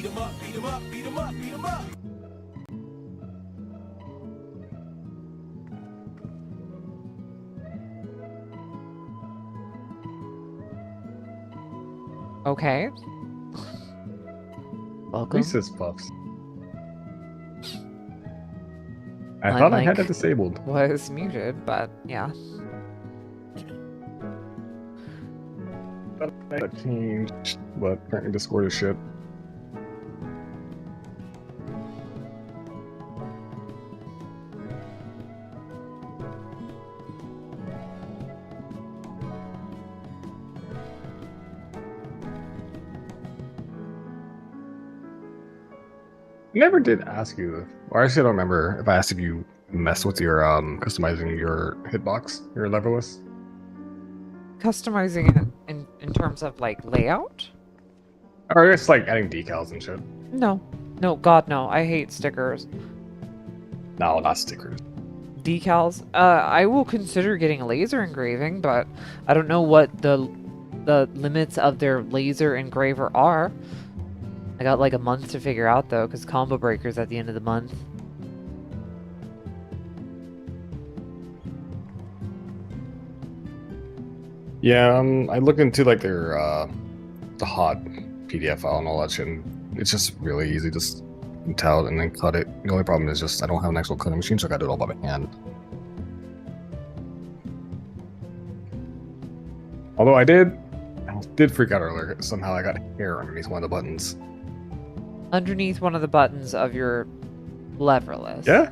Beat 'em up, beat 'em up, beat 'em up, beat 'em up. Okay. Welcome. Reese's Puffs. I thought I had it disabled. Was muted, but yeah. That changed, but apparently Discord is shit. Never did ask you, or actually I don't remember if I asked if you mess with your customizing your hitbox, your levelist. Customizing it in terms of like layout? Or I guess like adding decals and shit. No. No, God no. I hate stickers. No, not stickers. Decals? I will consider getting a laser engraving, but I don't know what the limits of their laser engraver are. I got like a month to figure out though, because combo breaker's at the end of the month. Yeah, I looked into like their the hot PDF file and all that shit, and it's just really easy. Just print out and then cut it. The only problem is just I don't have an actual cutting machine, so I gotta do it all by hand. Although I did freak out earlier. Somehow I got hair underneath one of the buttons. Underneath one of the buttons of your leverless. Yeah?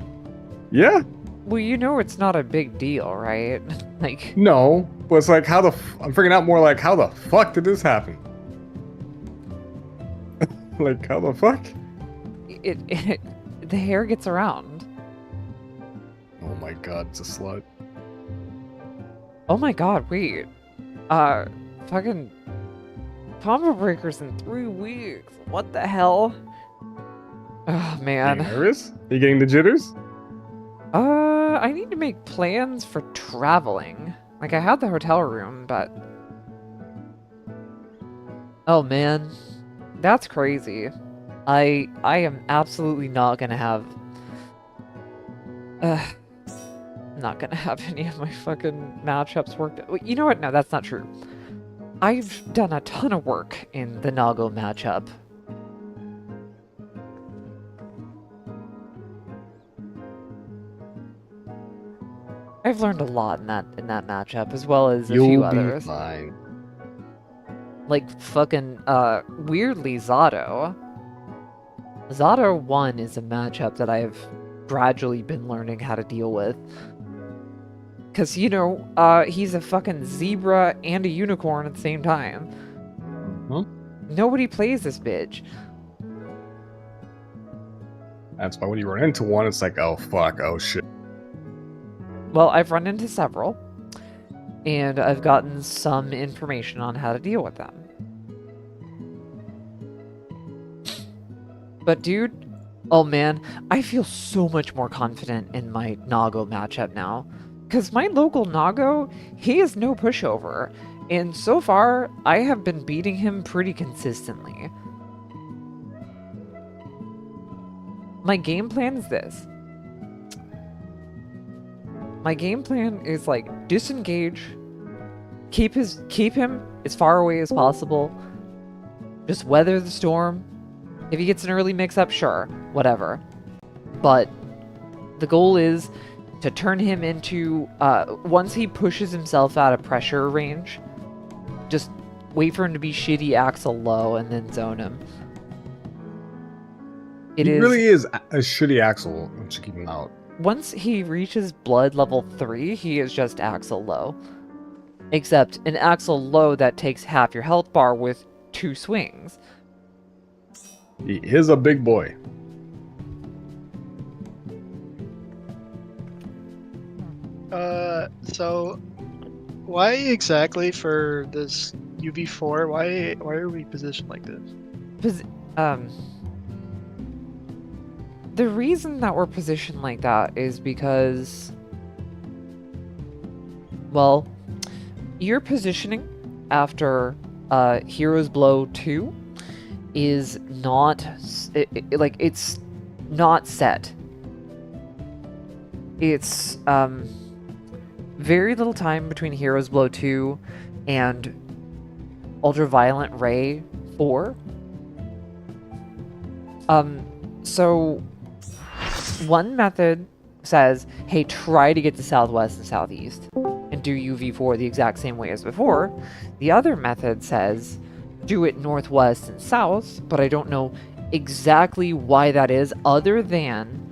Yeah? Well, you know it's not a big deal, right? Like... No, but it's like how the I'm freaking out more like how the fuck did this happen? Like how the fuck? The hair gets around. Oh my god, it's a slut. Oh my god, wait. Fucking combo breakers in 3 weeks. What the hell? Oh man. Are you nervous? Are you getting the jitters? I need to make plans for traveling. Like I had the hotel room, but oh man, that's crazy. I am absolutely not gonna have not gonna have any of my fucking matchups worked. You know what? No, that's not true. I've done a ton of work in the Nago matchup. I've learned a lot in that matchup, as well as a few others. You'll be fine. Like fucking weirdly Zato. Zato 1 is a matchup that I've gradually been learning how to deal with. Cause you know, he's a fucking zebra and a unicorn at the same time. Nobody plays this bitch. That's why when you run into one, it's like, oh fuck, oh shit. Well, I've run into several, and I've gotten some information on how to deal with them. But dude, oh man, I feel so much more confident in my Nago matchup now. Because my local Nago, he is no pushover, and so far, I have been beating him pretty consistently. My game plan is this. My game plan is like disengage, keep him as far away as possible, just weather the storm. If he gets an early mix-up, sure, whatever. But the goal is to turn him into, once he pushes himself out of pressure range, just wait for him to be shitty axle low and then zone him. He really is a shitty axle once you keep him out. Once he reaches blood level 3, he is just axle low. Except an axle low that takes half your health bar with 2 swings. He is a big boy. So why exactly for this UV4? Why are we positioned like this? The reason that we're positioned like that is because, well, your positioning after Hero's Blow 2 is not like it's not set. It's very little time between Hero's Blow 2 and Ultraviolet Ray 4. So one method says, hey, try to get to southwest and southeast and do UV4 the exact same way as before. The other method says, do it northwest and south, but I don't know exactly why that is, other than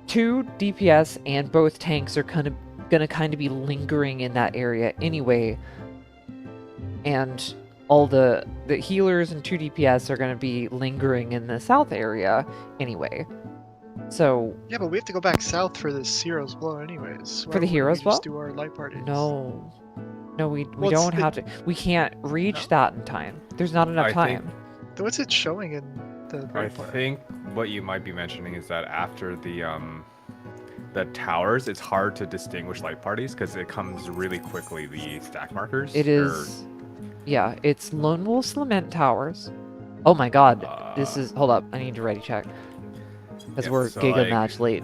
2 DPS and both tanks are gonna kind of be lingering in that area anyway, and all the healers and 2 DPS are gonna be lingering in the south area anyway. So Yeah, but we have to go back south for this Hero's Blow anyways. For the Hero's Blow? Just Blow? do our light parties. no, we Well, don't have to. We can't reach that in time. There's not enough time. What's it showing in the I light party? think what you might be mentioning is that after the towers, it's hard to distinguish light parties because it comes really quickly, the stack markers. It is, yeah, it's Lone Wolf's Lament Towers. Oh my god, this is, hold up, I need to ready check. Because Yeah, we're so, Giga like, Match late.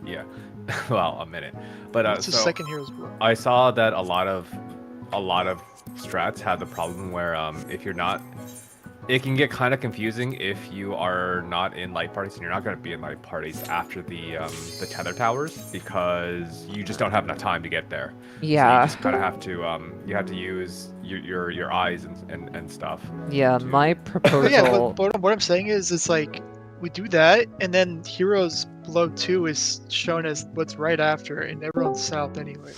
Yeah, well, a minute. But It's the so second Hero's Blow. I saw that a lot of strats have the problem where if you're not, it can get kind of confusing if you are not in light parties, and you're not going to be in light parties after the tether towers, because you just don't have enough time to get there. So Yeah. you just kind of have to you have to use your eyes and stuff. Yeah, my proposal. Yeah, but what I'm saying is, it's like we do that, and then Heroes Blow 2 is shown as what's right after, and everyone's south anyway.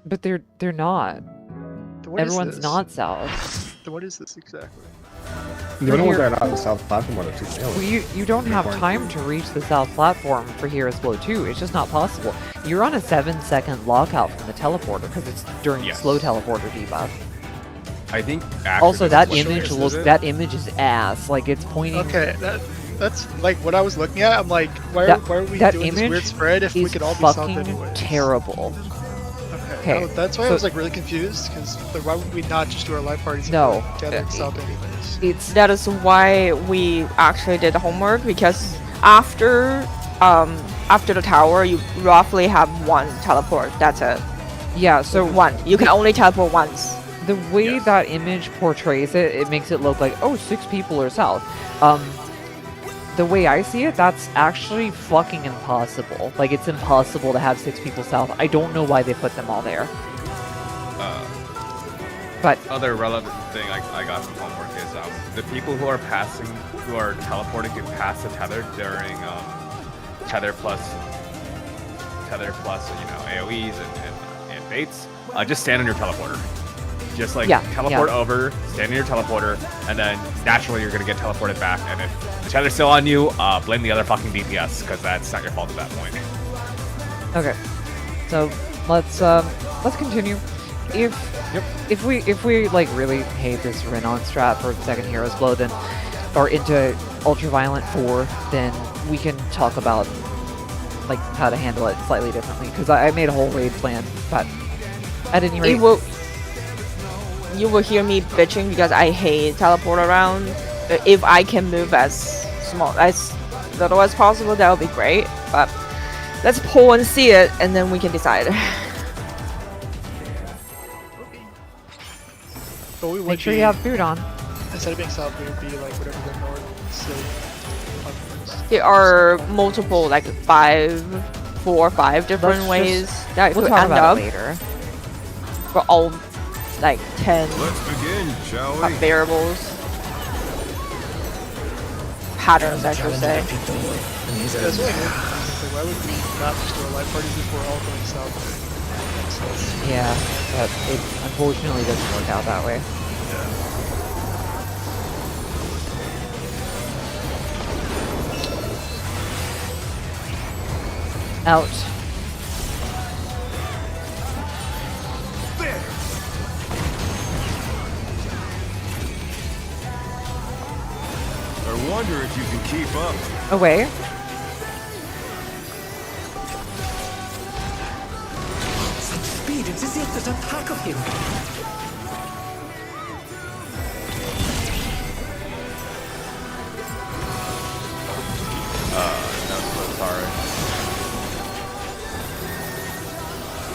But they're not. Then what is Everyone's this? not south. Then what is this exactly? The only ones that are not on the south platform are the 2 Well, sailors. you don't have time to reach the south platform for Heroes Blow 2. It's just not possible. You're on a 7-second lockout from the teleporter because it's during Yes. slow teleporter debuff. I think after Also, this that one, image is looks. it? That image is ass. Like it's pointing. Okay, that's like what I was looking at. I'm like, why That- are we that doing this image weird spread if we Is could all be south fucking anyway? terrible. Okay, Okay, that's why I so- was like really confused, because why would we not just do our live parties No, gathering south anyways? It's That is why we actually did the homework, because after the tower you roughly have 1 teleport. That's it. yeah. So 1. You can only teleport once. the way Yes. that image portrays it, it makes it look like, oh, 6 people are south. The way I see it, that's actually fucking impossible. Like, it's impossible to have 6 people south. I don't know why they put them all there. But Other relevant thing I got from homework is the people who are teleporting to pass the tether during tether plus AoEs and baits, just stand on your teleporter. Just like teleport over, stand on your teleporter, and then naturally you're gonna get teleported back. And if the tether's still on you, blame the other fucking DPS, because that's not your fault at that point. okay, so let's continue. If we like really hate this Renon strat for second Hero's Blow, then or into Ultraviolet 4, then we can talk about like how to handle it slightly differently, because I made a whole raid plan, but at any rate, You will hear me bitching because I hate teleport around. If I can move as little as possible, that would be great. But let's pull and see it, and then we can decide. But we would make sure be, you have food on. instead of being south, we would be like whatever the north south. There are multiple, like 4 or 5 different Let's ways just- that it We'll could talk end about up. it later. For all, like 10 Let's begin, shall we? variables. Patterns, I should say. That's really weird. Like, why would we not just do a live party before all going south? That makes sense. Yeah, but it unfortunately doesn't work out that way. Out. I wonder if you can keep up. Away. Such speed, it's as if there's a pack of him.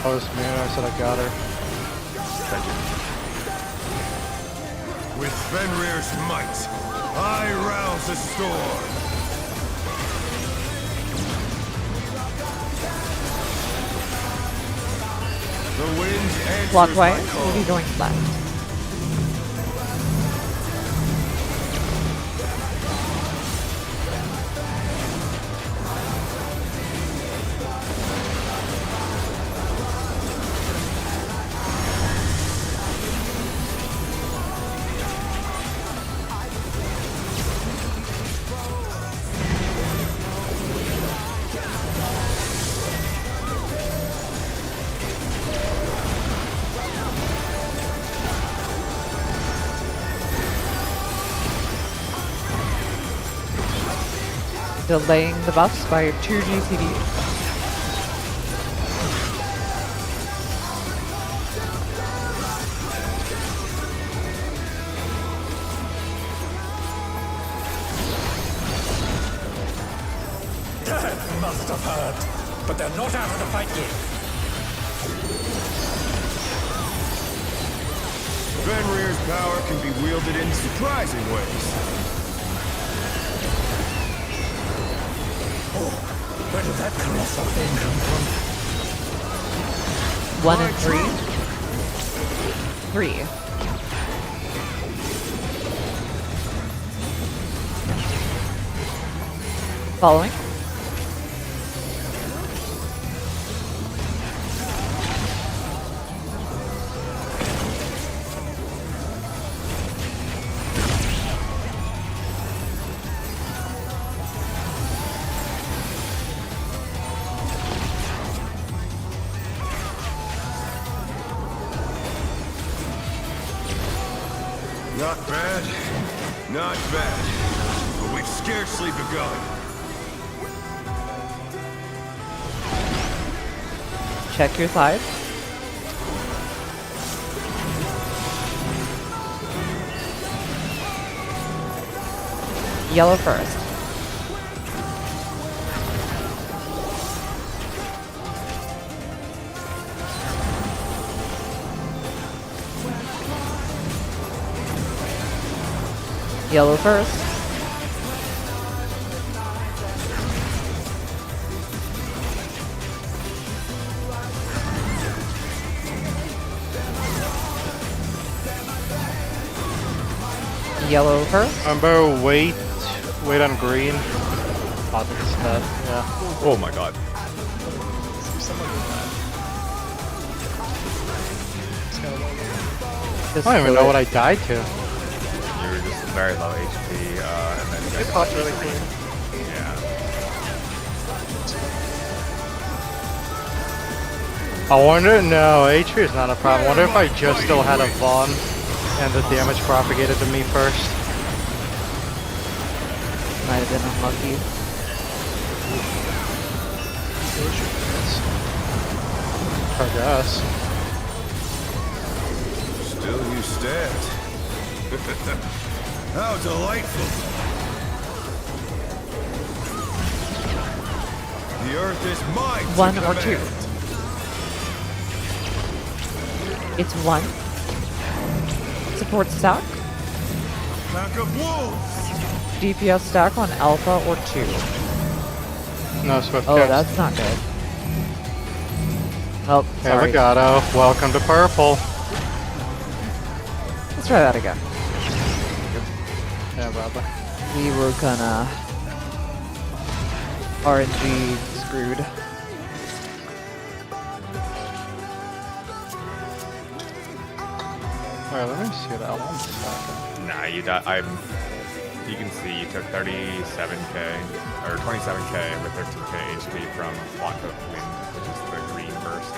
Oh, it's me. I said I got her. With Fenrir's might, I rouse the storm. The wind answers Clockwise, my we'll be call. going left. Delaying the buffs by 2 GCDs. That must have hurt. But they're not out of the fight yet. Fenrir's power can be wielded in surprising ways. Where did that colossal thing come from? 1 and 3. 3. Following. Not bad. Not bad. But we've scarcely begun. Check your side. Yellow first. Yellow first. Yellow first. Remember, wait on green. Oh, this dead. Yeah. Oh my god. Someone did that. It's kind of Just I don't even do know it. what I died to. You were just very low HP, and then you It guys popped really clean. yeah. I wonder, no, HP is not a problem. I wonder if I just still had a Vaughn and the damage propagated to me first. Might have been unlucky. I guess. Still you stand. How delightful. The earth is mine. to 1 or 2. command. It's 1. Support stack. Pack of wolves. DPS stack on alpha or 2. No Swift Oh, Kicks. that's not good. Oh, There sorry. we go. Welcome to purple. Let's try that again. Yeah, brother. We were gonna RNG screwed. Wait, let me see that one second. Nah, you you can see you took 37k or 27k with 13k HP from Flock of Wind, which is the green burst.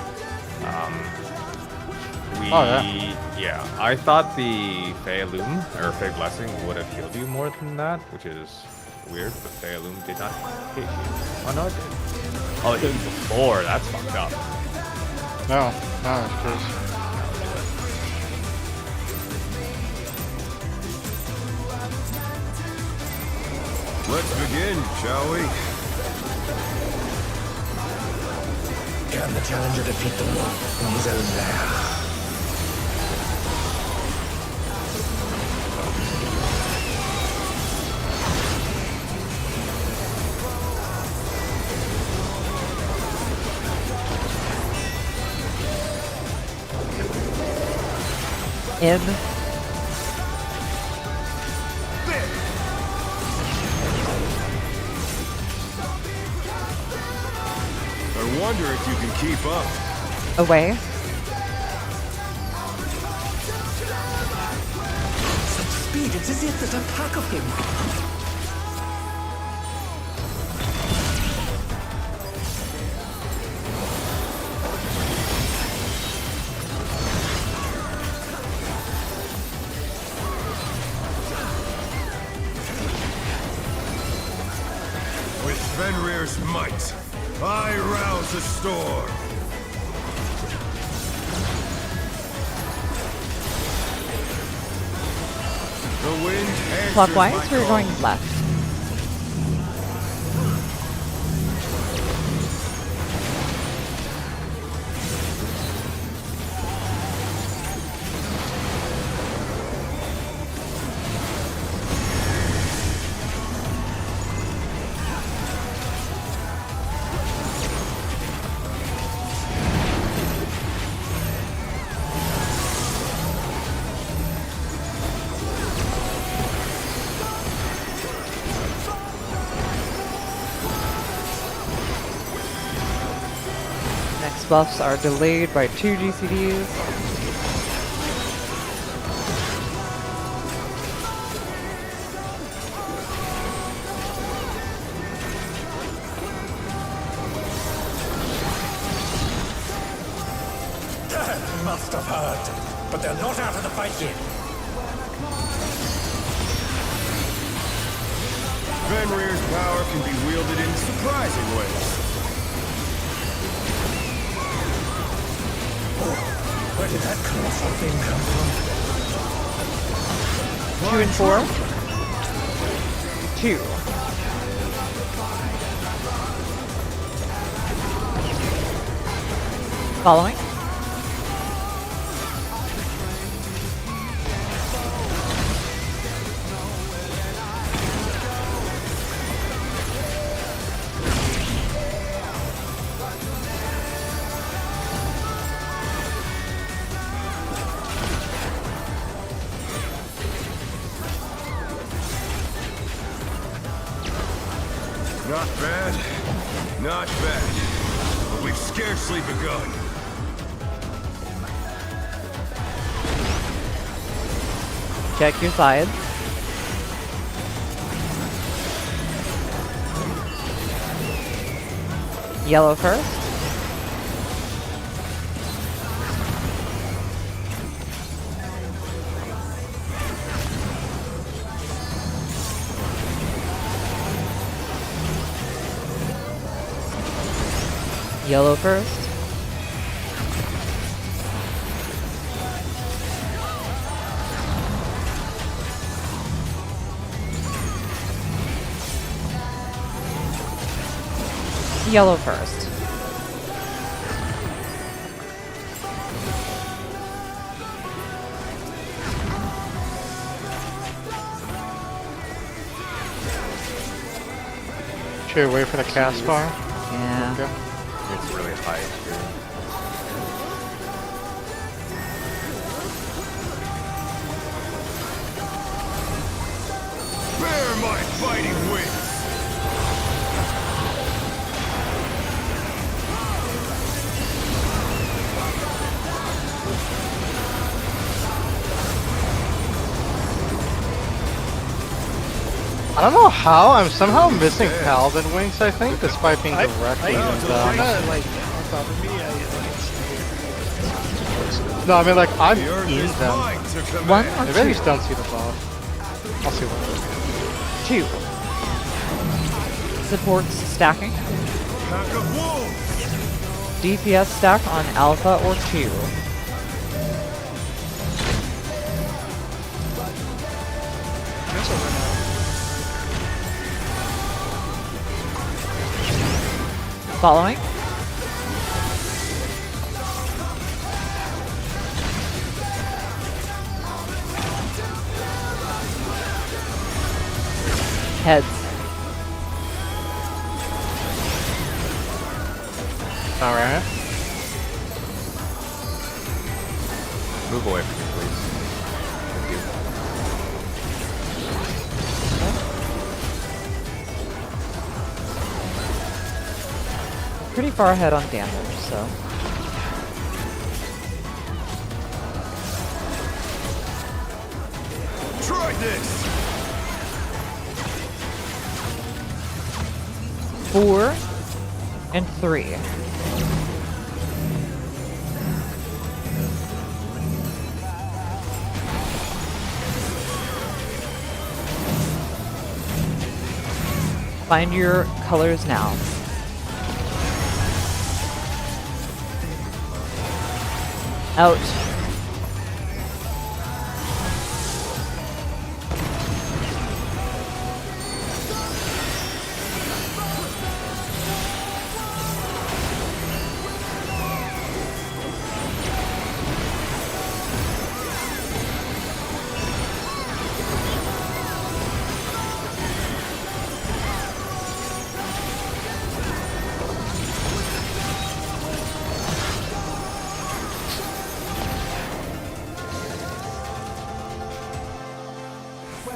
Yeah, I thought the Fey Loom or Fey Blessing would have healed you more than that, which is weird, but Fey Loom did not hit you. Oh no, it did. Oh, it hit you before. That's fucked up. No, it's just. Let's begin, shall we? Can the challenger defeat the wolf in his own lair? In. I wonder if you can keep up. Away. Such speed, it's as if there's a pack of him. With Fenrir's might, I rouse the storm. The wind answers Clockwise, my we're call. going left. Next buffs are delayed by 2 GCDs. Must have heard, but they're not out of the fight yet. Fenrir's power can be wielded in surprising ways. Where did that colossal thing come from? 2 and 4. 2. Following. Not bad. Not bad. But we've scarcely begun. Check your side. Yellow first. Yellow first. Yellow first. Should we wait for the cast bar? Yeah. Okay. It's really high here. Bear my fighting wings! I don't know how, I'm somehow missing Paladin wings, I think, despite being directly in them. Like on top of me, No, I mean, like, I'm The earth in is them. mine to command. 1 or Maybe I 2? just don't see the buff. I'll see what 2. Supports stacking. Pack of wolves! DPS stack on Alpha or 2. Following. Heads. Alright. Move away from me, please. Thank you. Pretty far ahead on damage, so. Try this! 4 and 3. Find your colors now. Out.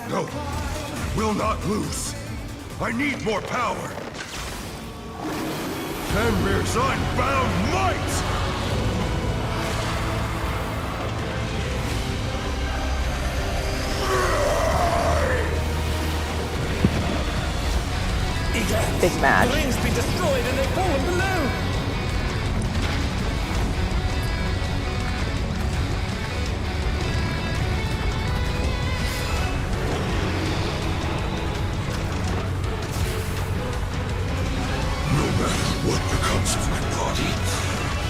No, I will not lose. I need more power. Fenrir's unbound might! Big match. Rings be destroyed and they've fallen below. No matter what becomes of my body,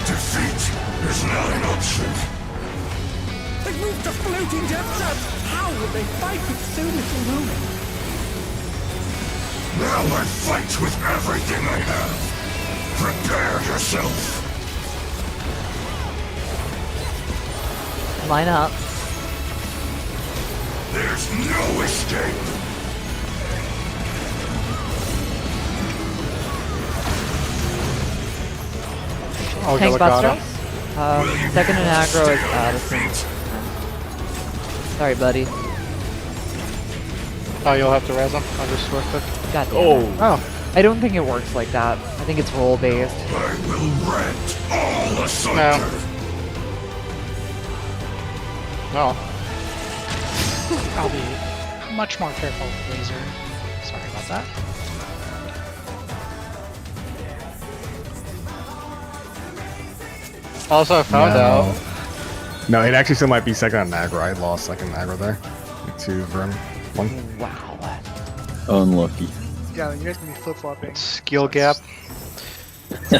defeat is not an option. They've moved to floating death traps. How will they fight with so little room? Now I fight with everything I have. Prepare yourself. Line up. There's no escape. Oh, Tank Delicata. Buster. Second in aggro is Addison. Sorry, buddy. Oh, you'll have to res him. I'll just swift it. God damn it. Oh. I don't think it works like that. I think it's roll based. I will rent all asunder. No. I'll be much more careful with laser. Sorry about that. Also, I found out. No, it actually still might be second on aggro. I lost second aggro there. 2 Vern. 1. Wow. Unlucky. Yeah, you guys can be flip flopping. Skill gap. I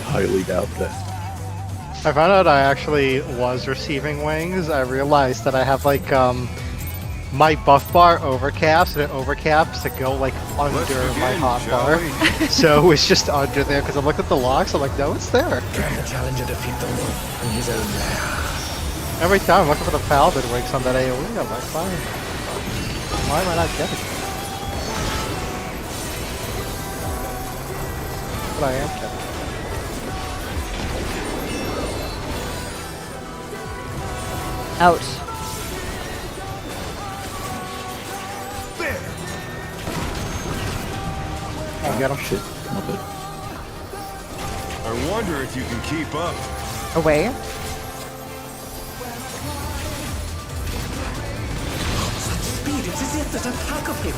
highly doubt that. I found out I actually was receiving wings. I realized that I have like my buff bar overcaps, and it overcaps to go like under my hot bar. So it's just under there because I looked at the locks. I'm like, no, it's there. Can the challenger defeat the wolf in his own lair? Every time I'm looking for the paladin wings on that AoE, I'm like, fine. Why am I not getting it? But I am getting it. Out. There. I'll get him. Shit, not good. I wonder if you can keep up. Away. Speed, it's as if there's a pack of him.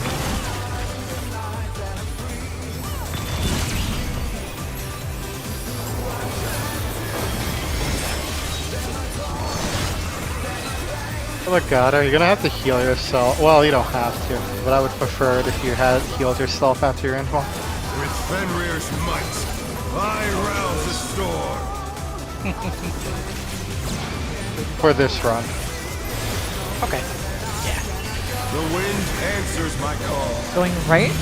Oh my god, you're gonna have to heal yourself. Well, you don't have to, but I would prefer it if you had healed yourself after your info. With Fenrir's might, I rouse the storm. For this run. Okay. The wind answers my call. Going right.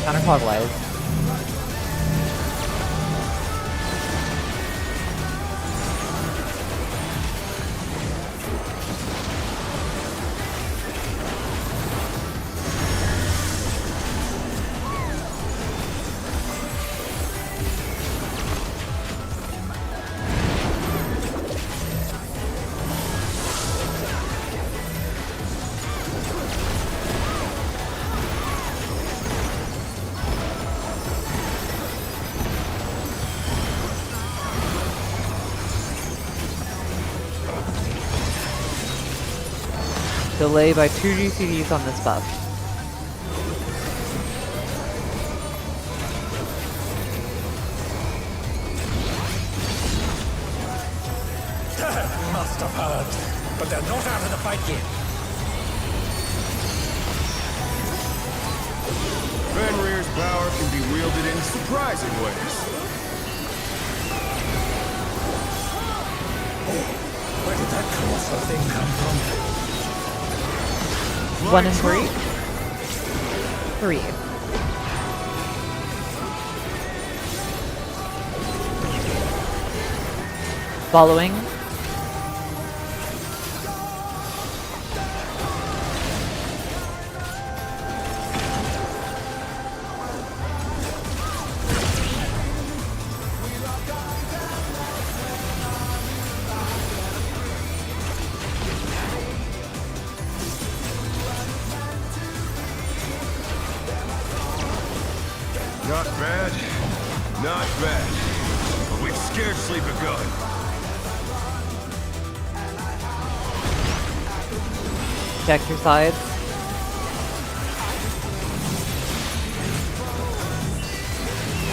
Counterclockwise. Delay by 2 GCDs on this buff. Must have heard, but they're not out of the fight yet. Fenrir's power can be wielded in surprising ways. Where did that colossal thing come from? 1 and 3. 3. Following. Not bad. Not bad. But we've scarcely begun. Check your sides.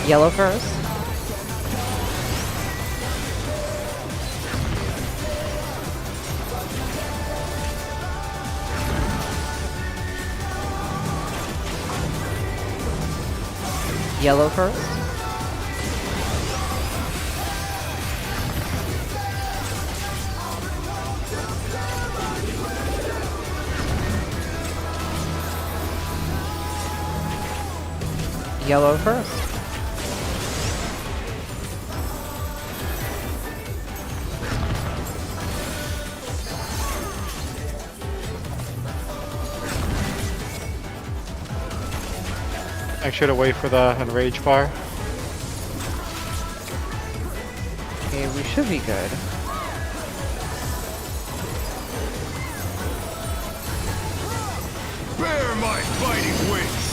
Yellow first. Yellow first. Yellow first. Make sure to wait for the enrage bar. Okay, we should be good. Bear my fighting wings!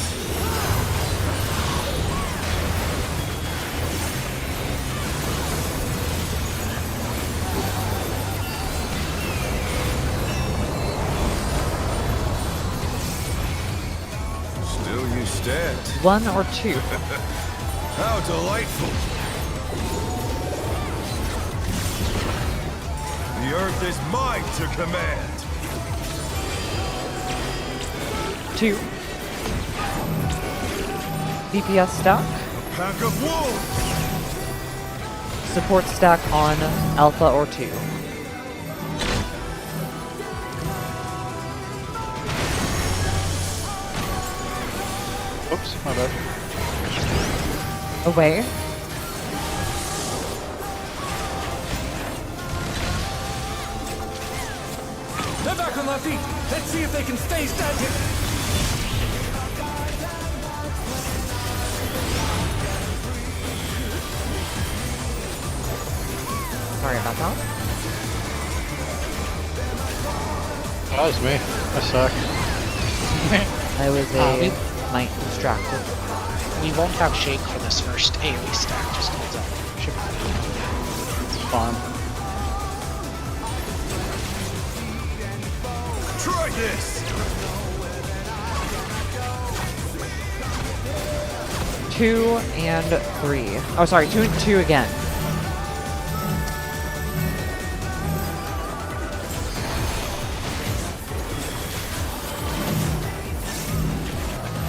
Still you stand. 1 or 2. How delightful! The earth is mine to command! 2. DPS stack. Pack of wolves! Support stack on Alpha or 2. Oops, my bad. Away. They're back on their feet. Let's see if they can stay standing. Sorry about that. That was me. I suck. I was a mite distracted. We won't have Shake for this first AoE stack, just heads up. Should be It's fun. Try this! 2 and 3. Oh, sorry, 2 and 2 again.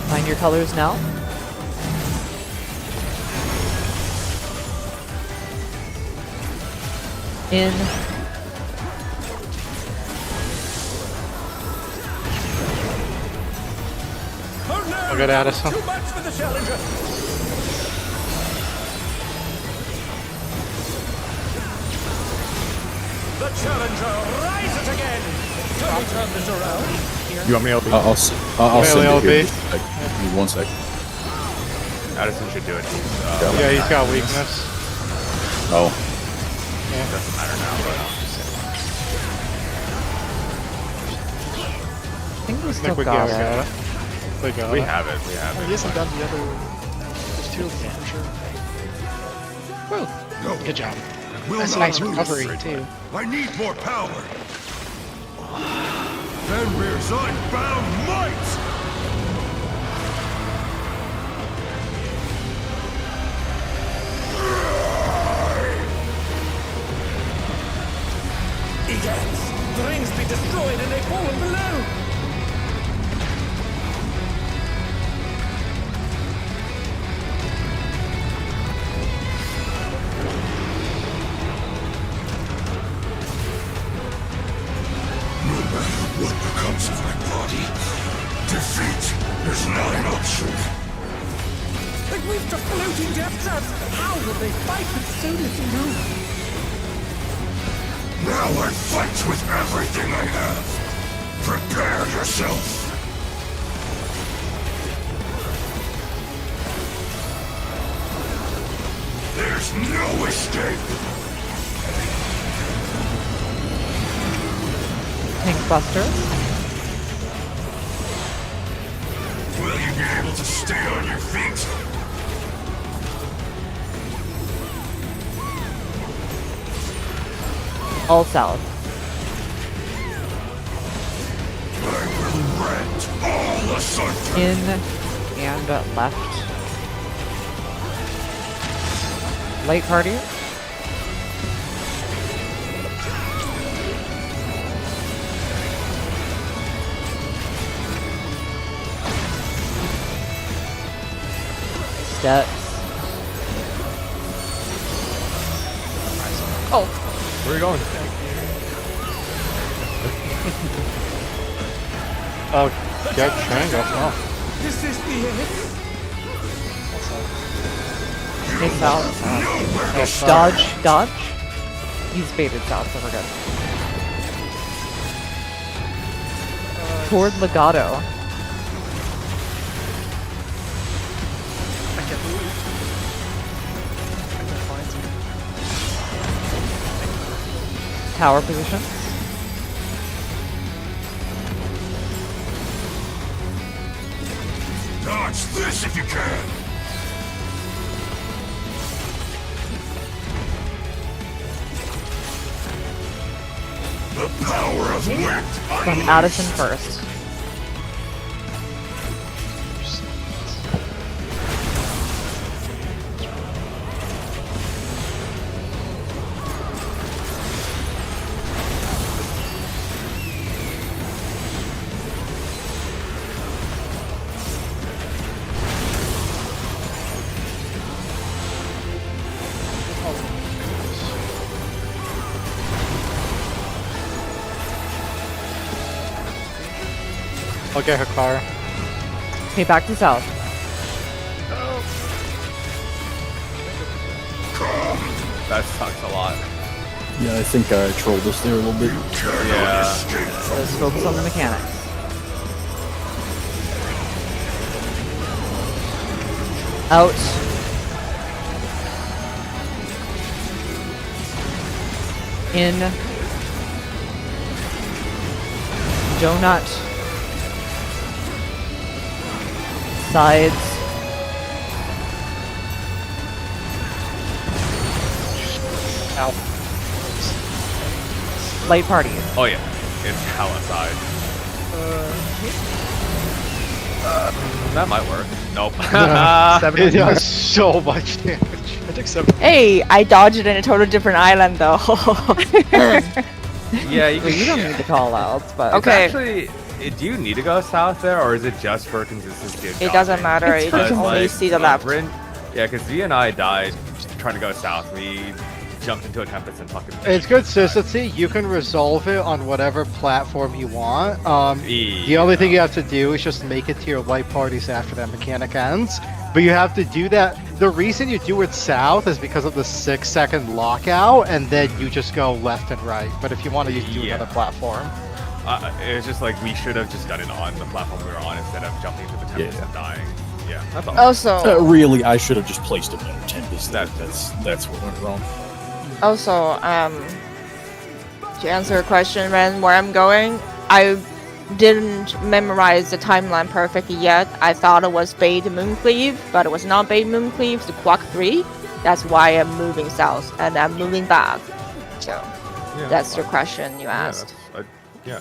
Find your colors now. In. Oh no! I'll get Addison. Too much for the challenger. The challenger rises again. Can we turn this around? You want me to I'll send Melee it here. LB. Like, give me 1 sec. Addison should do it. He's, Yeah, he's got weakness. Oh, doesn't matter now, but I'm just saying. I think we I still think we got got it. it. We got We it. have it. We have He it. hasn't done the other. There's 2 of them for sure. Woo! No, Good job. will That's a not nice lose. recovery, too. I need more power! Fenrir's unbound might! Egads! The rings be destroyed and they fallen below! No matter what becomes of my body, defeat is not an option. They've moved to floating death traps! How will they fight as soon as you move? Now I fight with everything I have. Prepare yourself. There's no escape. Pink Buster. Will you be able to stay on your feet? All south. I will rent all asunder. In and left. Light party. Steps. Oh, Where are you going? Oh, get Chang off now. Is this the end? Hey, south. Dodge. Dodge. He's baited south, so we're good. Toward Legato. I can't believe. I can't find it. Tower position. Dodge this if you can. The power of wind. From Addison first. I'll get her car. Okay, back to south. That sucks a lot. Yeah, I think I trolled us there a little bit. Yeah. Let's focus on the mechanics. Out. In. Donut. Sides. Ow. Light party. Oh yeah. It's hella side. That might work. Nope. It does so much damage. I took 7. hey, I dodged it in a totally different island though. Yeah, you, Well, you don't need to call outs, but Okay. Actually, do you need to go south there, or is it just for consistency? Of It doesn't dodging? matter, you Because, just only see the left. Yeah, because V and I died trying to go south. We jumped into a tempest and fucking. It's consistency. You can resolve it on whatever platform you want. The only thing you have to do is just make it to your light parties after that mechanic ends. But you have to do that. The reason you do it south is because of the 6-second lockout, and then you just go left and right. But if you want to do Yeah. another platform, It's just like we should have just done it on the platform we were on instead of jumping into the tempest Yeah. and dying. Yeah, that's all. Also, Really, I should have just placed a better tempest. That's what went wrong. Also, to answer your question, Ren, where I'm going, I didn't memorize the timeline perfectly yet. I thought it was Bait Mooncleave, but it was not Bait Mooncleave, it's Quack 3. That's why I'm moving south, and I'm moving back. So, Yeah, that's the fine. question you Yeah, asked. yeah.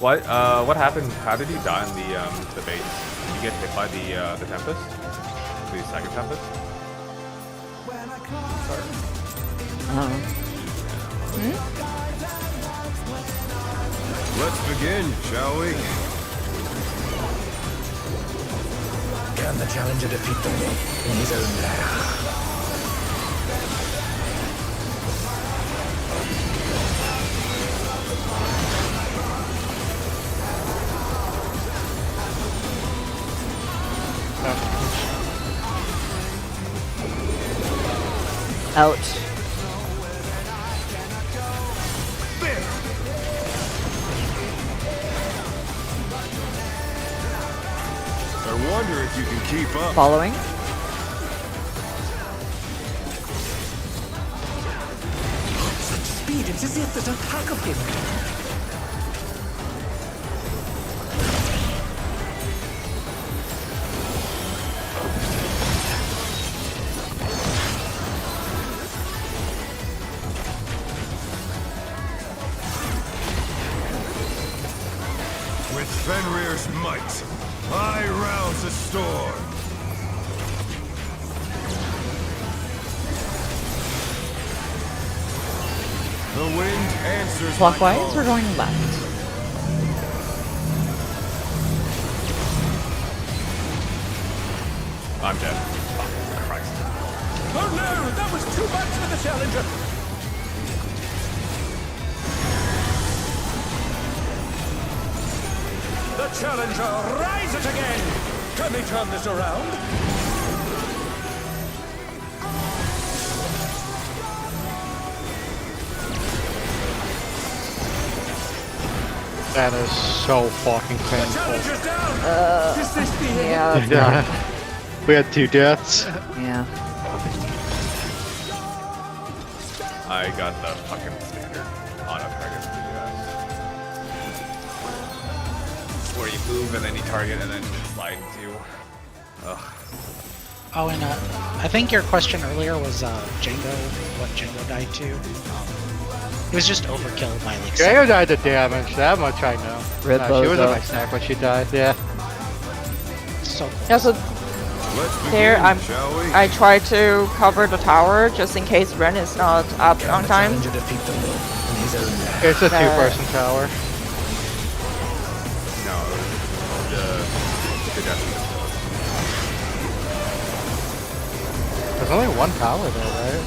What happened? How did he die in the base? Did you get hit by the Tempest? The second Tempest? Let's begin, shall we? Can the challenger defeat the wolf in his own lair? Out. I wonder if you can keep up. Following. Such speed, it's as if there's a pack of him. With Fenrir's might, I rouse the storm. The wind answers Clockwise, my we're call. going left. I'm dead. Oh, Christ. Oh no, that was too much for the challenger. The challenger rises again. Can they turn this around? That is so fucking The painful. challenger's down. Is this the end? Yeah, that's Yeah. We had 2 deaths. yeah. I got the fucking standard auto target to do that. Where you move and then you target and then slide into. Ugh. Oh, and I think your question earlier was Django, what Django died to. It was just overkill by like Django died to damage, that much I know. Rip She was in Bozo. my stack when she died, yeah. so close. Yeah, so Let's begin, there shall we? I try to cover the tower just in case Ren is not up Can on the time. challenger defeat the wolf in his own lair? It's a 2-person tower. No, the death. There's only 1 tower though, right?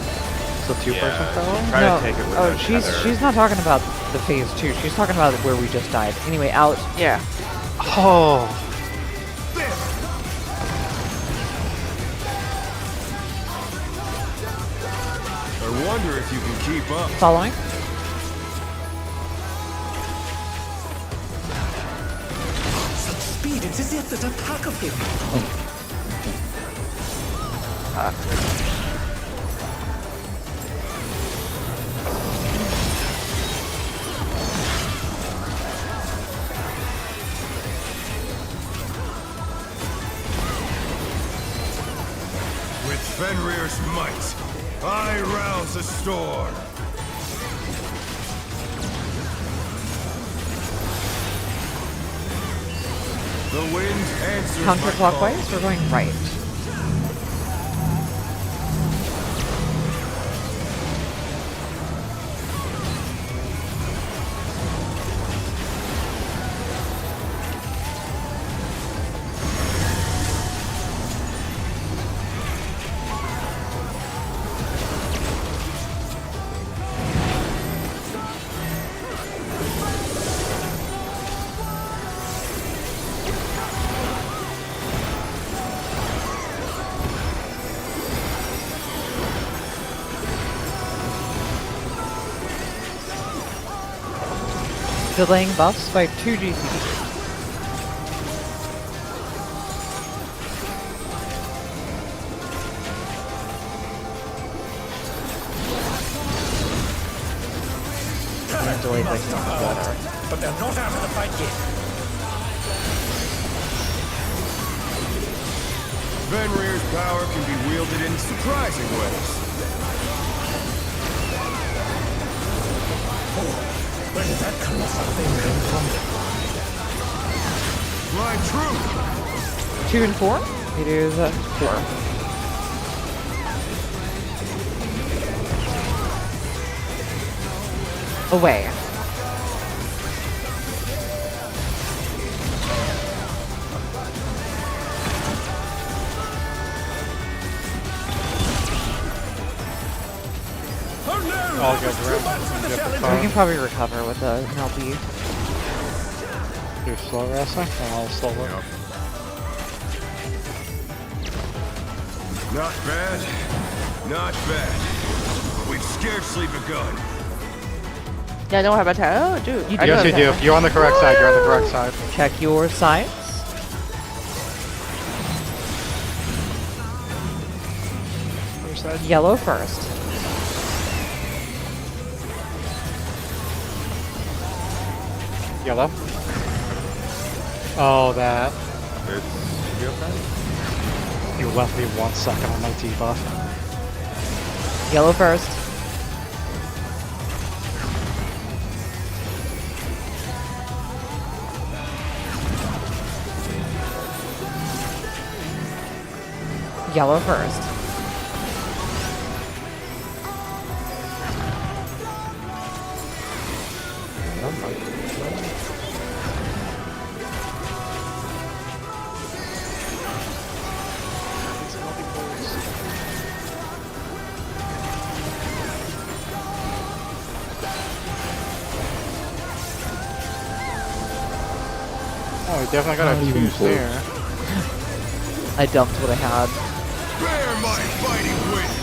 It's a 2-person tower? Try No. to take it with Oh, the she's tether. not talking about the phase 2. She's talking about where we just died. Anyway, out. Yeah. Oh. I wonder if you can keep up. Following. Such speed, it's as if there's a pack of him. With Fenrir's might, I rouse the storm. The wind answers my call. Counterclockwise, we're going right. Delaying buffs by 2 GP. Delayed by something better. But they're not out of the fight yet. Fenrir's power can be wielded in surprising ways. Where did that colossal thing come from? Fly true. 2 and 4? It is 4. Away. All good, bro. We can probably recover with the MLB. You're slow wrestling? I'll slow it. Not bad. Not bad. We've scarcely begun. Yeah, I don't have a tag. Oh, dude. I Yes, have you a do. tag. You're on the correct side. You're on the correct side. Check your sights. Where's that? Yellow first. Yellow. Oh, that. You left me 1 second on my debuff. Yellow first. Yellow first. Oh, we definitely got a 2 there. I dumped what I had. Bear my fighting wings.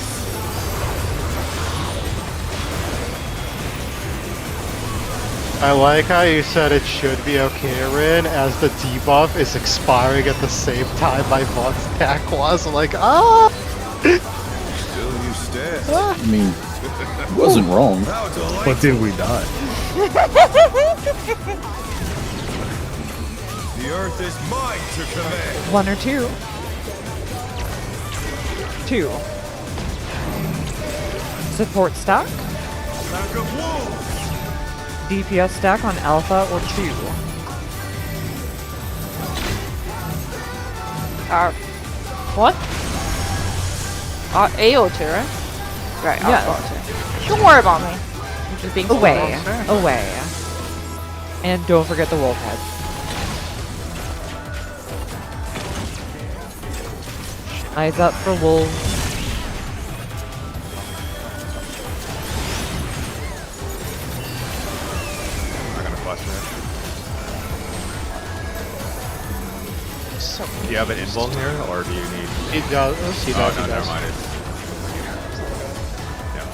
I like how you said it should be okay, Rin, as the debuff is expiring at the same time my Vaugh's attack was. I'm like, ah! Still you stand. I mean, it wasn't wrong. How delightful. But did we die? The earth is mine to command. 1 or 2. 2. Support stack. Pack of wolves. DPS stack on Alpha or 2. What? AO2, right? Right, Yeah. Alpha 2. Don't worry about me. I'm just being Away. slow. Away. And don't forget the wolf head. Eyes up for wolves. I'm gonna question it. So Do you have an invuln here, or do you need? He does. He Oh does. no, he never does. mind. Yeah.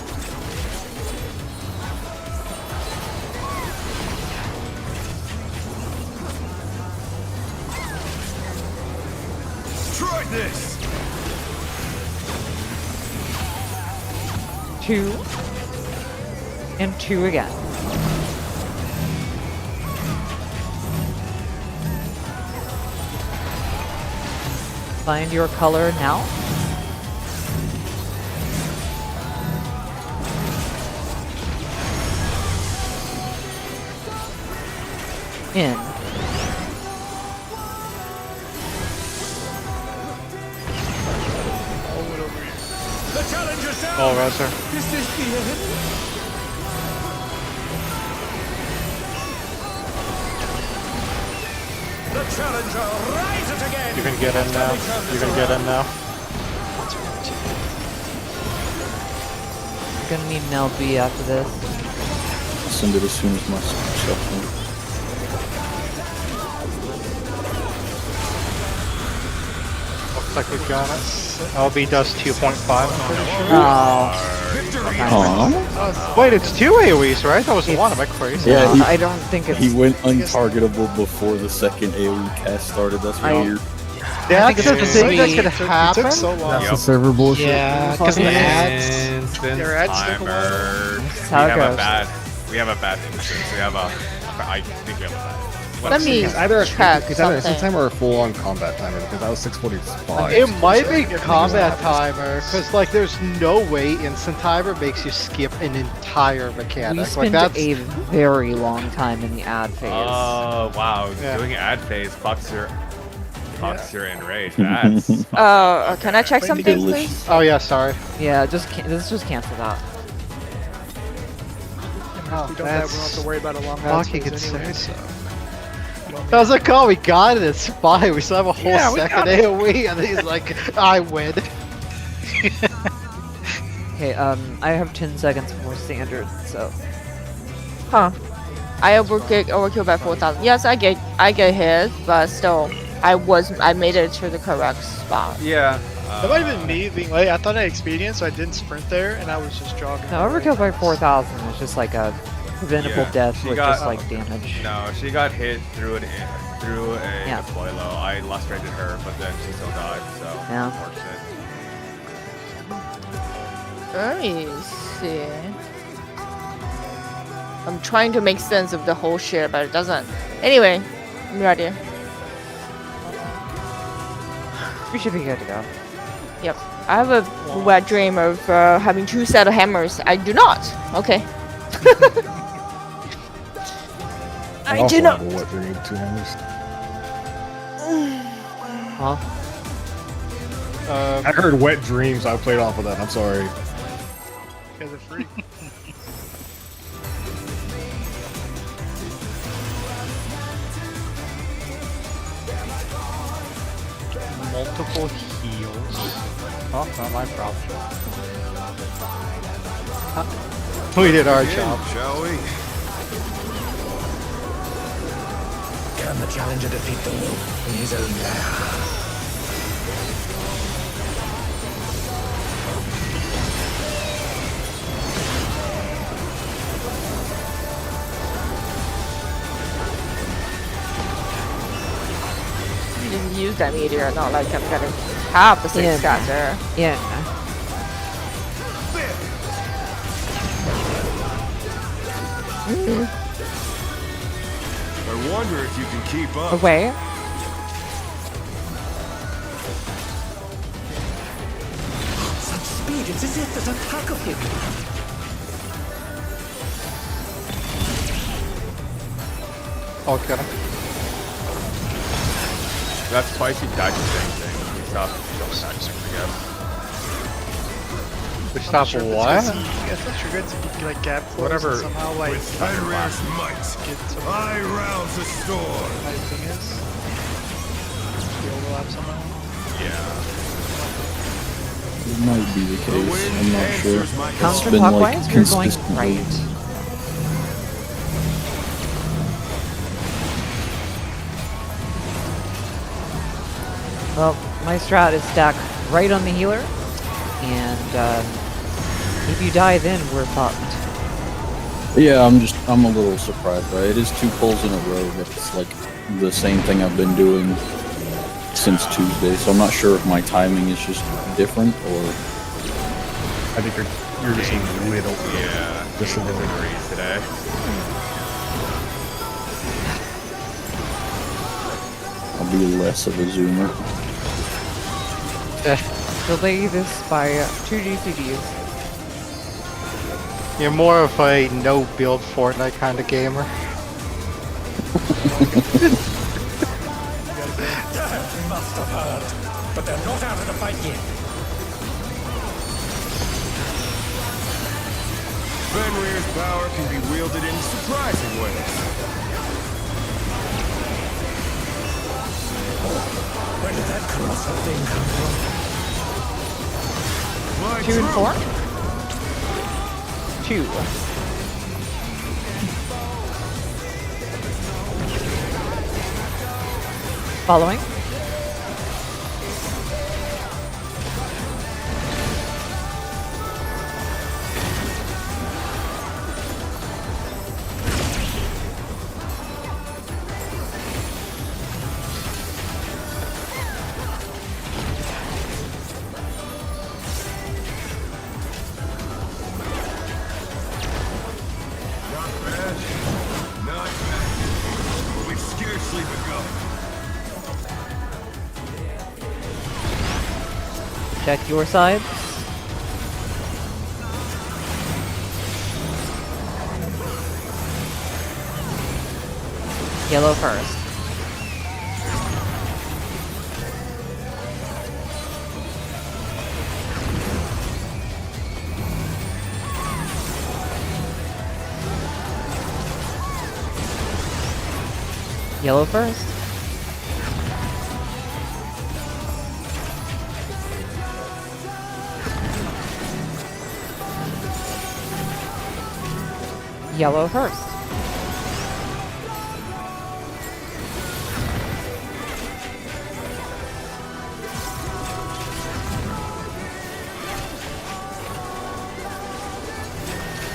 Try this. 2. And 2 again. Find your color now. In. The challenger's down! Oh, Roser. Is this the end? The challenger rises again! You can get in now. You can get in now. You're gonna need an LB after this. Send it as soon as my stuff comes. Looks like we've got it. LB does 2.5, I'm pretty sure. Oh. Victory. Aw. Wait, it's 2 AoEs, right? That was 1. Am I crazy? Yeah, he- I don't think it's. He went untargetable before the second AoE cast started. That's I- weird. That's it's a supposed thing to that be- could It happen. took so long. Yep. server bullshit. Yeah, because the ads. Instance Their ads took a while. timer. how it goes. We have a bad instance. I think we have a bad. Let me It's either check it's either a something. timer or a full-on combat timer because that was 6:45. It might be combat timer, because like there's no way instant timer makes you skip an entire We mechanic. Like spent that's a very long time in the ad phase. Oh wow, Yeah. doing ad phase fucks your enrage. That's Can I check something, Delicious. please? oh yeah, sorry. Yeah, let's just cancel that. If we don't have that, we don't have to worry about a long Fuck, ad you phase could say anyway. so. You don't I was like, oh, we got it. It's fine. We still have a whole Yeah, we second got it. AoE, and then he's like, I win. Okay, I have 10 seconds before standard, so Huh. I overkill by 4,000. Yes, I get hit, but still, I made it to the correct spot. yeah. That might have been me being late. I thought I had experience, so I didn't sprint there, and I was just jogging. no, overkill by 4,000 is just like a preventable Yeah, death she with got- just like damage. No, she got hit through a Yeah. deploy low. I lustrated her, but then she still died. So Yeah. unfortunate. Let me see. I'm trying to make sense of the whole shit, but it doesn't. Anyway, I'm ready. We should be good to go. Yep. I have a wet dream of having 2 set of hammers. I do not. Okay. I also do not. have a wet dream, 2 hammers. Huh? I heard wet dreams. I played off of that. I'm sorry. You guys are free. Multiple heals. Oh, not my problem. We did our job. Shall we? Can the challenger defeat the wolf in his own lair? Just use that meteor, not like I'm gonna have the 6 Yeah. scatter. Yeah. I wonder if you can keep up. Away. Such speed, it's as if there's a pack of him. Okay. That's twice he died the same thing. He stopped double attacking, I guess. We stop Sure, what? I'm not sure good to like gap close Whatever. and somehow like With Fenrir's might, get to I rouse the storm. my thing is. The overlap somehow. Yeah. It might be the The case. wind I'm not sure. answers my It's call. been like Counterclockwise, you're going consistently. right. Well, my strat is stack right on the healer, and if you die then, we're fucked. Yeah, I'm a little surprised by it. It is 2 pulls in a row. That's like the same thing I've been doing since Tuesday. So I'm not sure if my timing is just different or. I think you're just a little. Yeah. Just a little. Disagrees today. I'll be less of a zoomer. Delay this by 2 GCDs. You're more of a no-build Fortnite kind of gamer. Must have heard, but they're not out of the fight yet. Fenrir's power can be wielded in surprising ways. Where did that colossal thing come from? My 2 and true 4? 2. Following. Not bad. Not bad. With scarce Check your side. Yellow first. Yellow first. Yellow first.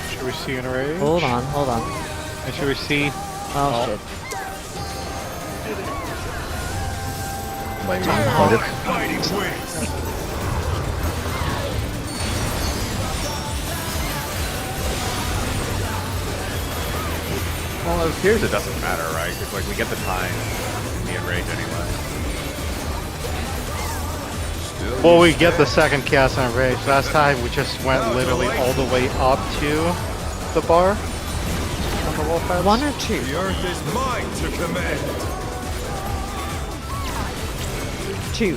Should we see an array? Hold on, hold on. And should we see? Oh, shit. Like, find it. Fighting wins. Well, it appears it doesn't matter, right? Because like we get the time in the enrage anyway. Well, we get the second cast on rage. Last time we just went literally all the way up to the bar on the wolf heads. 1 or 2? The earth is mine to command. 2.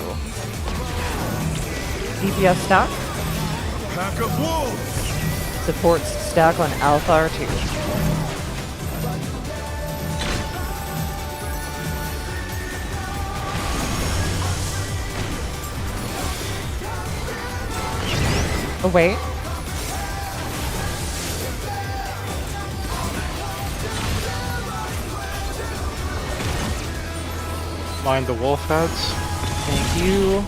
DPS stack. Pack of wolves. Supports stack on Alpha R2. Oh, wait. Mind the wolf heads. Thank you.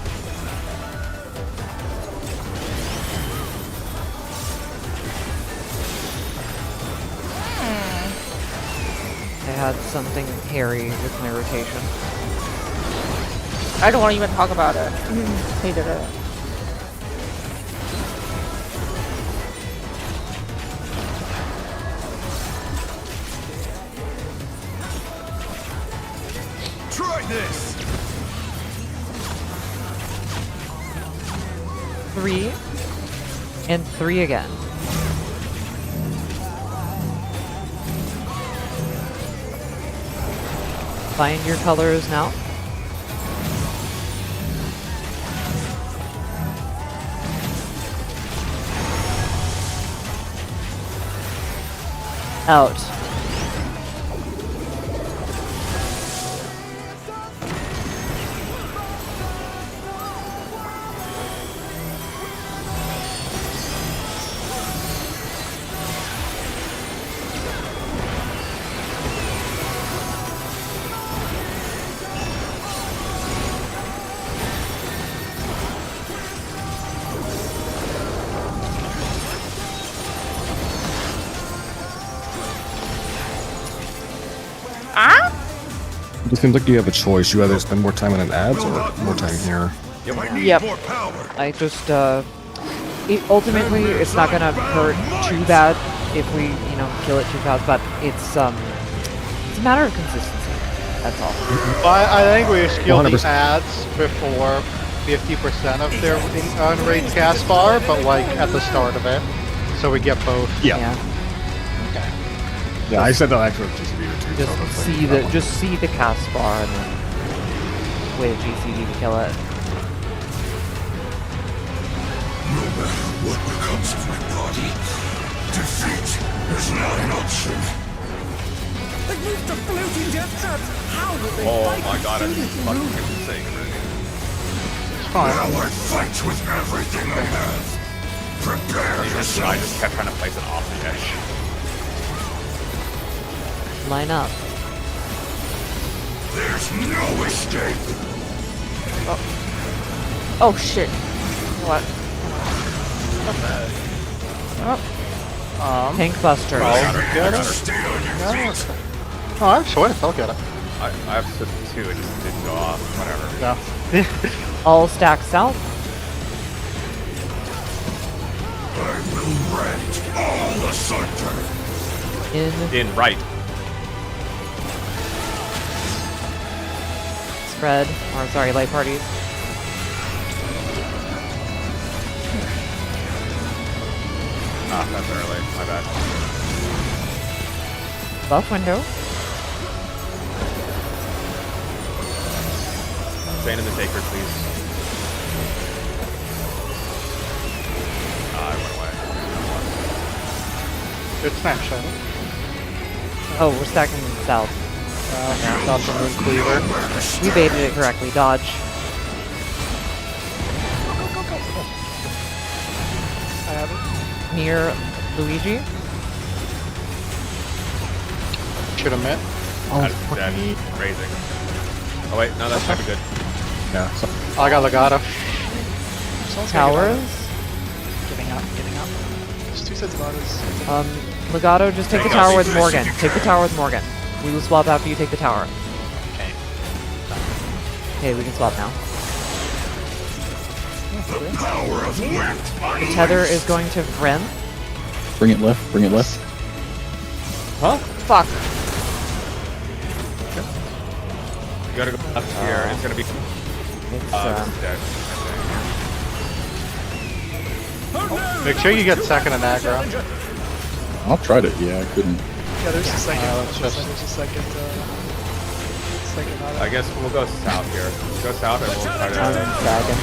I had something hairy with my rotation. I don't want to even talk about it. Hated it. Try this. 3 and 3 again. Find your colors now. Out. It seems like you have a choice. You either spend more time on an ads or more time here. I need Yep. more power. I just, ultimately, it's not gonna hurt too bad if we, you know, kill it too fast, but it's a matter of consistency. That's all. I think we skill the 100%. ads before 50% of their unrated cast bar, but like at the start of it. So we get both. Yeah. Okay. Yeah, I said that actually with GCD too. Just so that's see like, the just see the cast bar and then wait a GCD to kill it. No matter what becomes of my body, defeat is not an option. They moved to floating death traps. How will they Oh fight my god, I with just so fucking little room? insane already. It's fine. Now I fight with everything I have. Prepare I yourself. just kept trying to place it off the edge. Line up. There's no escape. Oh shit. What? Tank Buster. Get it? Stay on your feet. Oh, I have Swift. I'll get it. I have Swift 2, it just didn't go off, whatever. Yeah. All stack south. I will rent all asunder. In. Right. Spread. Or sorry, light parties. Ah, that's early. My bad. Buff window. Staying in the taker, please. Ah, I went away. Good snapshot. Oh, we're stacking south. Not the moon cleaver. We baited it correctly. Dodge. I have it. Near Luigi. Should have met. That is dead. Raising. Oh wait, no, that might be good. Yeah. So, I got legato. Towers. Giving up, giving up. There's 2 sets of autos. Legato, just take the tower with Morgan. Take the tower with Morgan. We will swap after you take the tower. Okay. Okay, we can swap now. The power of wind. The tether is going to Vren. Bring it left. Bring it left. Huh? Fuck. You gotta go left here. It's gonna be. It's, This is dead. Make sure you get second in aggro. I'll try to. Yeah, I couldn't. Yeah, there's a second. let's just- There's a second. Second auto. I guess we'll go south here. Go south and we'll try to.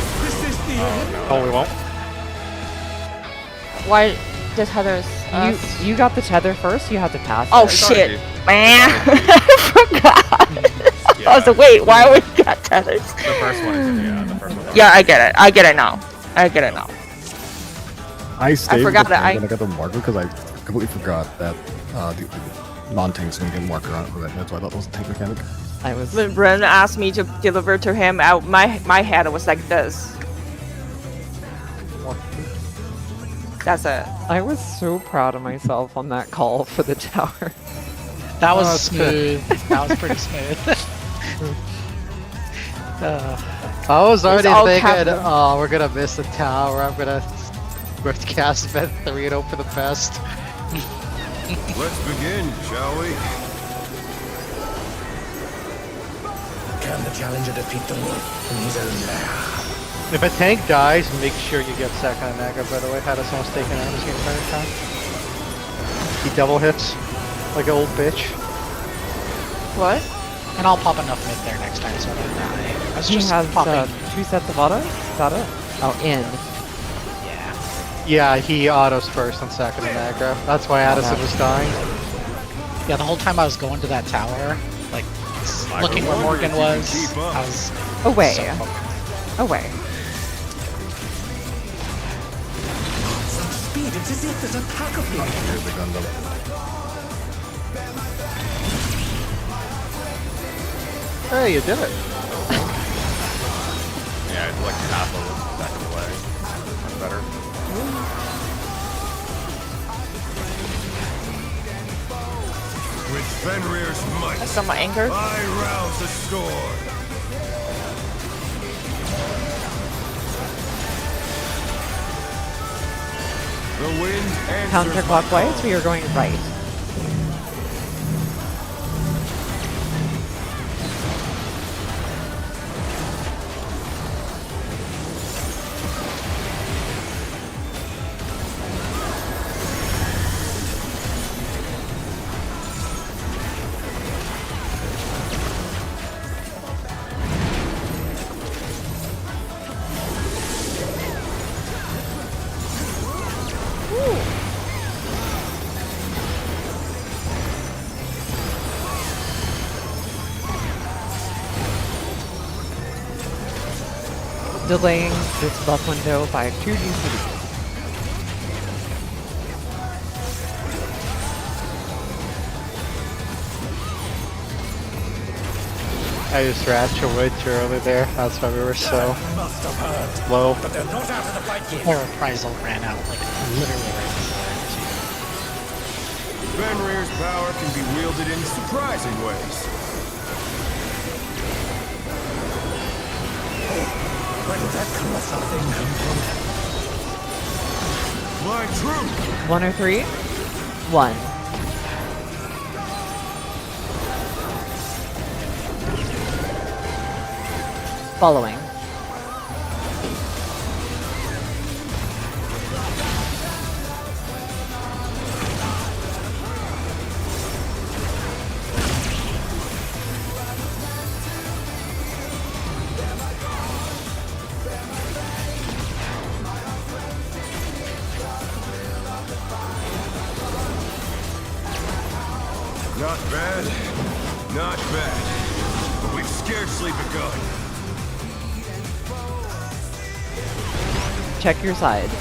Oh, we won't. Why the tether's you got the tether first. You have to pass. Oh it. shit, man! I forgot. I was like, wait, why would we got tethers? The first one is the first one. Yeah, I get it. I get it now. I get it now. I stayed forgot with that when I got the marker because I completely forgot that the non-tanks didn't get marker on it. That's why I thought that was a tank mechanic. I was. When Bren asked me to deliver to him, my head was like this. That's it. I was so proud of myself on that call for the tower. That was that's good. smooth. That was pretty smooth. I was already all thinking, capital. oh, we're gonna miss the tower. I'm gonna cast bet 3 and hope for the best. Let's begin, shall we? Can the challenger defeat the wolf in his own lair? If a tank dies, make sure you get second in aggro. By the way, had us almost taken out of this game entire time. He double hits like an old bitch. What? And I'll pop enough mid there next time so I don't die. I was He just has popping. 2 sets of autos. Is that it? Oh, in. Yeah. Yeah, he autos first and second in aggro. That's why Addison was dying. Yeah, the whole time I was going to that tower, like looking where Morgan was, I was Away. so focused. Away. Speed, it's as if there's a pack of them. Here's the Gundam. Hey, you did it. Yeah, it's like half of a second away. That's better. With Fenrir's might, That's on my anger. I rouse the storm. The wind answers Counterclockwise, we are going right. Delaying this buff window by 2 GCD. I used Ratchet way too early there. That's why we were so Must have heard. low. But they're not out of the fight yet. Her reprisal ran out like literally right before Fenrir's power can be wielded in surprising ways. Where did that colossal thing come from? My truth! 1 or 3? 1. Following. Not bad. Not bad. But we've scarcely begun. Check your sides.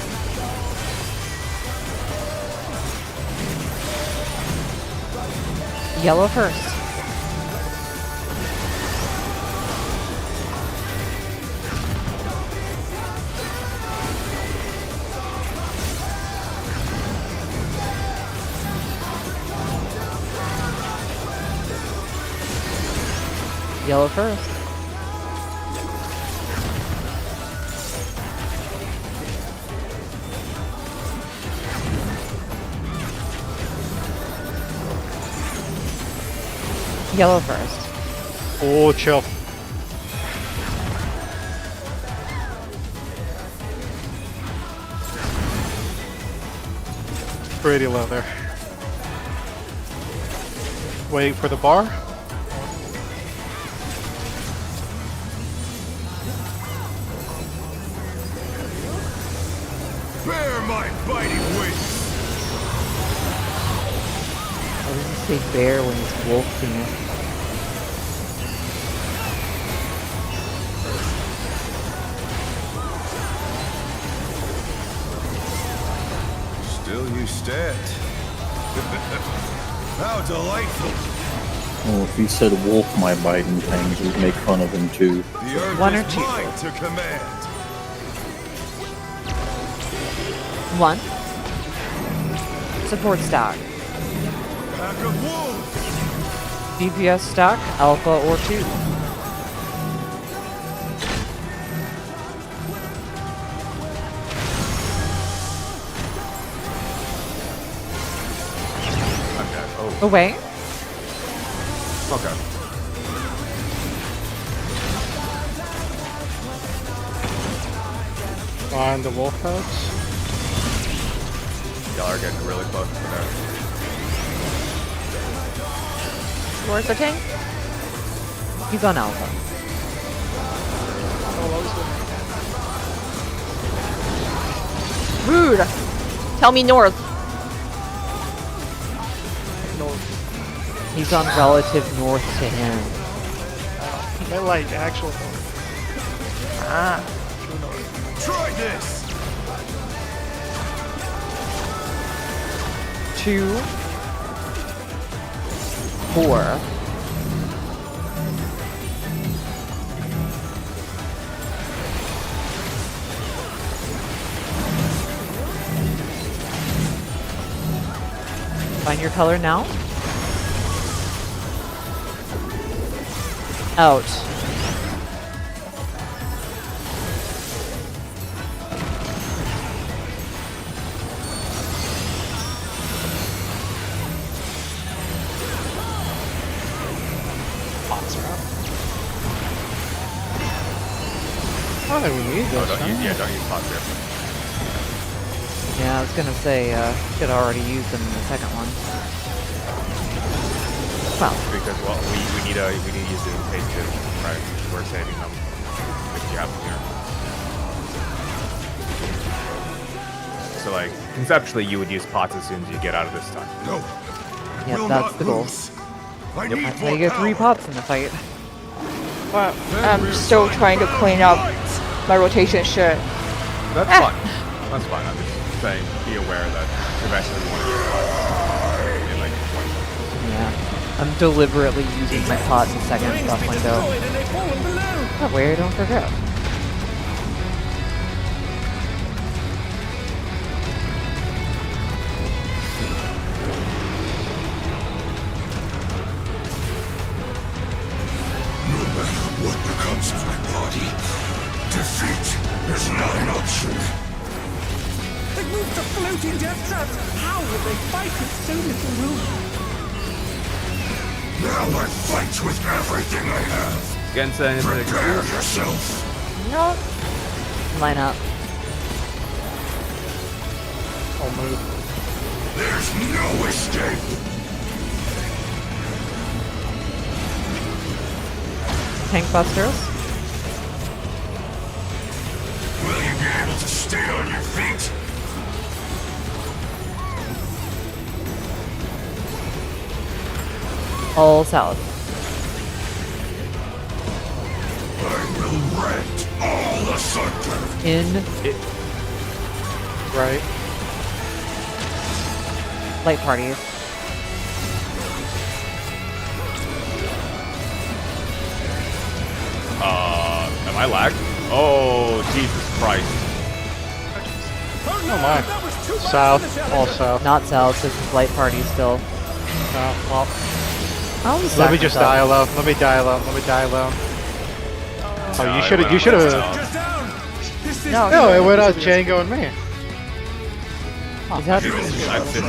Yellow first. Yellow first. Yellow first. Oh, chill. Pretty low there. Waiting for the bar. Bear my biting wings. Why does he say bear when he's wolf king? Still you stand. How delightful. Well, if he said wolf my biting things, we'd make fun of him too. The earth One or is two? mine to command. One. Support stack. Pack of wolves. DPS stack, alpha or 2. I'm dead. Oh, Away. okay. Find the wolf heads. Y'all are getting really close to that. Where's the tank? He's on alpha. Rude. Tell me north. He's on relative north to him. I like actual north. Ah. True north. Try this. 2, 4. Find your color now. Out. I don't think we need Oh, this. don't use, huh? yeah, don't use pots here. Yeah, I was gonna say, should already use them in the second one. Well, Because well, we need to use it in phase 2, right? We're saving them if you have them here. So like conceptually, you would use pots as soon as you get out of this time. No. yeah, Will that's not the goal. lose. I need That's how more you get 3 power. pots in the fight. Well, I'm still trying to clean up my rotation shit. That's fine. That's fine. I'm just saying, be aware that eventually you want to use pots in like 20 minutes. Yeah. I'm deliberately using my pot in the second buff window. And they've fallen below. That way I don't forget. No matter what becomes of my body, defeat is not an option. They've moved to floating death traps. How will they fight with so little room? Now I fight with everything I have. Gensen is like, Prepare yourself. No. Line up. I'll move. There's no escape. Tank busters. Will you be able to stay on your feet? All south. I will rent all asunder. In Right. light parties. Am I lagged? Oh, Jesus Christ. Oh my. South. All south. Not south, this is light parties still. Oh, well. I'll just Let me sack just myself. die alone. Let me die alone. Let me die alone. Oh, No, you it should have. went You should out have. south. No, No, it went out Django and me. Is that, That's it.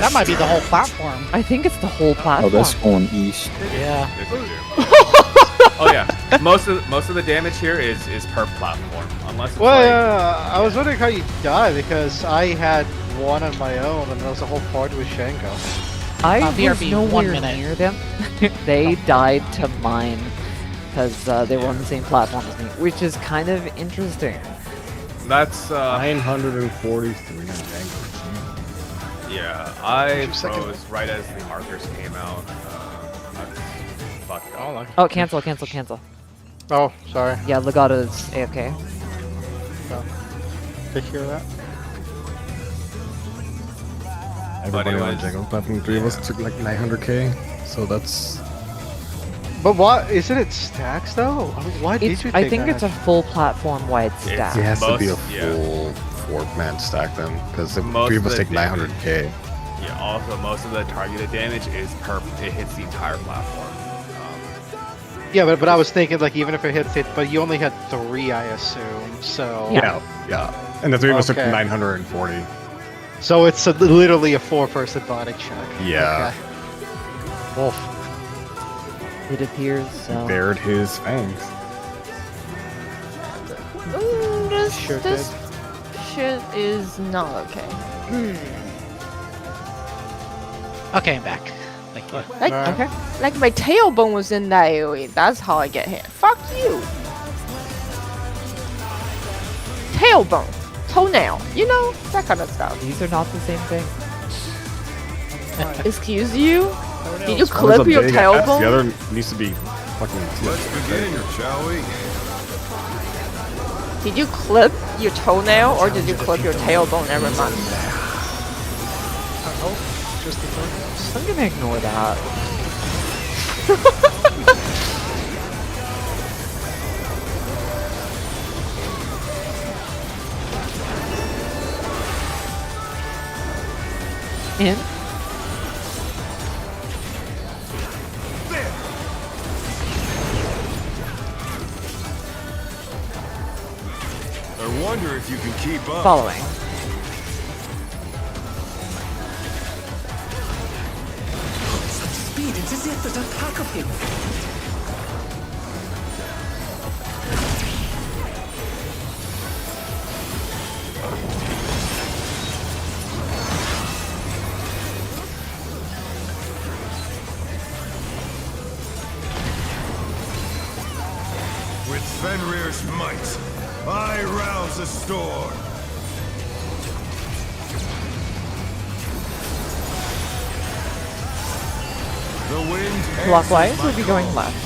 That might be the whole platform. I think it's the whole Oh, platform. that's going east. Yeah. This is you. Oh yeah, most of the damage here is per platform, unless it's Well, like I was wondering how you died because I had one on my own and there was a whole party with Shango. I was BRB, 1 nowhere minute. near them. They died to mine because they were on the same platform as me, which is kind of interesting. that's 943 Django. yeah. I Your second- froze right as the markers came out. That's fucked up. Oh, cancel. Oh, sorry. Yeah, Legato's AFK. Did you hear that? Everybody on anyways, Django platform, 3 of us took like 900k. So that's But what? Isn't it stacks though? Why did It's, you I take think that? it's a full platform-wide It's- stack. it has to be a Most- yeah. full 4-man stack then, because if Most 3 of of us the take 900k. Yeah. Also, most of the targeted damage is per. It hits the entire platform. Yeah, but I was thinking like even if it hits it, but you only had 3, I assume. So Yeah. And the 3 of us took Okay. 940. so it's literally a 4-person body check. Yeah. Okay. Wolf. It appears so. Bared his fangs. Sure This shit is not okay. Okay, I'm back. Thank you. Like, Alright. Okay. like my tailbone was in that AoE. That's how I get hit. Fuck you. Tailbone, toenail, you know, that kind of stuff. These are not the same thing. Excuse you? Did you One is a clip your big ass, tailbone? The other needs to be fucking. Let's begin, shall we? Did you clip your toenail or did you clip your tailbone every month? Just the toenails. I'm gonna ignore that. In? I wonder if you can keep up. Following. Such speed, it's as if there's a pack of him. With Fenrir's might, I rouse the storm. The wind Clockwise, answers we'll my be going call. left.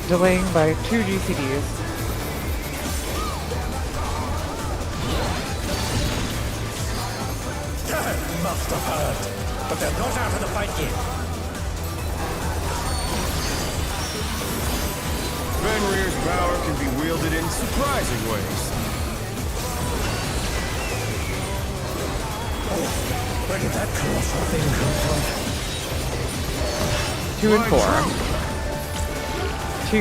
Delaying by 2 GCDs. Must have heard. But they're not out of the fight yet. Fenrir's power can be wielded in surprising ways. Where did that colossal thing come from? 2 and My 4. true 2.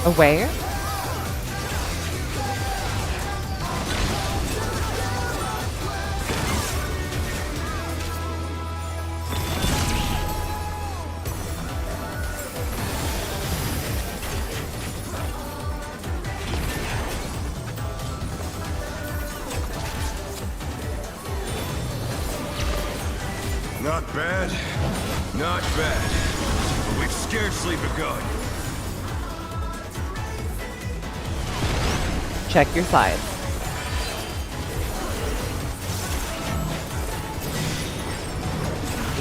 Away. Not bad. Not bad. But we've scarcely begun. Check your sides.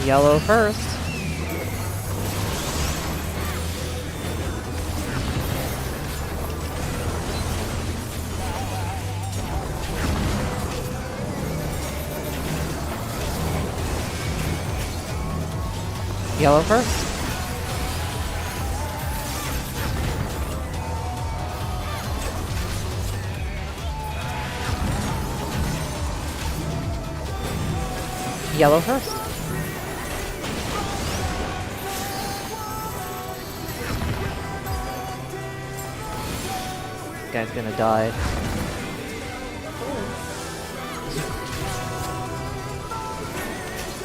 Yellow first. Yellow first. Yellow first. This guy's gonna die.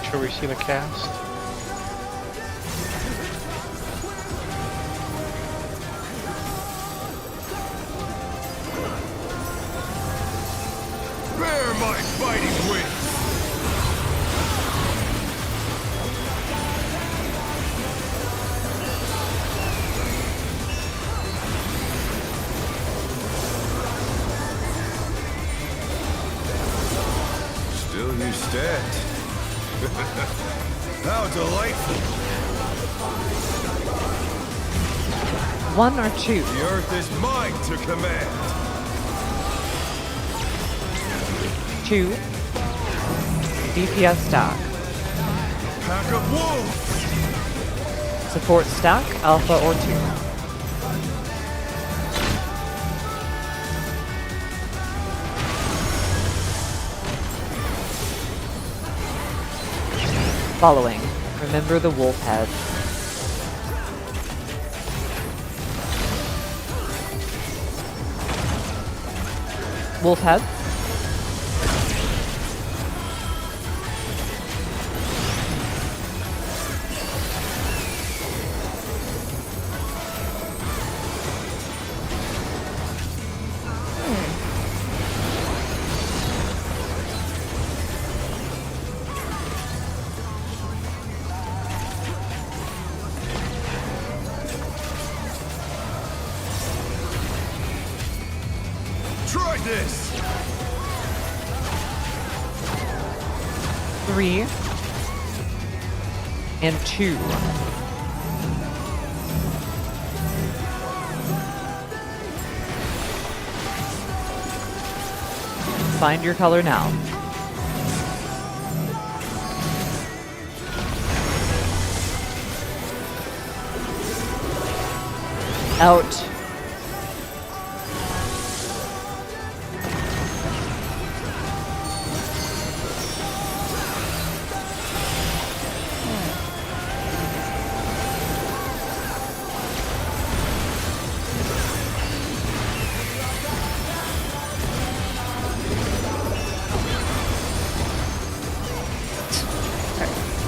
Should we see the cast? Bear my fighting wings! Still you stand. How delightful! 1 or 2. The earth is mine to command! 2. DPS stack. Pack of wolves! Support stack, alpha or 2. Following. Remember the wolf head. Wolf head. Try this! 3 and 2. Find your color now. Out.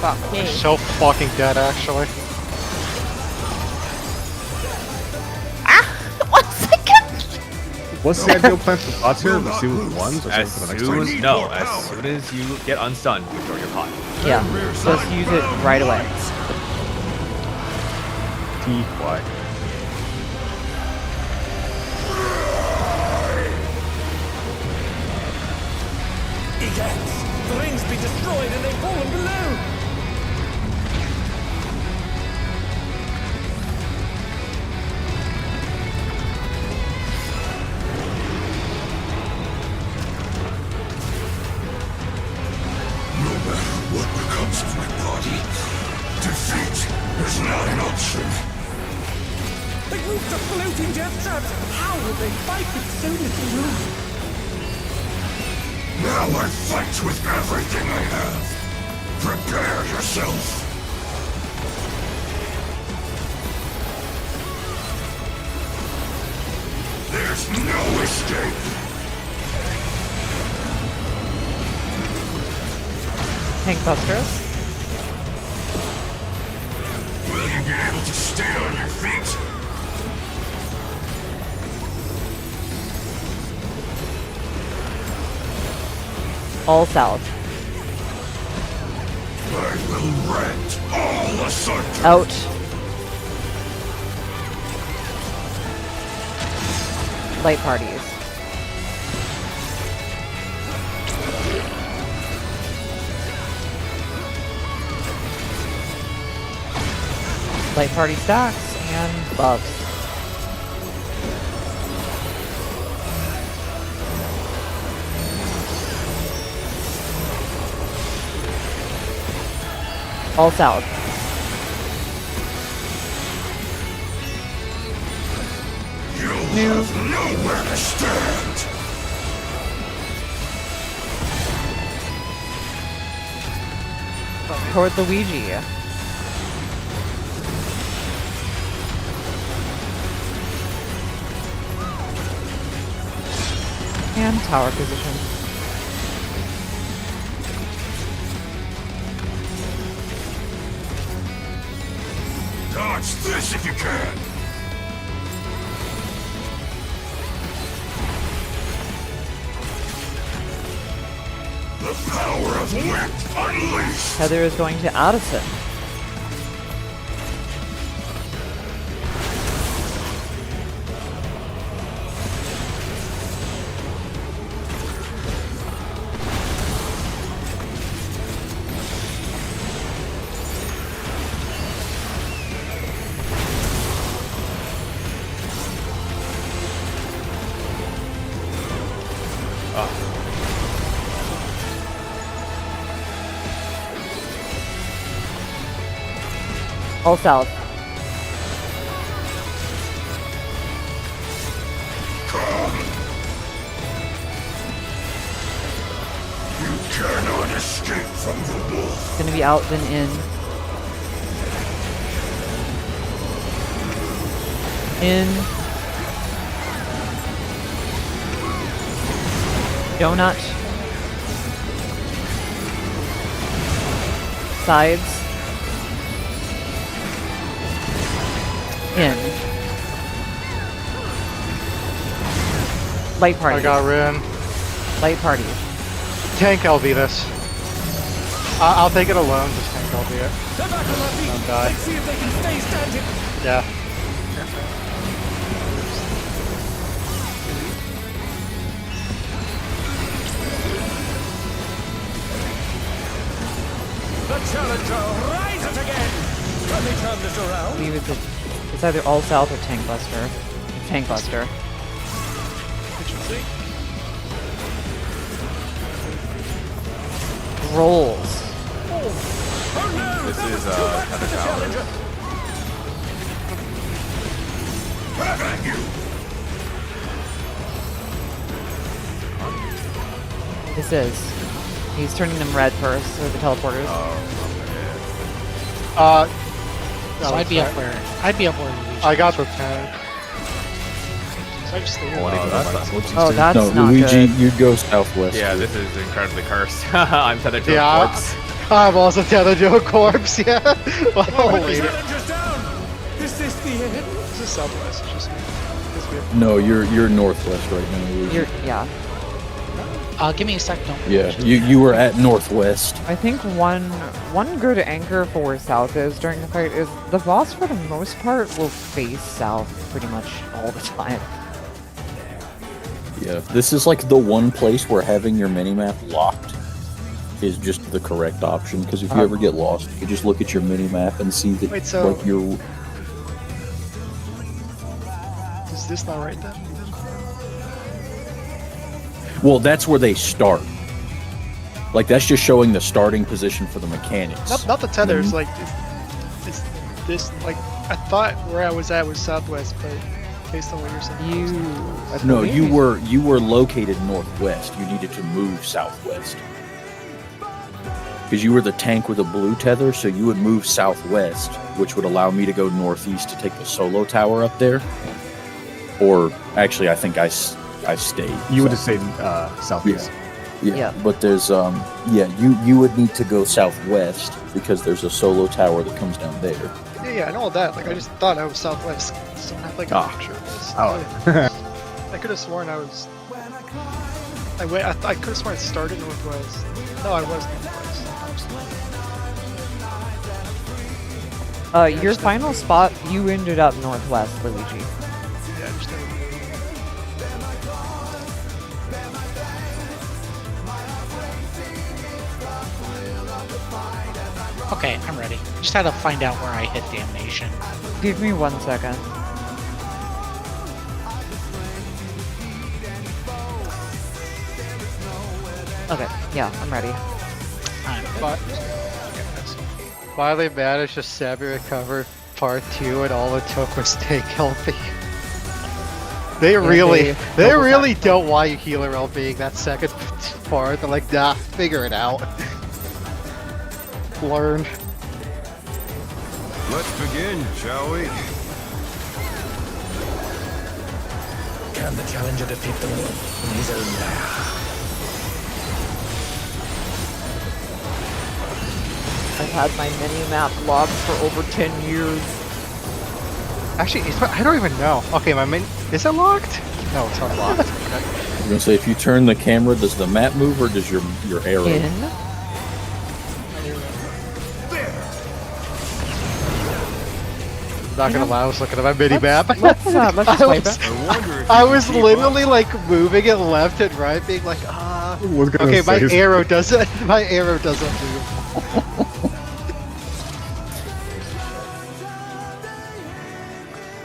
Fuck me. So fucking dead, actually. One second! What's the ideal plan for pots here? Let's see with ones or As something for the next soon turn? as no, as soon as you get unstunned, you throw your pot. Yeah, just use it right away. T-Y. Ejects! The rings be destroyed and they've fallen below! No matter what becomes of my body, defeat is not an option. They moved the floating death traps! How will they fight with so little room? Now I fight with everything I have. Prepare yourself. There's no escape. Tank busters. Will you be able to stay on your feet? All south. I will rent all asunder. Out. Light parties. Light party stacks and buffs. All south. You'll have nowhere to stand. Toward Luigi. And tower position. Dodge this if you can. The power of wit unleashed. Heather is going to Addison. All south. Come. You cannot escape from the wolf. Gonna be out then in. In. Donut. Sides. In. Light party. I got Rin. Light party. Tank LV this. I'll take it alone, just tank LV it. They're back on their feet. Don't die. Let's see if they can stay standing. Yeah. The challenger rises again. Can they turn this around? I believe it's either all south or tank buster. Tank buster. Rolls. Oh no! This that is, was too much kind for of the challenger. Have at you. This is. He's turning them red first, so the teleporters. So I'd be up where Luigi. I got the tank. So I just stay Oh, that's Oh, that's no, not Luigi, good. you'd go southwest. Yeah, this is incredibly cursed. I'm tethered to Yeah, a corpse. I'm also tethered to a corpse, yeah. Oh, Oh, the wait. challenger's down. Is this the end? This is southwest. It's just me. It's good. No, you're northwest right now, Luigi. Yeah. Give me a sec. Don't. Yeah, you were at northwest. I think one good anchor for where south is during the fight is the boss for the most part will face south pretty much all the time. Yeah, this is like the one place where having your minimap locked is just the correct option. Because if you ever get lost, you can just look at your minimap and see that Wait, so- like your Is this not right then? well, that's where they start. Like that's just showing the starting position for the mechanics. Not the tethers. Like, is this like? I thought where I was at was southwest, but based on what you're saying. No, you were located northwest. You needed to move southwest. Because you were the tank with a blue tether, so you would move southwest, which would allow me to go northeast to take the solo tower up there. Or actually, I think I stayed. You would have stayed southeast. Yeah, but there's you would need to go southwest because there's a solo tower that comes down there. Yeah, I know all that. Like, I just thought I was southwest. So I have like a picture of this. I could have sworn I was. I could have sworn it started northwest. No, I was northwest. Your final spot, you ended up northwest, Luigi. Yeah, just never. Okay, I'm ready. Just had to find out where I hit damnation. Give me 1 second. Okay, yeah, I'm ready. Finally managed to semi-recover part 2 and all it took was take LP. They really don't want you healer LPing that second part. They're like, nah, figure it out. Learn. Let's begin, shall we? Can the challenger defeat the moon in his own lair? I've had my mini-map logged for over 10 years. Actually, I don't even know. Okay, is it locked? No, it's unlocked. Okay. I was gonna say, if you turn the camera, does the map move or does your arrow? In. Not gonna lie, I was looking at my mini map. Let's just wipe it. I was literally like moving it left and right, being like, okay, my arrow doesn't move.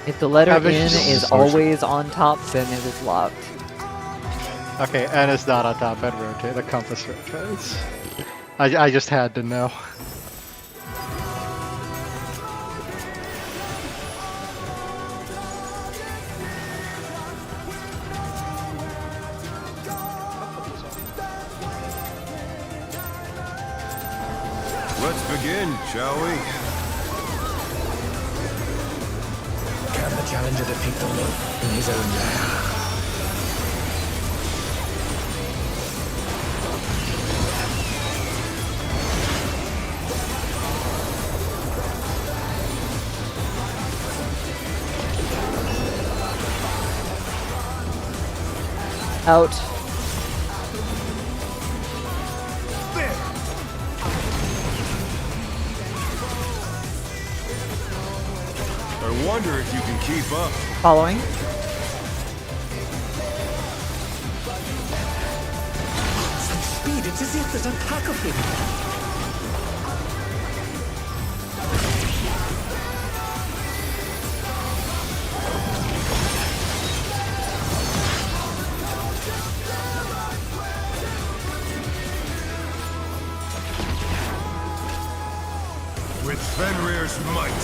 If the letter N is always on top, then it is locked. Okay, N is not on top and rotate. The compass rotates. I just had to know. Let's begin, shall we? Can the challenger defeat the moon in his own lair? Out. I wonder if you can keep up. Following. Such speed, it's as if there's a pack of him. With Fenrir's might,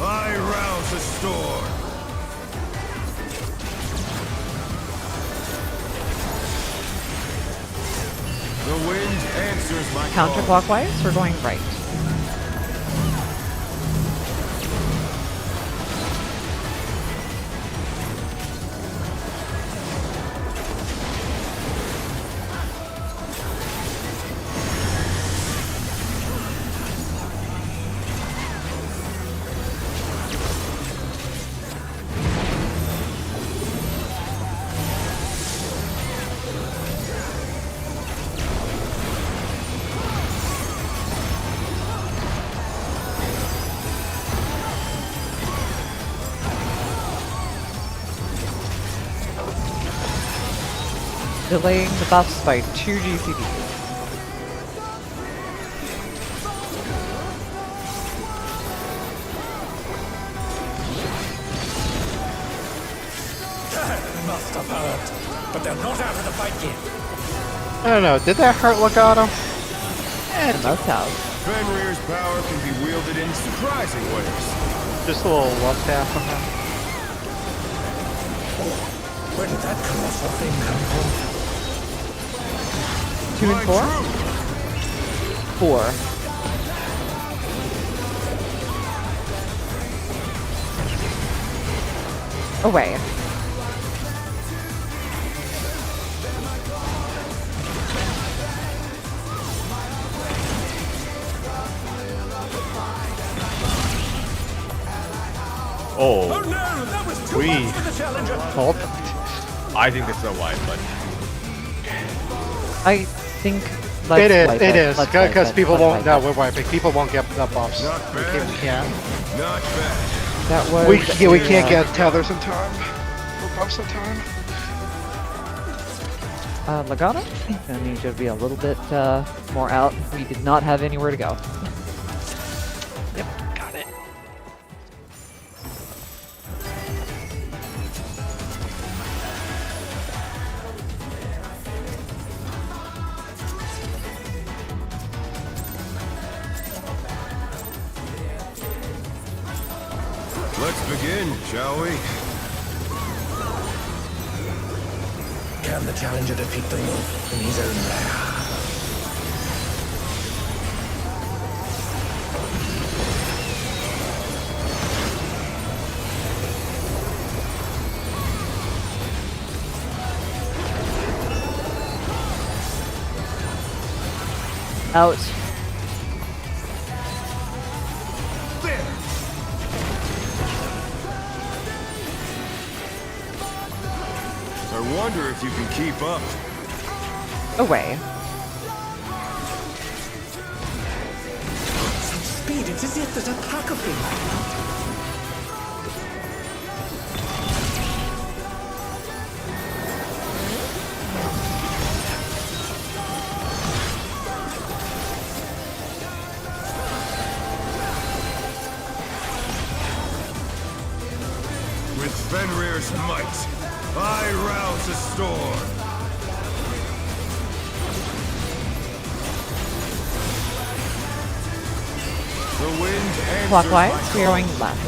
I rouse the storm. The wind answers my call. Counterclockwise, we're going right. Delaying the buffs by 2 GCDs. Must have hurt, but they're not out of the fight yet. I don't know, did that hurt Legato? It must have. Fenrir's power can be wielded in surprising ways. Just a little love tap on him. Where did that colossal thing come from? 2 and 4? 4. Away. Oh, Oh no, that was too We- much for the challenger. Hold. I think it's so wide, but I think let's It is, wipe it is, Let's wipe because it. people Let's won't, wipe no, it. we're wiping. People won't get the buffs. Not We bad. can't. Not bad. That was We can't get Tethers in time. Or buffs in time. Lagana. I need you to be a little bit more out. We did not have anywhere to go. Yep, got it. Let's begin, shall we? Can the challenger defeat the wolf in his own lair? Out. I wonder if you can keep up. Away. Such speed, it's as if there's a pack of them. With Fenrir's might, I rouse a storm. The wind answers Clockwise, my we're call. going left.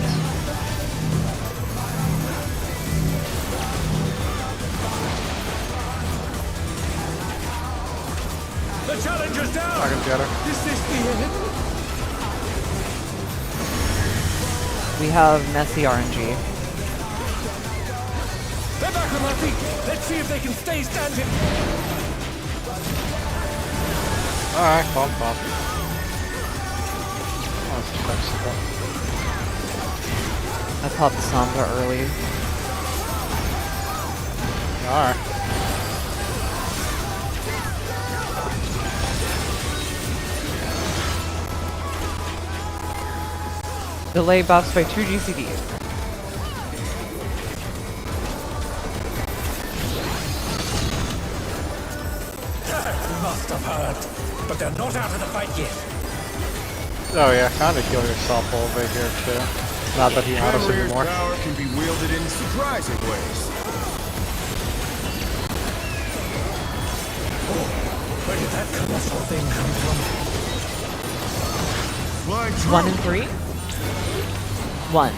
The challenger's down! I can get her. Is this the end? We have messy RNG. They're back on their feet. Let's see if they can stay standing. Alright, bump, bump. Oh, it's flexible. I popped Samba early. Alright. Delay buffs by 2 GCD. Must have hurt. But they're not out of the fight yet. Oh yeah, kinda kill yourself over here too. Not that he matters Fenrir's anymore. power can be wielded in surprising ways. Where did that colossal thing come from? Fly true. 1 and 3. 1.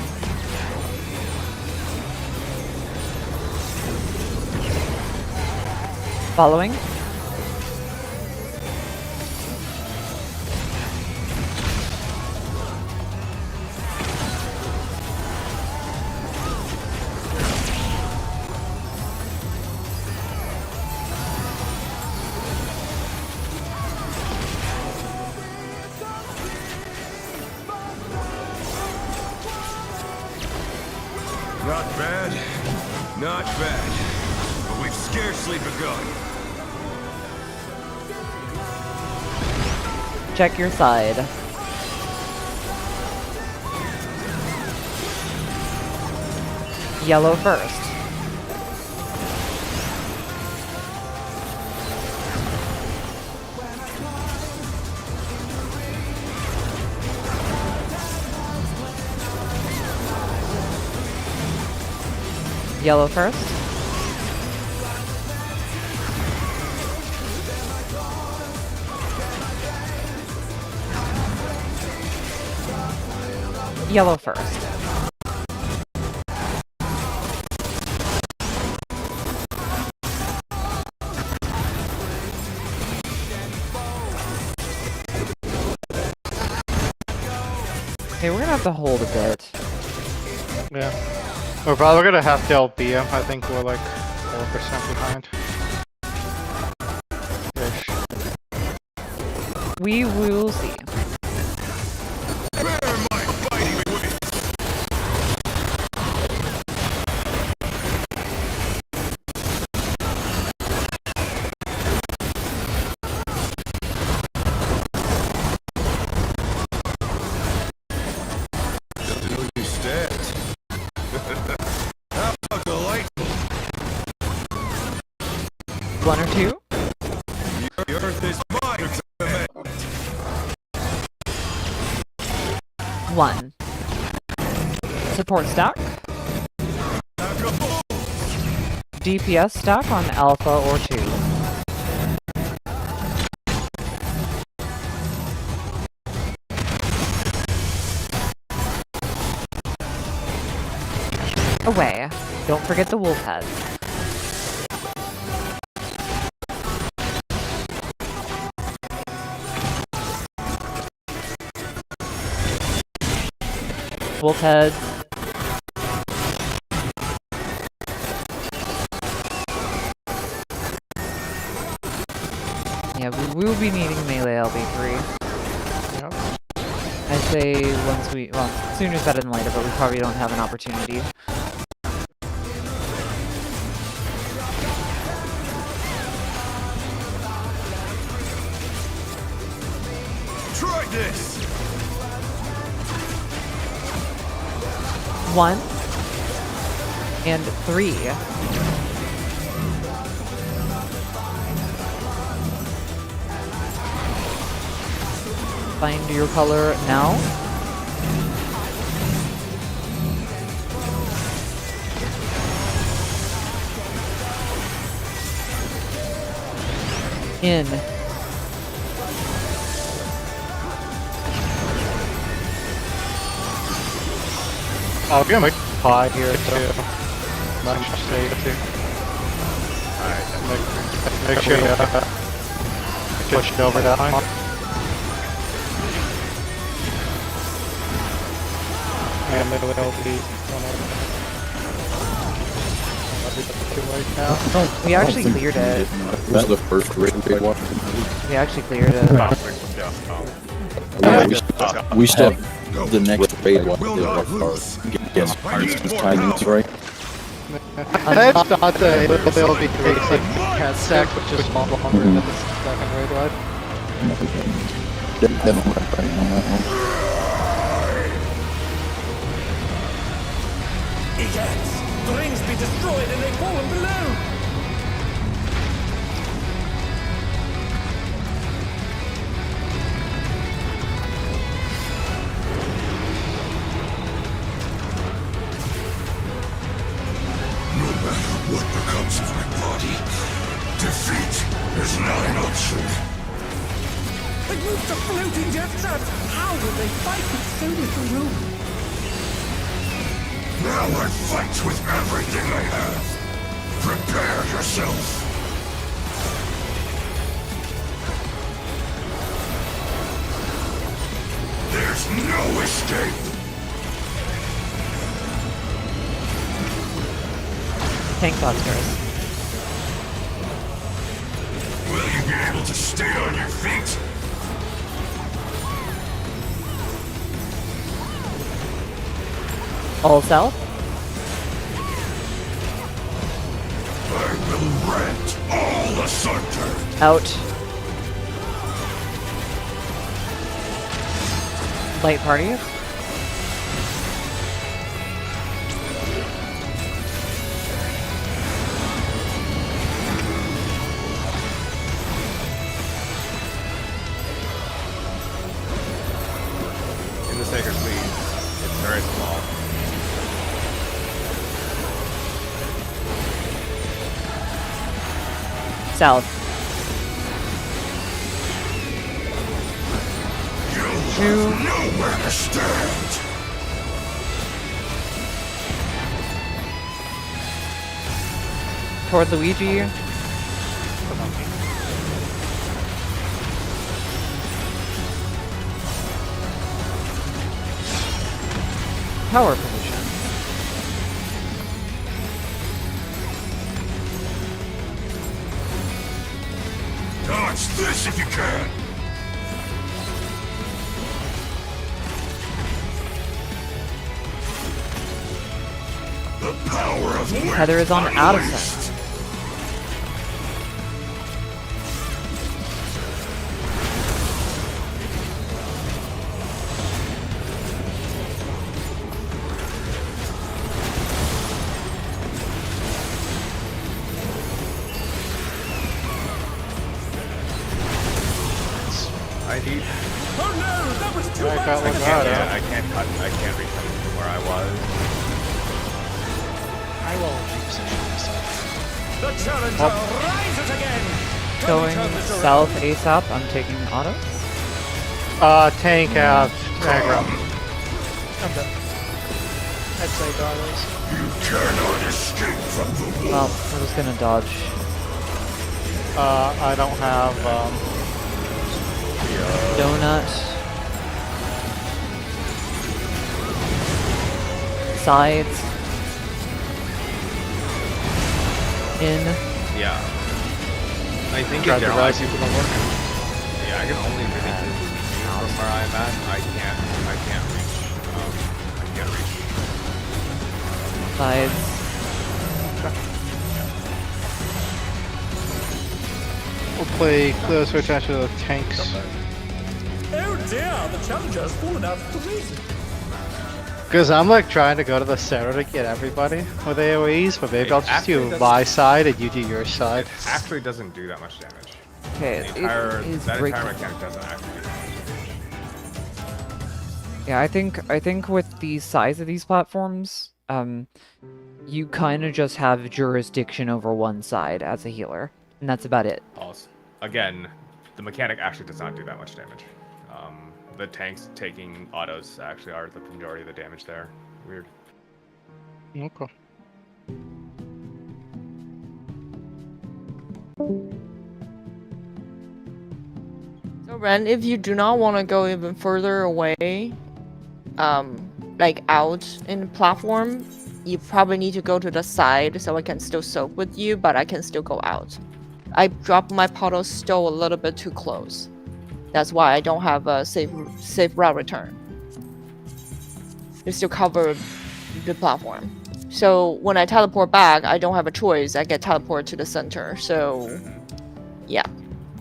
Following. Not bad. Not bad. But we've scarcely begun. Check your side. Yellow first. Yellow first. Yellow first. Okay, we're gonna have to hold a bit. Yeah. We're probably gonna have to LB him. I think we're like 4% behind. Ish. We will see. One or two? The earth is mine. One. Support stack. DPS stack on Alpha or 2. Away. Don't forget the wolf heads. Wolf heads. Yeah, we will be needing melee LB3. Yep. I say once we, well, sooner is better than later, but we probably don't have an opportunity. Try this. 1 and 3. Find your color now. In. I'll give him a pie here too. Much safety. Alright, Make sure you push it over that line. And middle LB. Now. We actually cleared it. This is the first raid we watched. We actually cleared it. Yeah, we still have the next raid watch is our guess timing's right. I thought the LB basic cat sack was just small longer than the second raid ride. Definitely right on that one. Ejects! The rings be destroyed and they fallen below! No matter what becomes of my body, defeat is not an option. They moved to floating death traps! How will they fight with so little room? Now I fight with everything I have. Prepare yourself. There's no escape. Tank busters. Will you be able to stay on your feet? All south. I will rent all asunder. Out. Light party. in the Sacred Fleet, it's very small. South. You'll have nowhere to stand. Toward Luigi. power position. Dodge this if you can! The power of wind Heather is on unleashed. Addison. I need. Oh no, that was too I much. got I one can't, out. yeah, I can't cut. I can't reach from where I was. I will reposition myself. The challenger rises again. Can we Going turn this around? south ASAP. I'm taking auto. Tank out aggro. I'm done. I'd say dollars. You cannot escape from the Well, wolf. we're just gonna dodge. I don't have Donut. Sides. In. Yeah. I think tried in to general, rise you from the work. yeah, I can only really do from where I'm at. I can't reach. I can't reach. Sides. We'll play close switch after the tanks. Oh dear, the challenger's fallen out of the reason. Because I'm like trying to go to the center to get everybody with AoEs, but maybe It I'll just actually do doesn't- my side and you do your side. Actually, doesn't do that much damage. Okay, The entire, it is that breaking. entire mechanic doesn't actually do that much damage. Yeah, I think with the size of these platforms, you kind of just have jurisdiction over one side as a healer, and that's about it. Also, again, the mechanic actually does not do that much damage. The tanks taking autos actually are the majority of the damage there. Weird. Okay. So Ren, if you do not want to go even further away, like out in the platform, you probably need to go to the side so I can still soak with you, but I can still go out. I dropped my puddle still a little bit too close. That's why I don't have a safe route return. You still cover the platform. So when I teleport back, I don't have a choice. I get teleported to the center. So, yeah.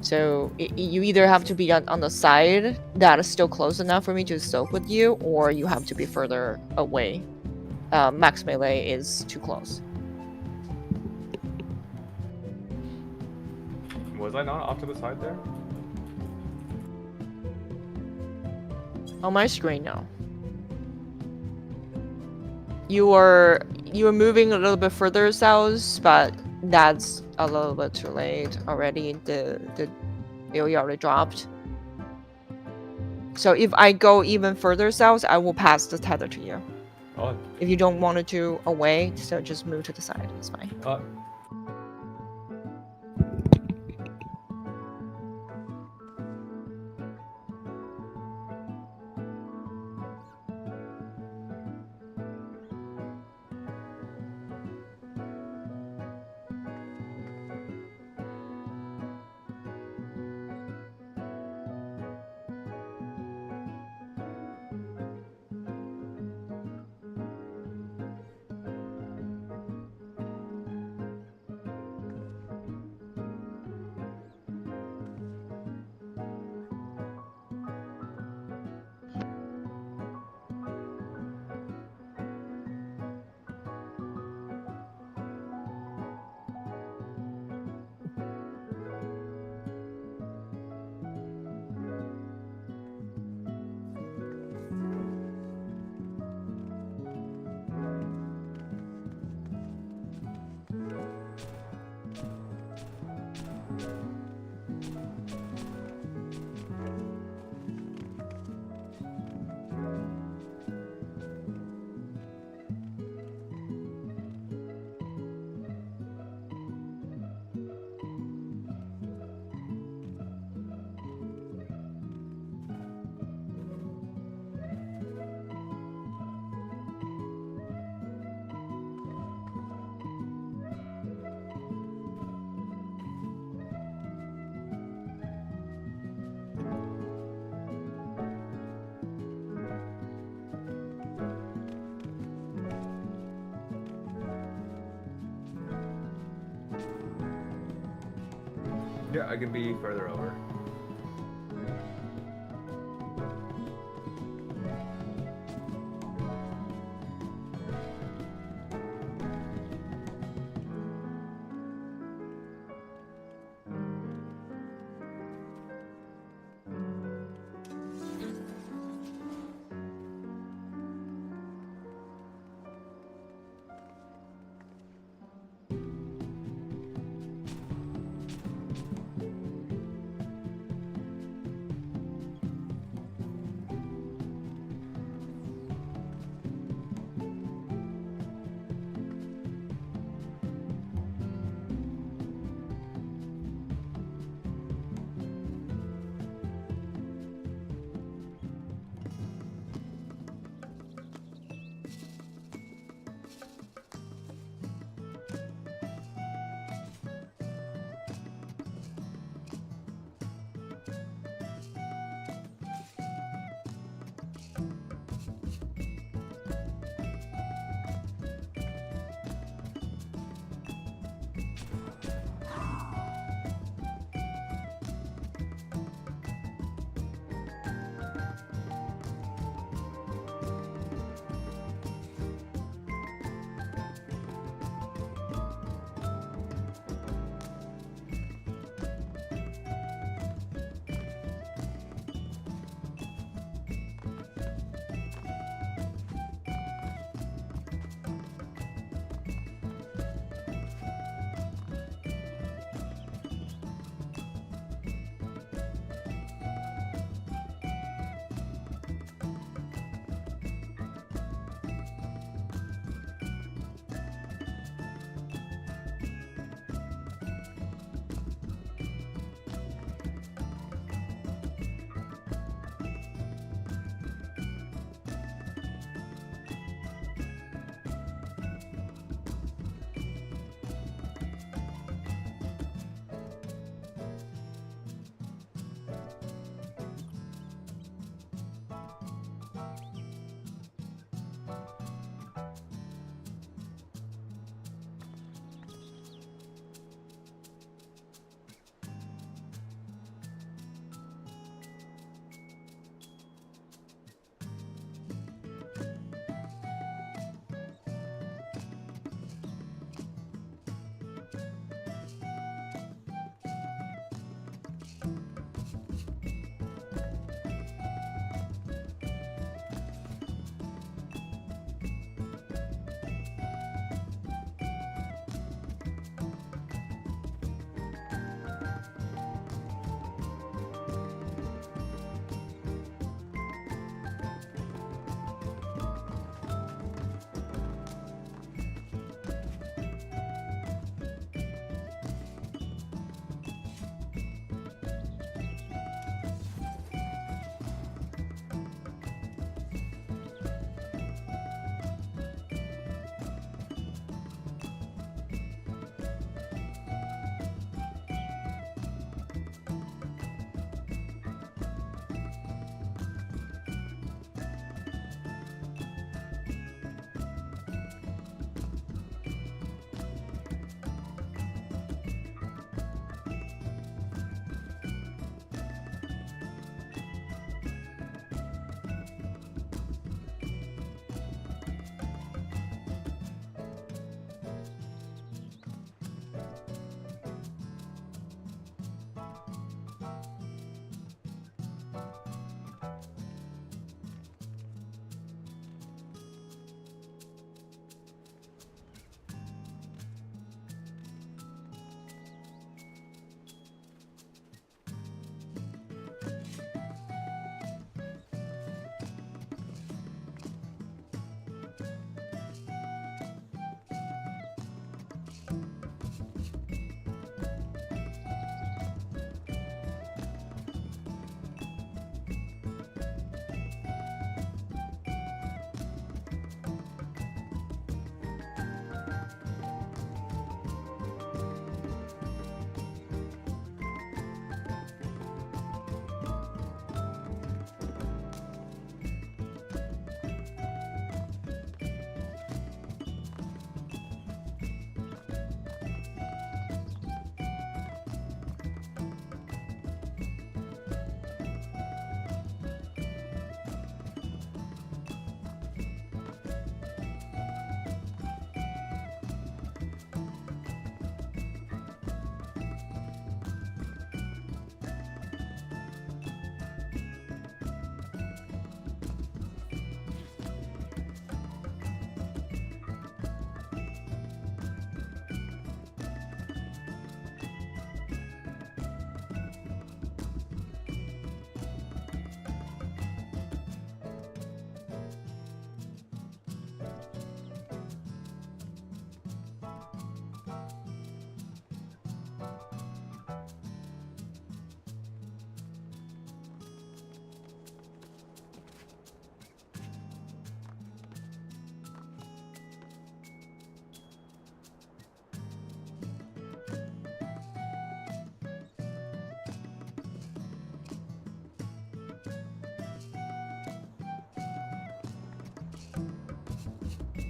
So you either have to be on the side that is still close enough for me to soak with you, or you have to be further away. Max melee is too close. Was I not off to the side there? On my screen now. You were moving a little bit further south, but that's a little bit too late already. The AoE already dropped. So if I go even further south, I will pass the tether to you. Oh, If you don't want it to away, so just move to the side. It's fine. Yeah, I can be further over.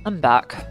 I'm back.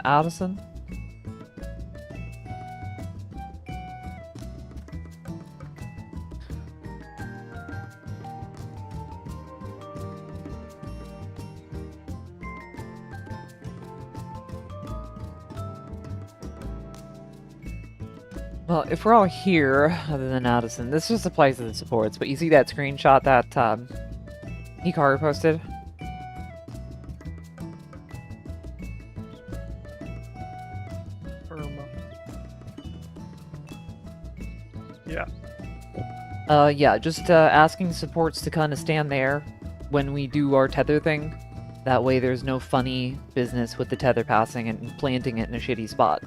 Addison? Well, if we're all here, other than Addison, this just applies to the supports, but you see that screenshot that Hikaru posted? Yeah, just asking supports to kind of stand there when we do our tether thing. That way there's no funny business with the tether passing and planting it in a shitty spot.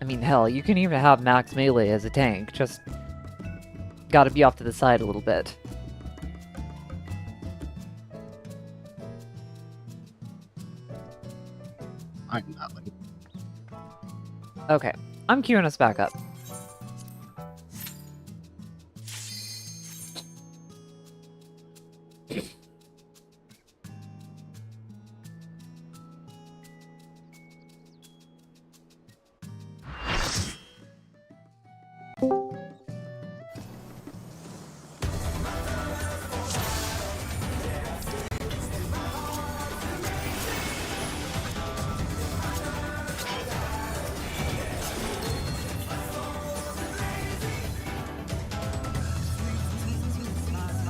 I mean, hell, you can even have max melee as a tank, just gotta be off to the side a little bit. I'm not like Okay, I'm queuing us back up.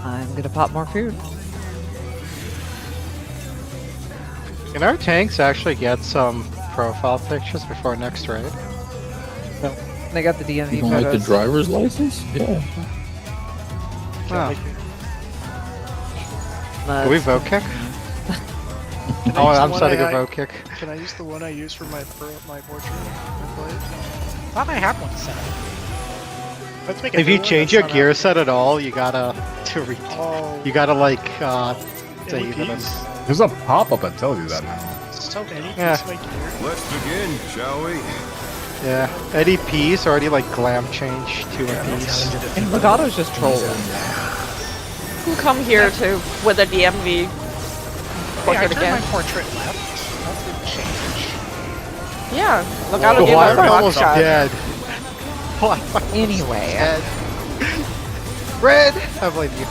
I'm gonna pop more food. Can our tanks actually get some profile pictures before next raid? No, they got the DMV You don't photos. like the driver's license? Yeah. Oh. Uh, Can we vote kick? Can I Oh, use the I'm one setting a I- vote kick. Can I use the one I use for my portrait? My blade? I thought I had one set up. Let's make a If new you one change that's your not gear out. set at all, you gotta Oh, you gotta like save it. LEPs? there's a pop-up that tells you that now. So many Yeah. piece of my gear. Let's begin, shall we? Yeah, Eddie P's already like glam change to a piece. and Legato's just trolling. Who come here to with a DMV? Hey, I Book it turned my again. portrait left. That didn't change. Yeah, look out Oh, of the I'm other almost shot. dead. Anyway, Red! I blame you.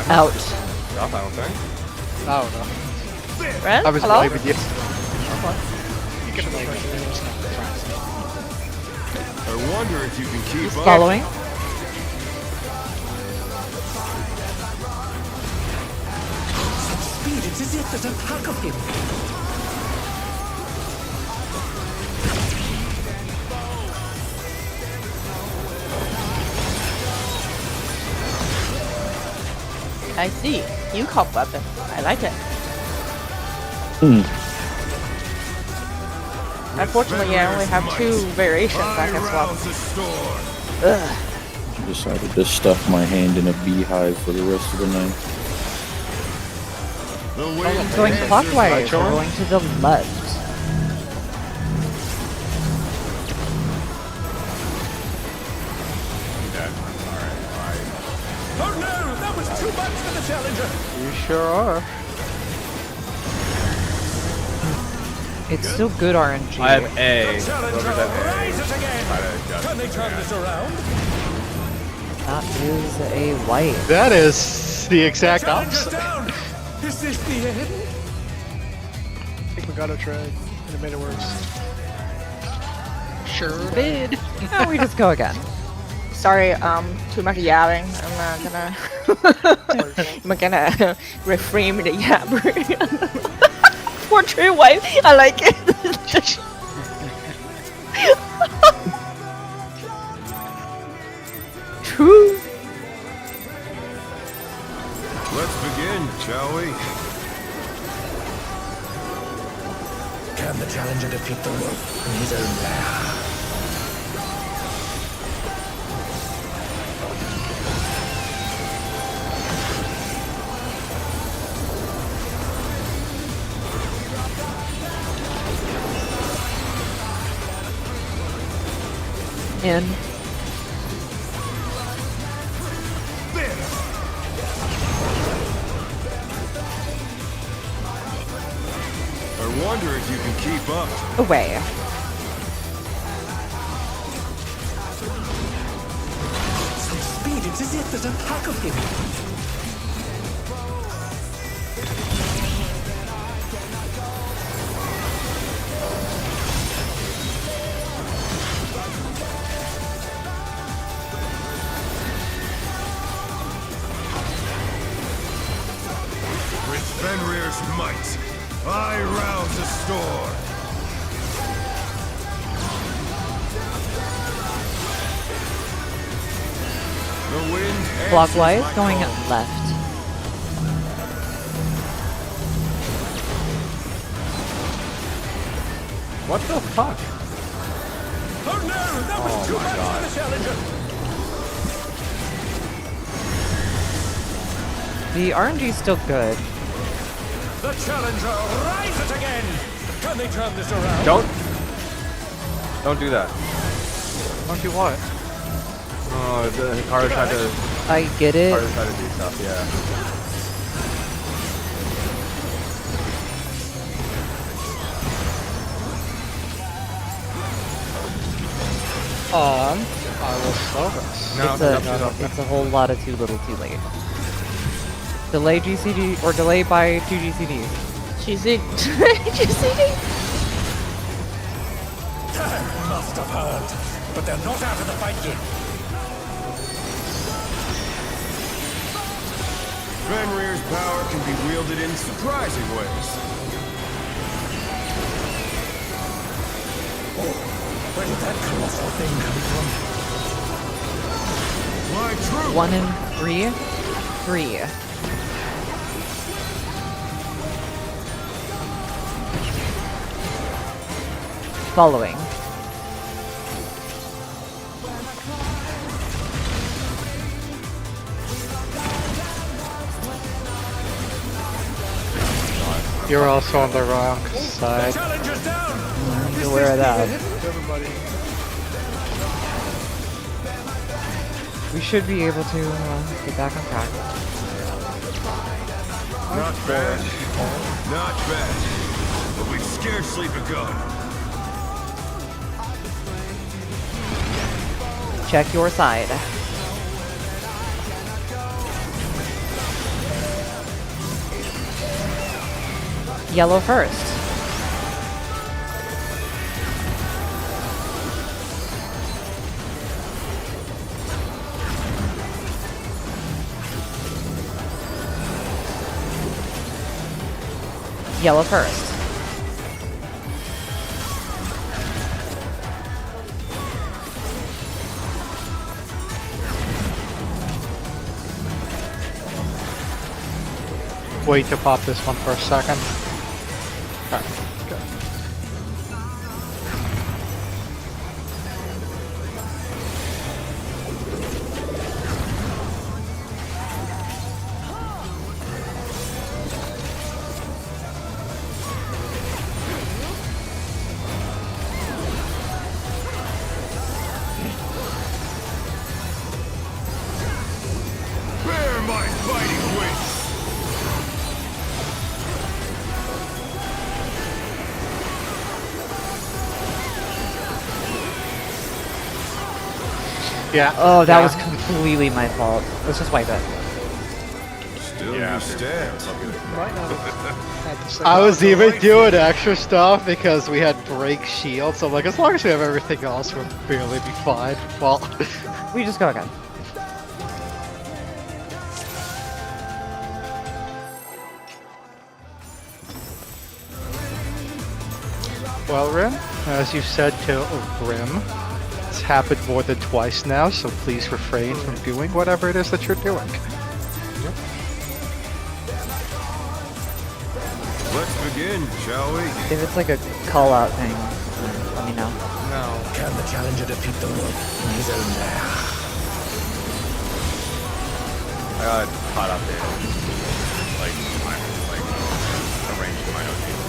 out. Not final thing. Oh no. Ren? I was Hello? blaming you. You can blame me. There was no surprise. I wonder if you can keep up. Following. Speed, it's as if there's a pack of him. I see. You cop weapon. I like it. Unfortunately, I only have 2 variations I can swap. Ugh. I decided to stuff my hand in a beehive for the rest of the night. Going clockwise, we're going to the left. Oh no, that was too much for the challenger. You sure are. It's still good RNG. I have A. The challenger Whoever's at rises again. Try to adjust Can they turn that. this around? That is a white. That is the exact Challenger's opposite. down. Is this the end? I think we got to try, and it made it worse. Sure did. Now we just go again. Sorry, too much yapping. I'm gonna reframe the yabber. Portrait wife. I like it. True. Let's begin, shall we? Can the challenger defeat the wolf in his own lair? In. I wonder if you can keep up. Away. Some speed. It's as if there's a pack of him. With Fenrir's might, I rouse a storm. The wind Clockwise, answers my going call. left. What the fuck? Oh no, that was too much for the challenger. The RNG is still good. The challenger rises again. Can they turn this around? Don't do that. Don't do what? Oh, the Hikaru tried to. I get it. Hikaru tried to do stuff. Yeah. I will slow this. No, It's a whole lot of too little, too late. Delay GCD or delay by 2 GCDs. GC. GCD. Must have heard, but they're not out of the fight yet. Fenrir's power can be wielded in surprising ways. Where did that colossal thing come from? My true 1 and 3. 3. Following. You're also on the wrong side. Challenger's down. Be aware of that. Everybody. We should be able to get back on track. not bad. Not bad. But we've scarcely begun. Check your side. Yellow first. Yellow first. wait to pop this one for a second. Alright, good. Bear my fighting wings! Yeah. Oh, that yeah. was completely my fault. Let's just wipe it. Still Yeah, you stand. Might not have had the second I was Oh, even right. doing extra stuff because we had break shield, so I'm like, as long as we have everything else, we'll barely be fine. Well, We just go again. well, Rim, as you said to Rim, it's happened more than twice now, so please refrain from doing whatever it is that you're doing. Let's begin, shall we? If it's like a call out thing, then let me know. No. Can the challenger defeat the look? Mise en mer. I got caught up in arranging my own game.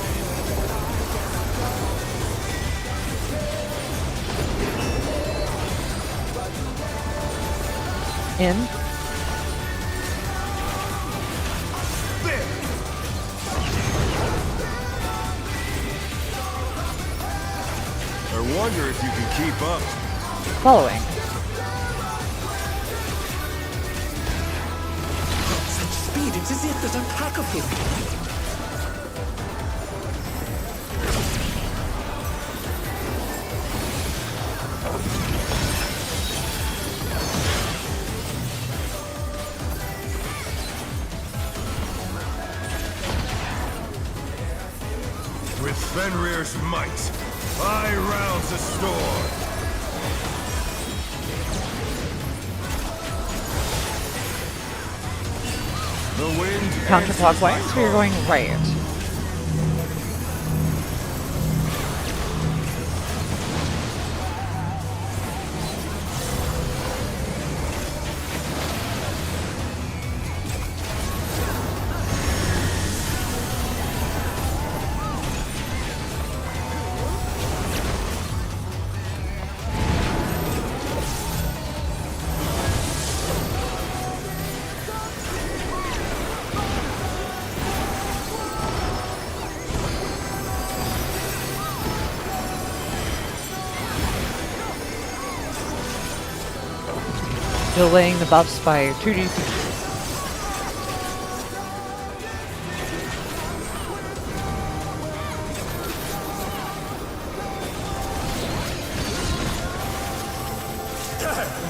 In. I wonder if you can keep up. Following. Such speed, it's as if there's a pack of him. With Fenrir's might, I rouse the storm. The wind Counterclockwise, so you're going right. Delaying the buffs by 2d6.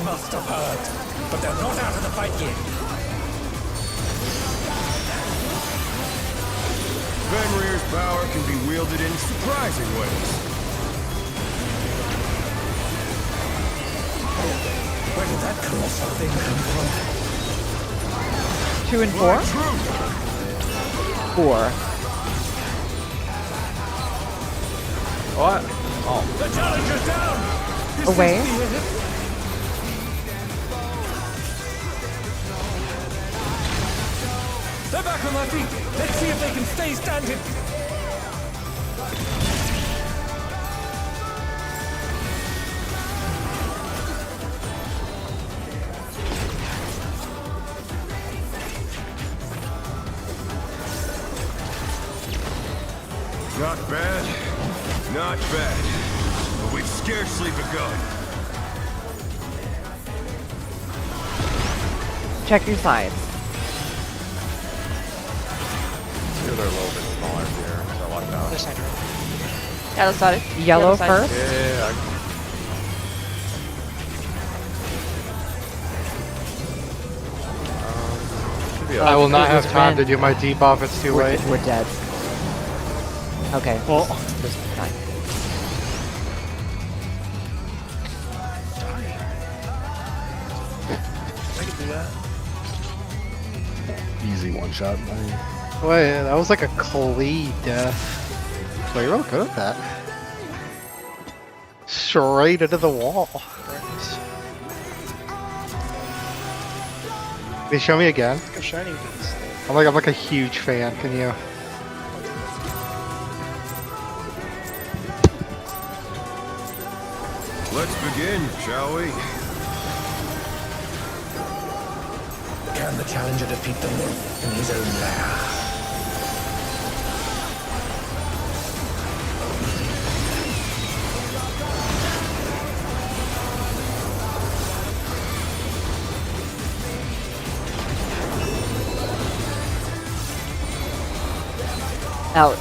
Must have hurt, but they're not out of the fight yet. Fenrir's power can be wielded in surprising ways. Where did that colossal thing come from? 2 and 4? My truth! 4. What? Oh. The challenger's down! Is Away. this the end? They're back on their feet. Let's see if they can stay standing. Not bad. Not bad. But we've scarcely begun. Check your sides. They're a little bit smaller here, so watch out. Other side. Yeah, let's start it. Yellow The other side. first. Yeah, should be I will not have Cruiserweight time to win. do my debuff, it's too late. We're dead. Okay. Well, Just die. I can do that. Easy one shot. Wait, that was like a clean death. Well, you're real good at that. Straight into the wall. Right. Can you show me again? Look how shiny it is. I'm like a huge fan. Can you? Let's begin, shall we? Can the challenger defeat the myth in his own lair? Out.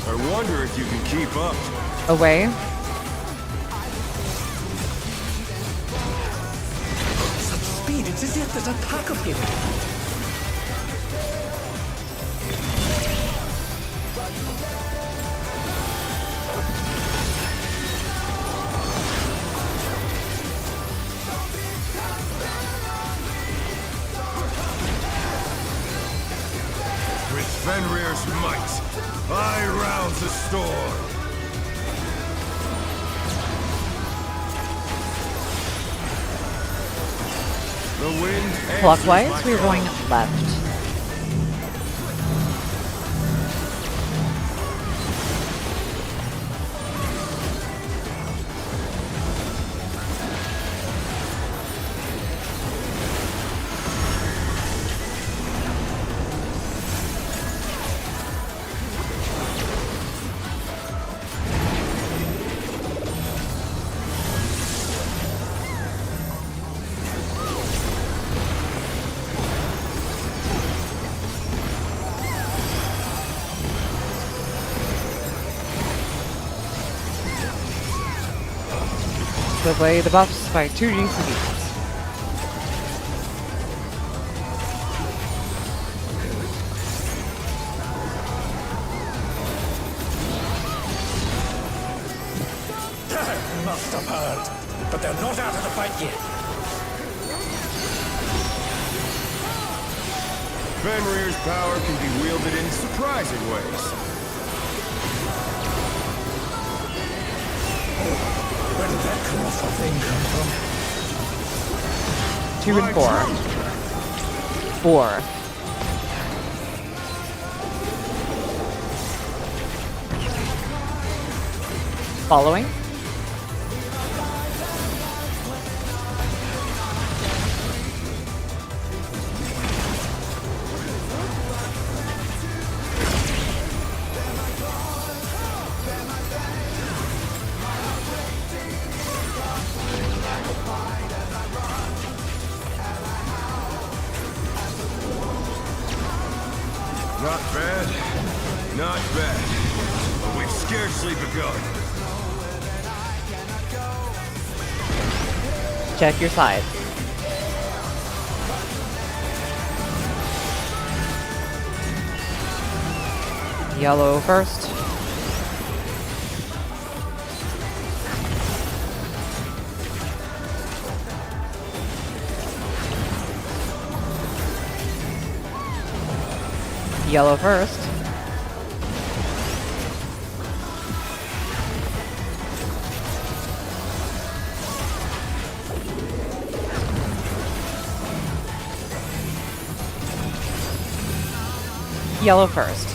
I wonder if you can keep up. Away. Such speed, it's as if there's a pack of him. With Fenrir's might, I rouse the storm. The wind answers Clockwise, my we're call. going left. Delay the buffs by 2 GCDs. They must have heard, but they're not out of the fight yet. Fenrir's power can be wielded in surprising ways. Where did that colossal thing come from? 2 and 4. 4. Following. Not bad. Not bad. But we've scarcely begun. Check your side. Yellow first. Yellow first. Yellow first.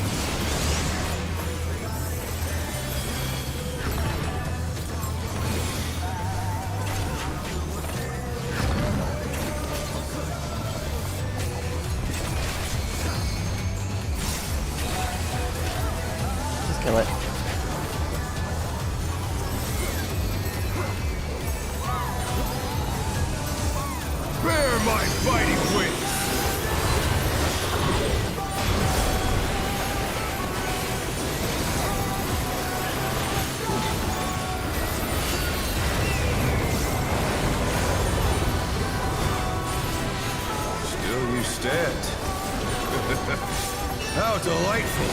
Just kill it. Bear my fighting wings! Still you stand. How delightful!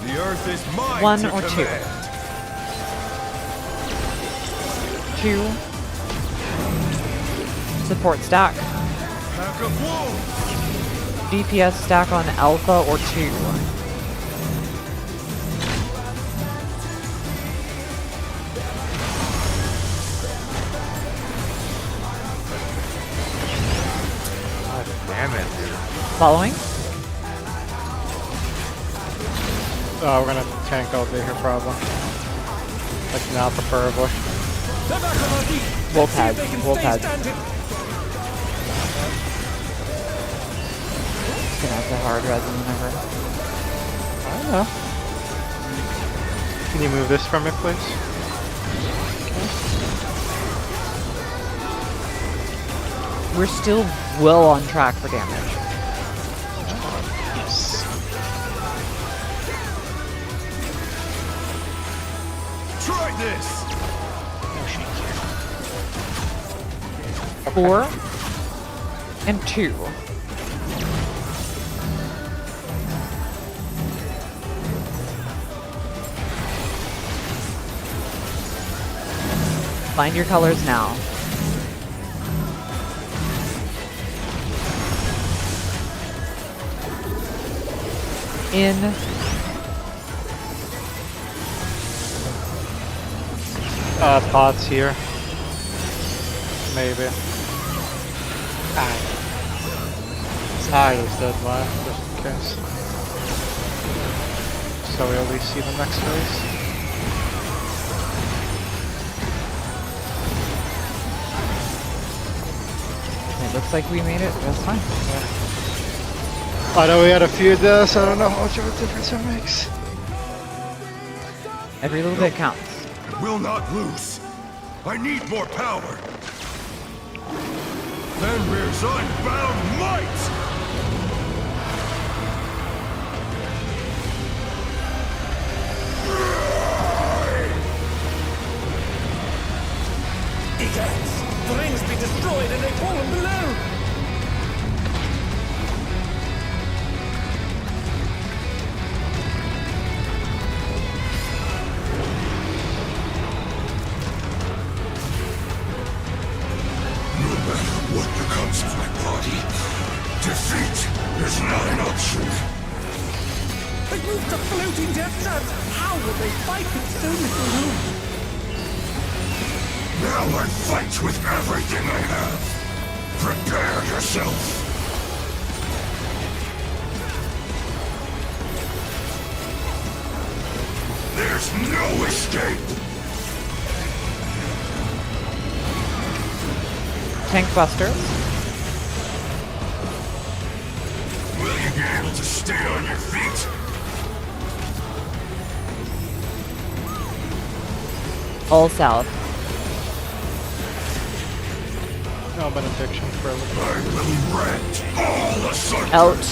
The earth is mine. 1 to or 2? command. 2. Support stack. Pack of wolves. DPS stack on Alpha or 2. Damn it, dude. Following? We're gonna tank all day here, probably. Like now, preferably. They're back on our feet. Wolf Let's see if head, they can wolf stay head. standing. It's gonna have to hard res than ever. I don't know. Can you move this from me, please? We're still well on track for damage. Yes. Try this. No shake here. 4 and 2. Find your colors now. In Pots here. Maybe. I just did one, just in case. So we at least see the next phase. It looks like we made it. That's fine. I know we had a few deaths, I don't know how much of a difference it makes. Every little bit counts. Will not lose. I need more power. Fenrir's unbound might! Egads! The rings be destroyed and they've fallen below! No matter what becomes of my body, defeat is not an option. They've moved to floating death traps! How will they fight with so little room? Now I fight with everything I have. Prepare yourself. There's no escape. Tank busters. Will you be able to stay on your feet? All south. No benediction for I will rend all asunder. Out.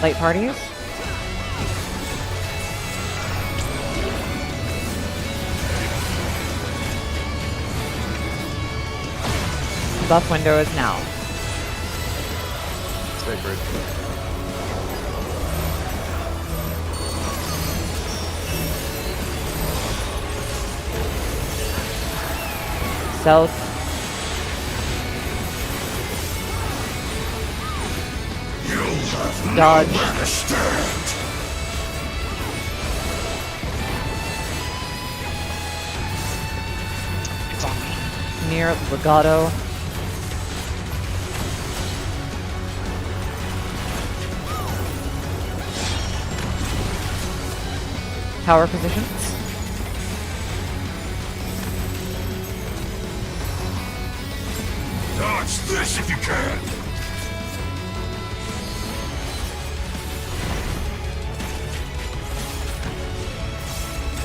Light parties. Buff window is now. Sacred. South. You'll have Dodge. nowhere to stand. It's on me. Near Legato. Power positions. Dodge this if you can.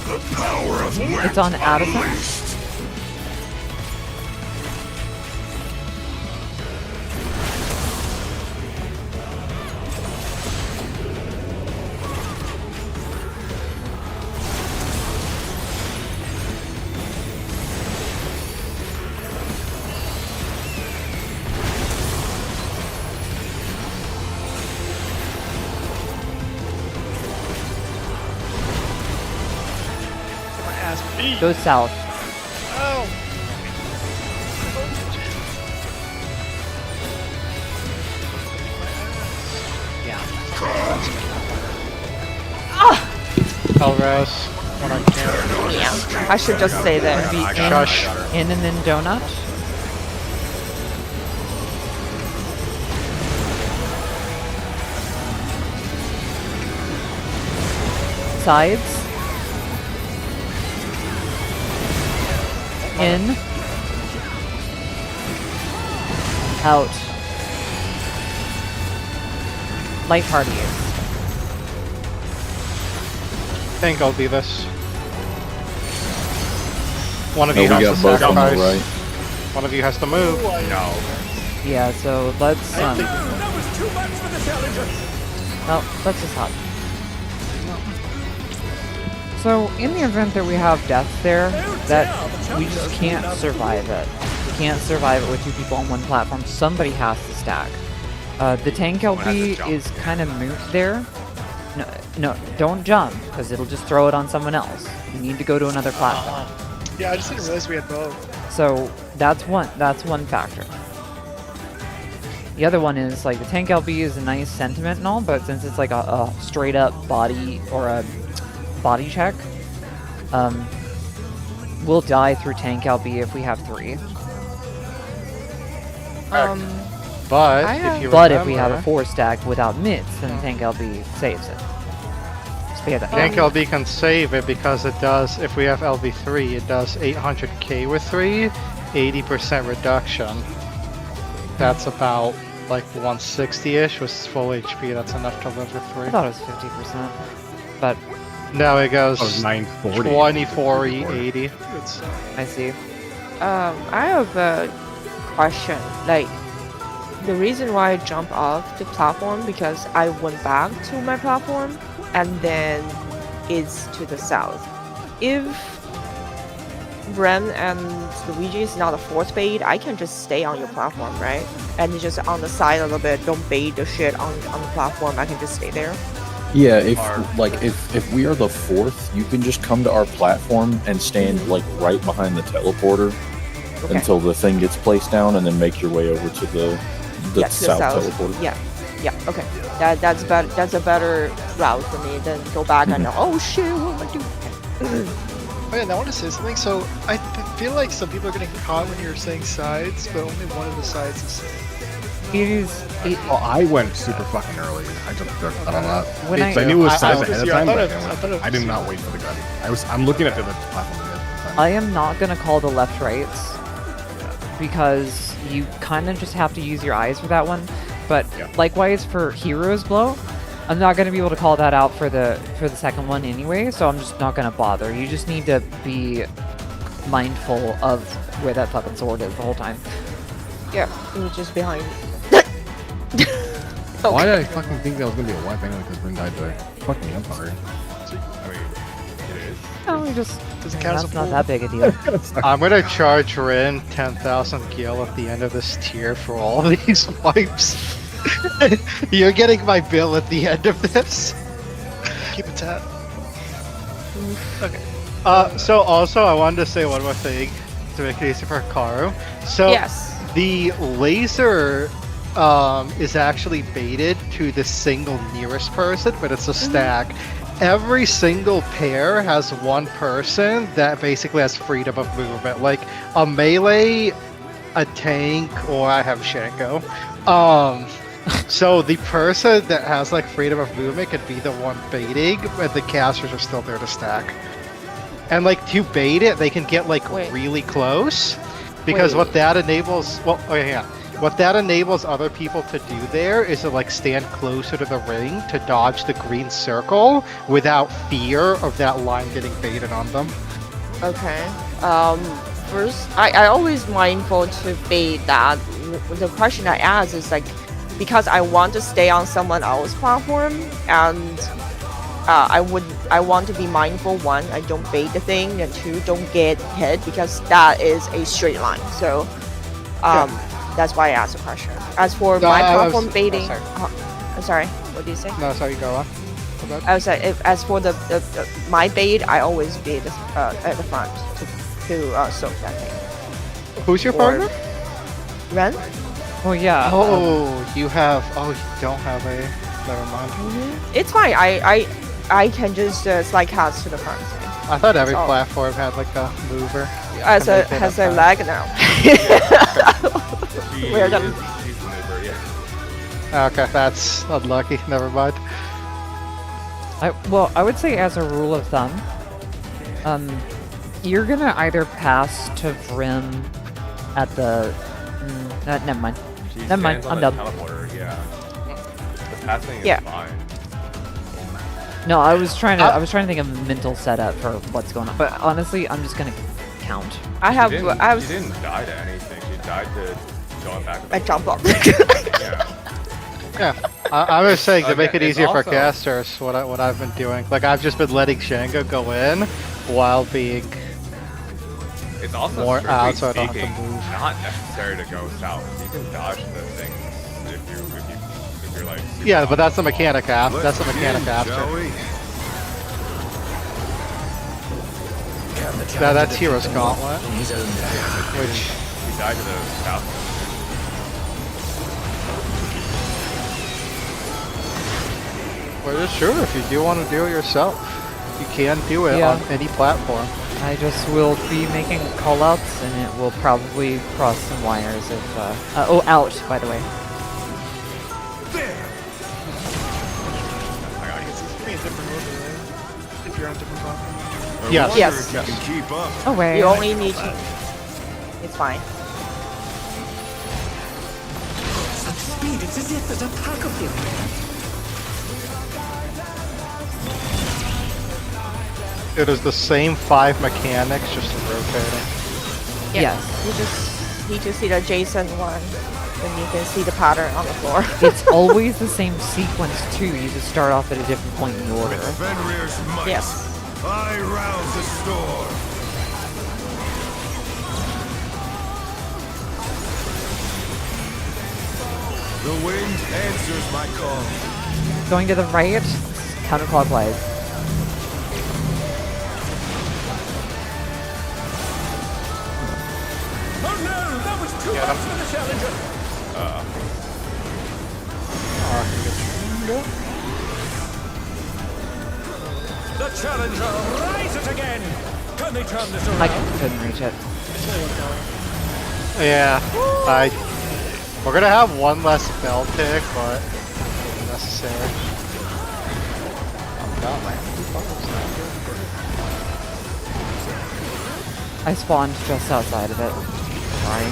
The power of wit It's on Addison. unleashed. ass beat. Go south. Oh. I'll rest when I can. Yeah, I should just stay there. Be I got Shush. her. in and then donut. Sides. In. Out. Light parties. I think I'll do this. One of No, you we has to got both on the sacrifice. right. One of you has to move. No. Yeah, so let's That was too much for the challenger. well, let's just hop. So in the event that we have death there, that we just can't survive it. We can't survive it with two people on one platform. Somebody has to stack. The tank LB jump. is kind of moot there. No, don't jump, because it'll just throw it on someone else. You need to go to another platform. Yeah, I just didn't realize we had both. So that's one factor. The other one is like the tank LB is a nice sentiment and all, but since it's like a straight up body or a body check, we'll die through tank LB if we have 3. But I have- if you But if we have a remember, 4 stacked without mitts, then tank LB saves it. Just bear that in Tank mind. LB can save it because it does, if we have LB3, it does 800k with 3, 80% reduction. That's about like 160-ish with full HP, that's enough to live with 3. I thought it was 50%, but No, it goes That was 940. 24, 80. It's, I see. I have a question. Like, the reason why I jumped off the platform because I went back to my platform and then it's to the south. If Ren and Luigi is not a force bait, I can just stay on your platform, right? And just on the side a little bit, don't bait the shit on the platform. I can just stay there. Yeah, if we are the 4th, you can just come to our platform and stand like right behind the teleporter Okay. until the thing gets placed down, and then make your way over to the Yeah, to the south south. teleporter. Yeah. Okay. That's better. That's a better route for me than go back and oh shit, what am I doing? oh yeah, and I want to say something. So I feel like some people are getting caught when you're saying sides, but only one of the sides is safe. It is. Well, I went super fucking early. I jumped the gun on that. When So I knew it was size I- ahead of yeah, I time, thought but it- I thought it I did was- not wait for the gun. I'm looking at the other platform. I am not gonna call the left rights because you kind of just have to use your eyes for that one. But Yeah. likewise for Hero's Blow, I'm not gonna be able to call that out for the second one anyway. So I'm just not gonna bother. You just need to be mindful of where that fucking sword is the whole time. Yeah, it was just behind. Why did I fucking think that was gonna be a wipe anyway? Because Rin died there. Fuck me, I'm sorry. I mean, it is. No, we just. Does it count as That's a not pull? that big a deal. I'm gonna charge Rin 10,000 gil at the end of this tier for all of these wipes. You're getting my bill at the end of this. Keep it tat. Okay. So also I wanted to say one more thing to make it easy for Karu. So Yes. the laser is actually baited to the single nearest person, but it's a stack. Every single pair has one person that basically has freedom of movement, like a melee, a tank, or I have Shanko. So the person that has like freedom of movement could be the one baiting, but the casters are still there to stack. And like to bait it, they can get like Wait. really close, because Wait. what that enables, what that enables other people to do there is to like stand closer to the ring to dodge the green circle without fear of that line getting baited on them. Okay. First, I always mindful to bait that. The question I ask is like, because I want to stay on someone else's platform, and I want to be mindful. One, I don't bait the thing, and two, don't get hit because that is a straight line. So, that's why I asked the question. As for No, my I was- platform baiting, sorry. I'm sorry. What do you say? No, sorry, go on. bad. I was like, as for the my bait, I always be at the front to soak that thing. Who's your Or- partner? Ren? Oh yeah. Oh, you have. Oh, you don't have a. Never mind. It's fine. I can just slide cast to the front. I thought every Oh. platform had like a mover. As Can a they fit has up a high? lag now. She We're done. she's maneuver, yeah. Okay, that's unlucky. Never mind. I would say as a rule of thumb, you're gonna either pass to Vrim at the. Never mind. She Never mind, stands on I'm the done. teleporter, yeah. The passing is Yeah. fine. No, I was trying to think of a mental setup for what's going on. But honestly, I'm just gonna count. I have She I didn't die to anything. She died to going back. I jump up. Yeah. Yeah, I was saying to Okay, make it it's easier for also- casters. What I've been doing, like I've just been letting Django go in while being. It's also More strictly out so I don't have to speaking, move. not necessary to go south. You can dodge the things if you're like. super Yeah, but that's the small. mechanic after. That's the mechanic after. Now that's Hero's Gauntlet, which He died to the south. well, it's true. If you do want to do it yourself, you can do it Yeah. on any platform. I just will be making callouts, and it will probably cross some wires if. Oh, out by the way. It's pretty different order, right? If you're on different platforms. Yes. Yes. You can keep up. Oh wait. You only need to. It's fine. Such speed, it's as if there's a pack of them. It is the same 5 mechanics, just rotating. Yeah. Yes. You just need to see the adjacent one, and you can see the pattern on the floor. It's always the same sequence too. You just start off at a different point in the order. With Fenrir's might, Yes. I rouse the storm. The wind answers my call. Going to the right, counterclockwise. Oh no, that was too much for the challenger. The challenger rises again. Can they turn this I around? couldn't reach it. Yeah, we're gonna have one less spell tick, but necessary. Oh god, man. I spawned just outside of it. Sorry.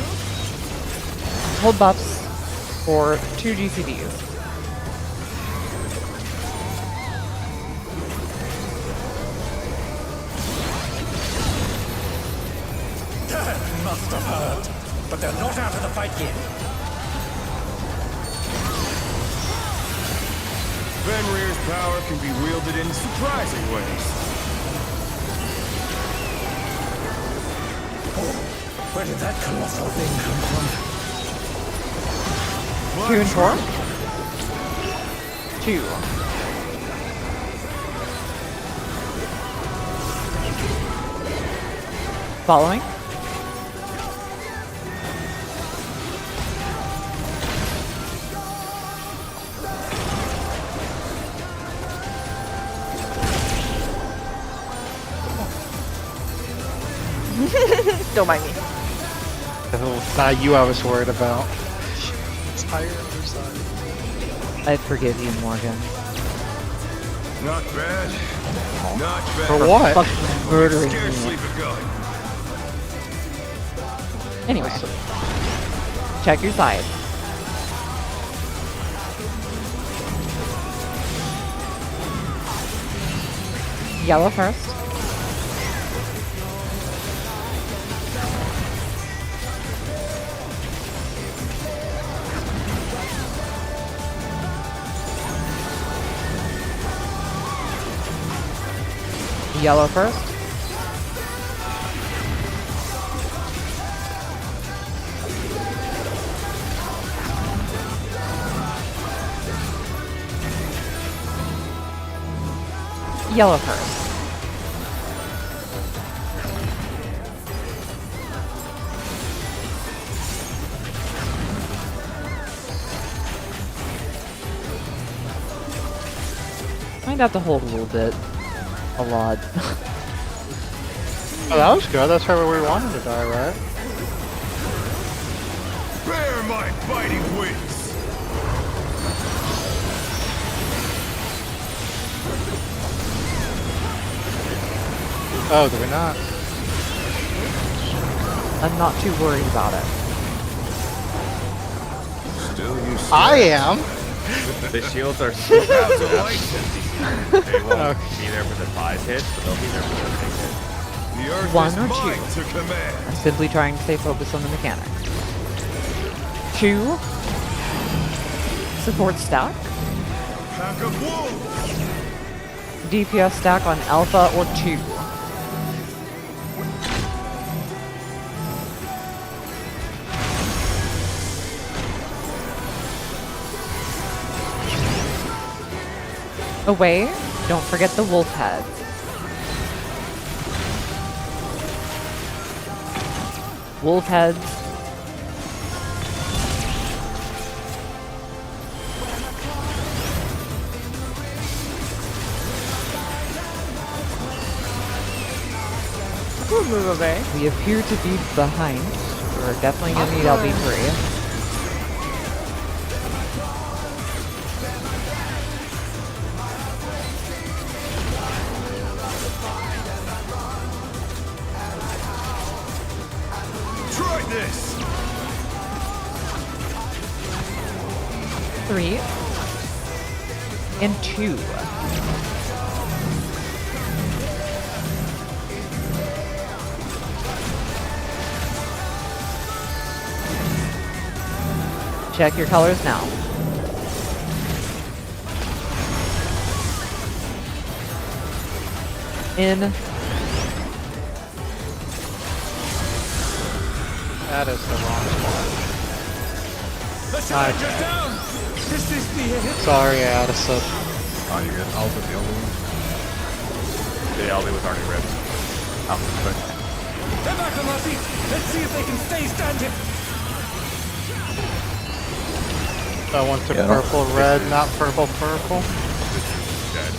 Hold buffs for 2 GCDs. That must have hurt. But they're not out of the fight yet. Fenrir's power can be wielded in surprising ways. Where did that colossal thing come from? 2 and 4? 2. Following? Don't mind me. Not you I was worried about. It's higher on your side. I forgive you, Morgan. Not bad. Not bad. For what? Fucking murdering Scarcely me. begun. Anyway. Check your side. Yellow first. Yellow first. yellow curse. Might have to hold a little bit. A lot. Oh, that was good. That's where we wanted to die, right? Bear my fighting wings! Oh, did we not? I'm not too worried about it. Still you I am. The shields are super They won't Okay. be there for the 5 hits, but they'll be there for the 6 hits. The earth One is or mine two? to command. I'm simply trying to stay focused on the mechanics. 2. Support stack. Pack of wolves! DPS stack on Alpha or 2. Away, don't forget the wolf heads. Wolf heads. We'll move away. We appear to be behind. We're definitely gonna need LB3. Try this! 3 and 2. Check your colors now. In. That is the wrong spot. Let's get down! This is the Sorry, Addison. Oh, you good? I'll put the other one. The LB was already ripped. Quick. They're back on our feet! Let's see if they can stay standing! I want to Yeah. purple red, not purple purple. Dead.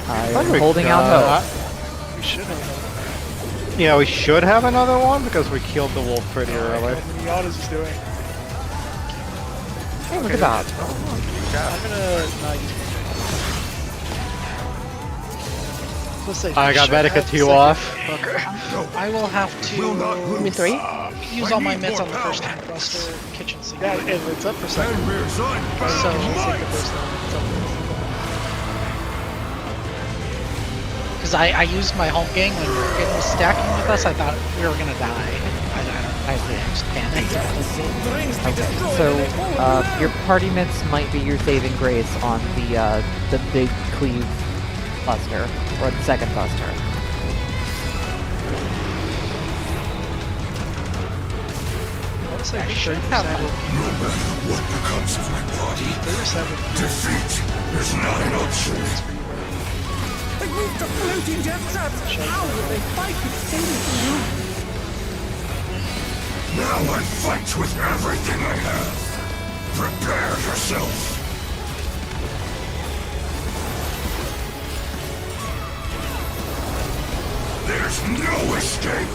I'm holding out hope. We should have. Yeah, we should have another one because we killed the wolf pretty early. What is doing? Hey, look at that. I'm gonna not use my Let's say I got should Medica have 2 second. off. I will have Will not to lose. Me 3? use all my mitts on the first thruster kitchen sink. Yeah, and it's up for second. And rears on. So let's take the first one. It's up for Because I used my home gang when it was stacking with us. I thought we were gonna die. I just panicked. Okay, so your party mitts might be your saving grace on the big cleave cluster, or the second cluster. Let's say I should should have have. No matter what becomes of my body, defeat is not an option. They moved to floating death traps! How will they fight with Satan? Now I fight with everything I have. Prepare yourself. There's no escape.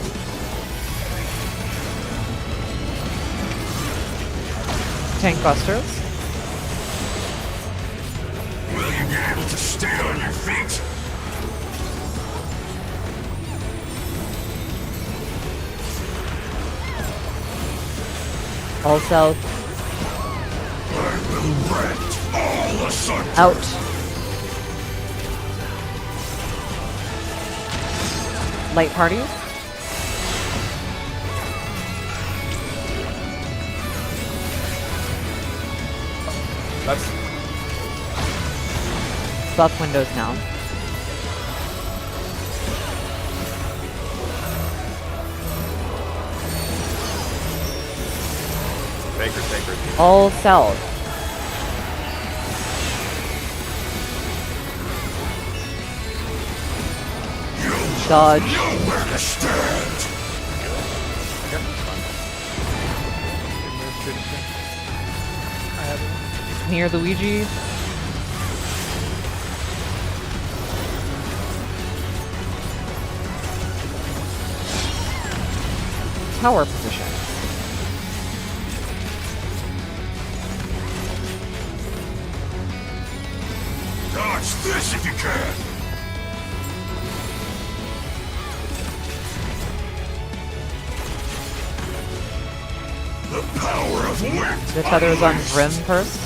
Tank busters. Will you be able to stay on your feet? All south. I will rent all asunder. Out. Light party. That's Buff windows now. Baker. All south. Dodge. Nowhere to stand. I have it. Here, Luigi. Tower position. Dodge this if you can. The power of wind. The tether is on Grim first.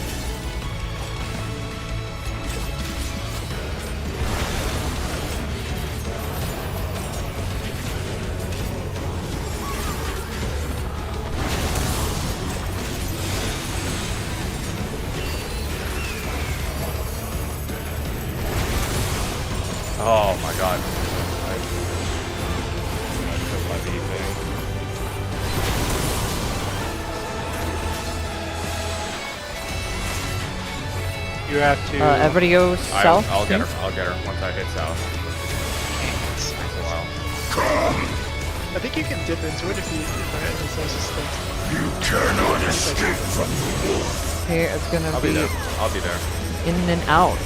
Oh my god. That's a levy thing. You have to. Everybody go south. I'll get her. I'll get her once I hit south. Takes a while. I think you can dip into it if you if it's resistance. You cannot escape from the war. Okay, it's gonna I'll be there. I'll be there. in and out.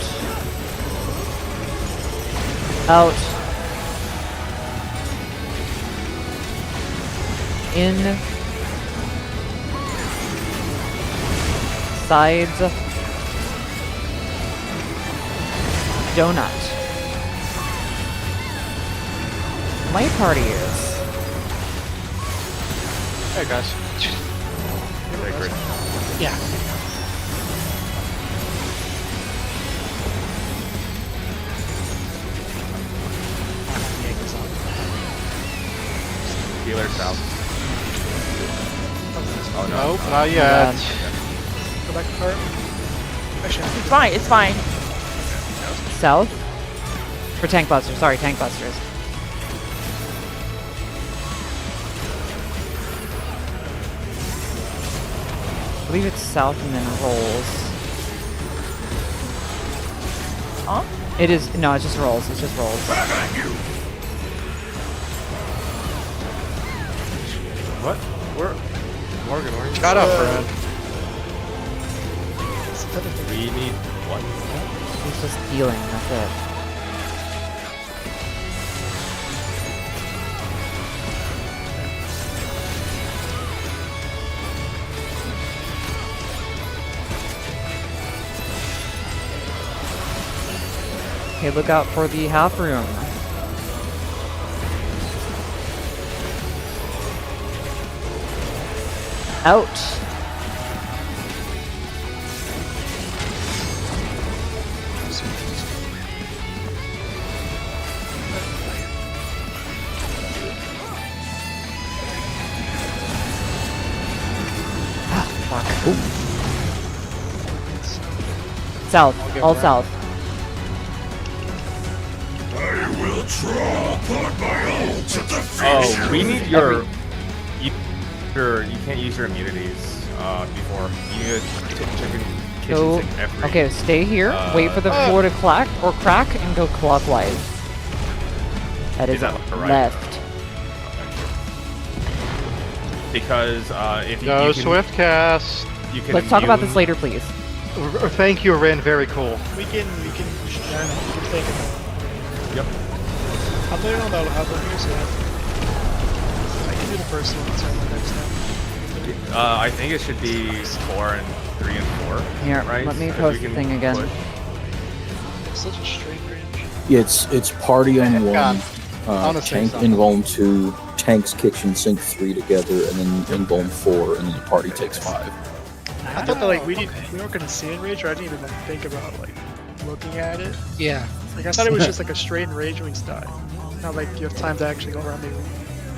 Out. In. Sides. Donut. My party is. Hey guys. Sacred. Yeah. Healer south. Oh no. Nope, not yet. Go back to cart. Actually, It's fine. It's fine. South? For tank busters, sorry, tank busters. I believe it's south and then rolls. Huh? It is, no, it's just rolls, it's just rolls. Back at you. What? Where? Morgan, where are you? Shut up, friend. We need what? It's just healing, that's it. Okay, look out for the half room. Out. South, all south. I will draw upon my ult to defeat Oh, we you. need your. You can't use your immunities before. You need chicken kitchen Go. sink every. Okay, stay here. Wait for the floor to crack and go clockwise. That is, Is that left or right? left. Because if No you can, swift cast. you can Let's talk about this immune- later, please. Thank you, Rin. Very cool. we can take it. Yep. I'm playing on that album here, so I can do the first one and turn the next time. I think it should be 4 and 3 and 4. Here, right? let me 'Cause post we the can thing again. push. It's such a straight range. Yeah, it's party on God. one, On the same tank side. invuln 2, tank's kitchen sink 3 together, and then invuln 4, and then the party takes 5. I thought that like we weren't gonna see enrage, or I didn't even like, think about like looking at it. Yeah. Like I thought it was just like a straight enrage when we die. Not like you have time to actually go around the room.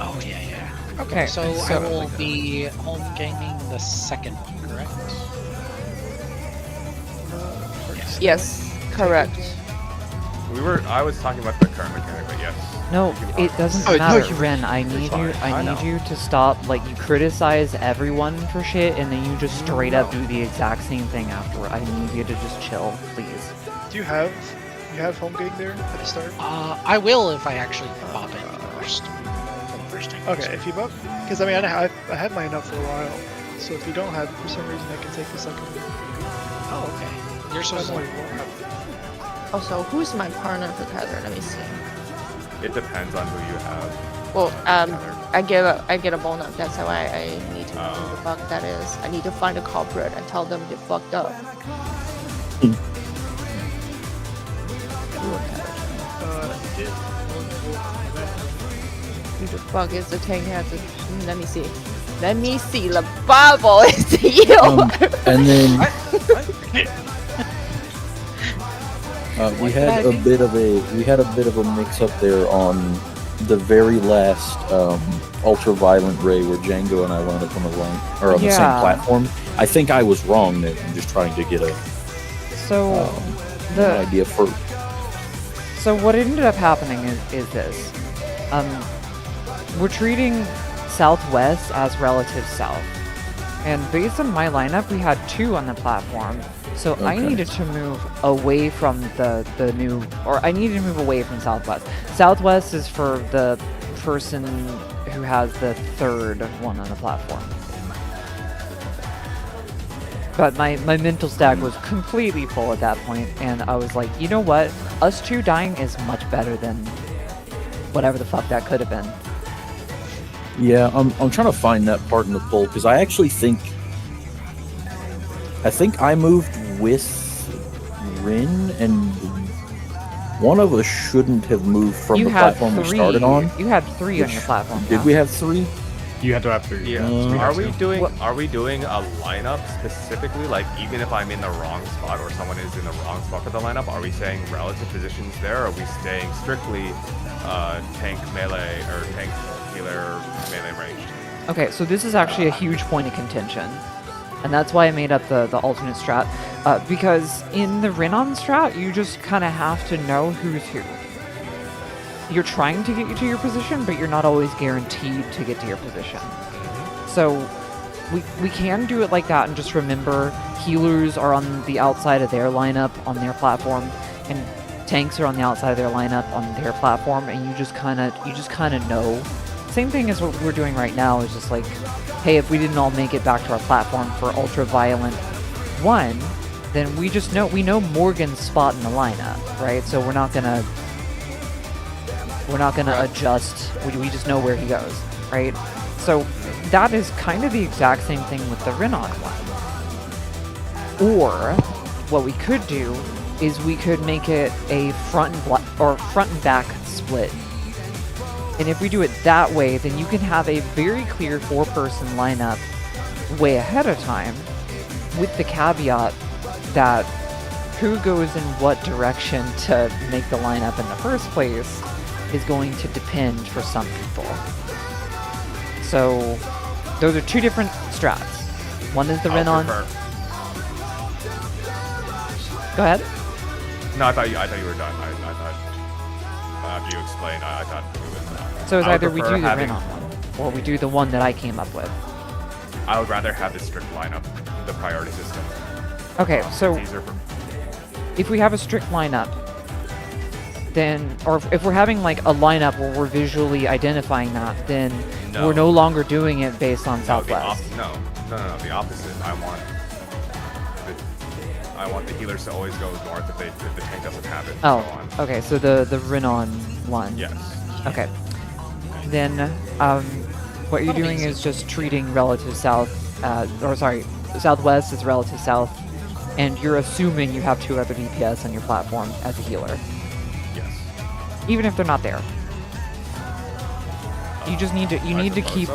Oh, yeah, yeah. Okay, So I will be home gaming the second, correct? Yes. Correct. I was talking about the current mechanic, but yes. No, You can it talk. doesn't Oh, no, matter, you- Ren. I need you. I need you to stop. Like you criticize everyone for shit, and then you just straight up do the exact same thing afterward. I need you to just chill, please. Do you have You have home game there at the start? I will if I actually pop in first. For the first time. Okay, if you pop, because I mean I had mine up for a while, so if you don't have it for some reason, I can take the second. Oh, okay. You're supposed to. Also, who's my partner for Tether? Let me see. It depends on who you have. Well, Tether. I get a bonus. That's why I need to know who the fuck that is. I need to find a culprit and tell them they fucked up. Who the fuck is the tank has it? Let me see. Let me see. The Bible is you. And then we had a bit of a mix up there on the very last ultra violent raid where Django and I wound up on the same platform. I think I was wrong there. I'm just trying to get an idea for. So what ended up happening is this. We're treating Southwest as relative South. And based on my lineup, we had 2 on the platform. So I needed to move away from the new, or I needed to move away from Southwest. Southwest is for the person who has the 3rd one on the platform. But my mental stack was completely full at that point, and I was like, you know what? Us 2 dying is much better than whatever the fuck that could have been. Yeah, I'm trying to find that part in the poll because I actually think I moved with Rin, and one of us shouldn't have moved from the platform we started on. You had 3 on your platform. Did we have 3? You had to have 3. Yeah. Are we doing a lineup specifically? Like, even if I'm in the wrong spot or someone is in the wrong spot for the lineup, are we saying relative positions there? Or are we staying strictly tank melee or tank healer melee ranged? Okay, so this is actually a huge point of contention. And that's why I made up the alternate strat. Because in the Renon strat, you just kind of have to know who's who. You're trying to get you to your position, but you're not always guaranteed to get to your position. So we can do it like that and just remember healers are on the outside of their lineup on their platform, and tanks are on the outside of their lineup on their platform, and you just kind of know. Same thing as what we're doing right now is just like, hey, if we didn't all make it back to our platform for Ultra Violent 1, then we know Morgan's spot in the lineup, right? So we're not gonna adjust. We just know where he goes, right? So that is kind of the exact same thing with the Renon one. Or what we could do is we could make it a front and back split. And if we do it that way, then you can have a very clear 4-person lineup way ahead of time, with the caveat that who goes in what direction to make the lineup in the first place is going to depend for some people. So those are 2 different strats. One is the Renon. Go ahead. No, I thought you were done. I thought after you explained, I thought it was. So it's either we do the Renon one, or we do the one that I came up with. I would rather have the strict lineup, the priority system. Okay, so It's easier for. if we have a strict lineup, then, or if we're having like a lineup where we're visually identifying that, then we're no longer doing it based on Southwest. No, the opposite. I want the healers to always go north if the tank doesn't have it. Oh, and so on. okay, so the Renon one. Yes. Okay. Then, what you're doing is just treating relative south, Southwest as relative south, and you're assuming you have 2 other DPS on your platform as a healer. Yes. Even if they're not there. You just need to, you need to keep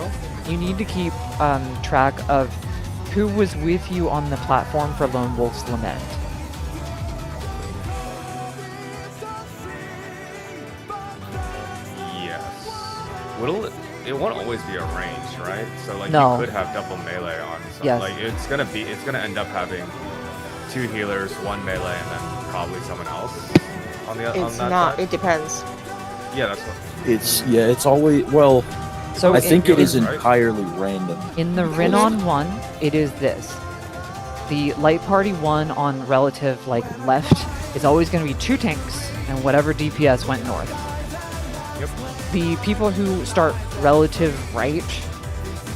track of who was with you on the platform for Lone Wolf's Lament. Yes. It won't always be arranged, right? So like No. you could have double melee on some, Yes. like it's gonna end up having 2 healers, 1 melee, and then probably someone else on the It's on that not. side. It depends. Yeah, that's what. It's always, well, So I think it is right? entirely random. in the Renon one, it is this. The light party one on relative like left is always going to be 2 tanks and whatever DPS went north. Yep. The people who start relative right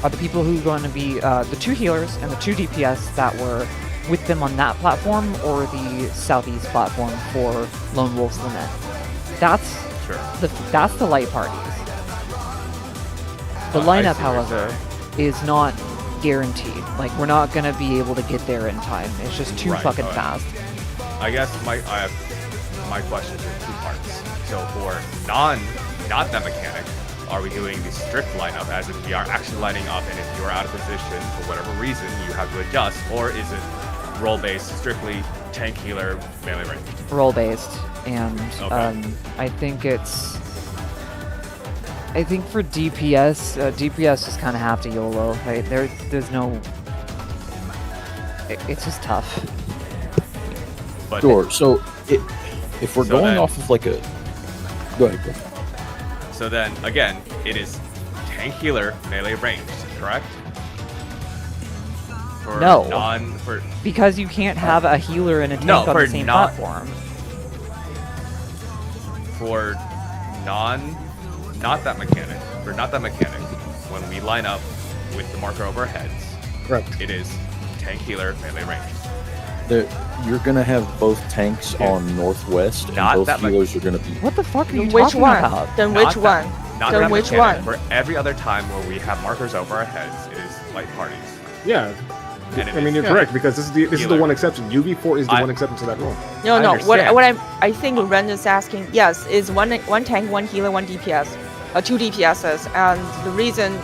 are the people who are going to be the 2 healers and the 2 DPS that were with them on that platform or the southeast platform for Lone Wolf's Lament. That's Sure. that's the light parties. The I lineup, see what you're however, saying. is not guaranteed. Like, we're not gonna be able to get there in time. It's just too Right, fucking alright. fast. I guess I have my questions in 2 parts. So for not that mechanic, are we doing the strict lineup as if we are actually lining up, and if you are out of position for whatever reason, you have to adjust, or is it role based, strictly tank healer melee range? Role based, and Okay. I think for DPS, DPS just kind of have to YOLO. Right? There's no. It's just tough. But Sure. So if we're So going then- off of like a, go ahead. Go. so then again, it is tank healer melee ranged, correct? For No. for Because you can't have a healer and a tank No, on for the same not- platform. for not that mechanic, when we line up with the marker over our heads, Correct. it is tank healer melee range. You're gonna have both tanks on northwest, and Not both that much- healers are gonna be. What the fuck are you Which talking one? about? Then Not which that- one? Not Then that which mechanic. one? For every other time where we have markers over our heads, it is light parties. Yeah. And it I mean, is you're correct because this is the healer. one exception. UV4 is the I- one exception to that rule. No, I no. understand. What I think Ren is asking, yes, is one tank, 1 healer, 1 DPS, 2 DPSs, and the reason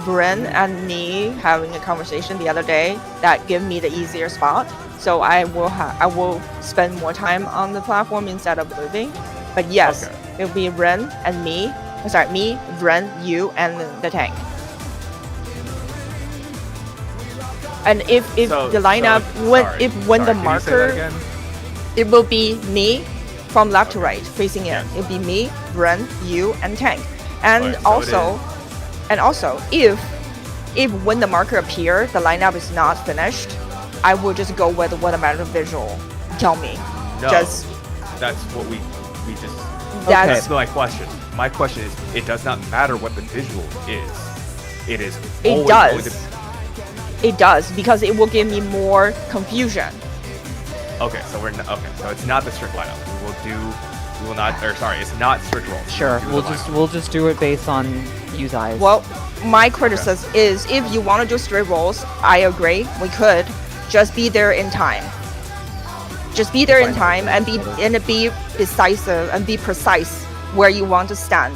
Ren and me having a conversation the other day that give me the easier spot, so I will spend more time on the platform instead of moving. But yes, Okay. it'll be Ren and me. Sorry, me, Ren, you, and the tank. And if So- the lineup so- when sorry, if when sorry, the can you say that marker again? it will be me from left to Okay. right facing in. Yes. It'll be me, Ren, you, and tank. And Alright, so it also if when the marker appear the lineup is not finished, I will just go with what a matter of visual tell me. No, Just that's what we just. that's That's my question. My question is, it does not matter what the visual is. It is. it always going does. to- It does because it will give me more confusion. Okay, so so it's not the strict lineup. We will not. Or sorry, it's not strict rolls. Sure, do we'll the just lineup. do it based on use eyes. Well, my criticism is if you want to do straight rolls, I agree. We could just be there in time. Just be there in time and be decisive and be precise where you want to stand.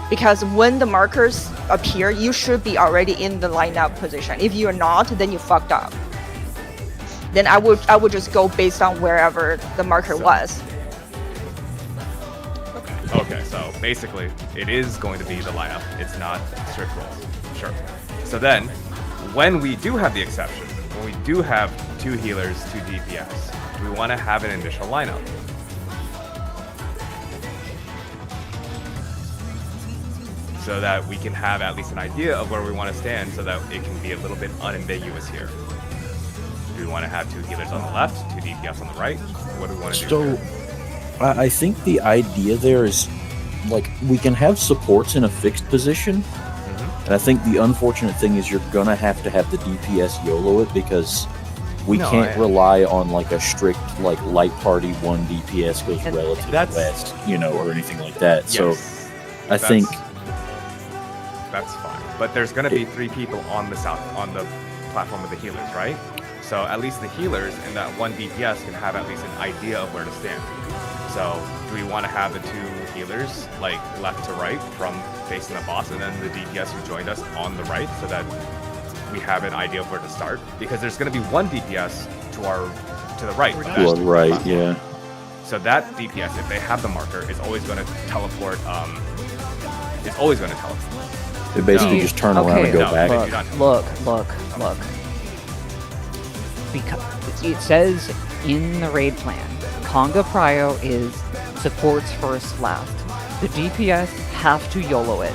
Because when the markers appear, you should be already in the lineup position. If you're not, then you fucked up. Then I would just go based on wherever the marker was. Okay, so basically, it is going to be the lineup. It's not strict rolls. Sure. So then, when we do have the exception, when we do have 2 healers, 2 DPS, do we want to have an initial lineup? So that we can have at least an idea of where we want to stand so that it can be a little bit unambiguous here. Do we want to have 2 healers on the left, 2 DPS on the right? What do we want to do? So, here? I think the idea there is, like, we can have supports in a fixed position, and I think the unfortunate thing is you're gonna have to have the DPS YOLO it because we No, can't rely on like a strict like light party 1 DPS goes And relative that's- west, or anything like that. Yes, So I that's- think that's fine. But there's gonna be 3 people on the platform with the healers, right? So at least the healers and that 1 DPS can have at least an idea of where to stand. So do we want to have the 2 healers like left to right from facing the boss, and then the DPS who joined us on the right, so that we have an idea of where to start? Because there's going to be 1 DPS to the right. of that well, right, platform. yeah. So that DPS, if they have the marker, is always going to teleport. Is always going to teleport. They basically No. just turn around and go No, back. they do not. Look. Because it says in the raid plan, Conga Prio is supports first last. The DPS have to YOLO it.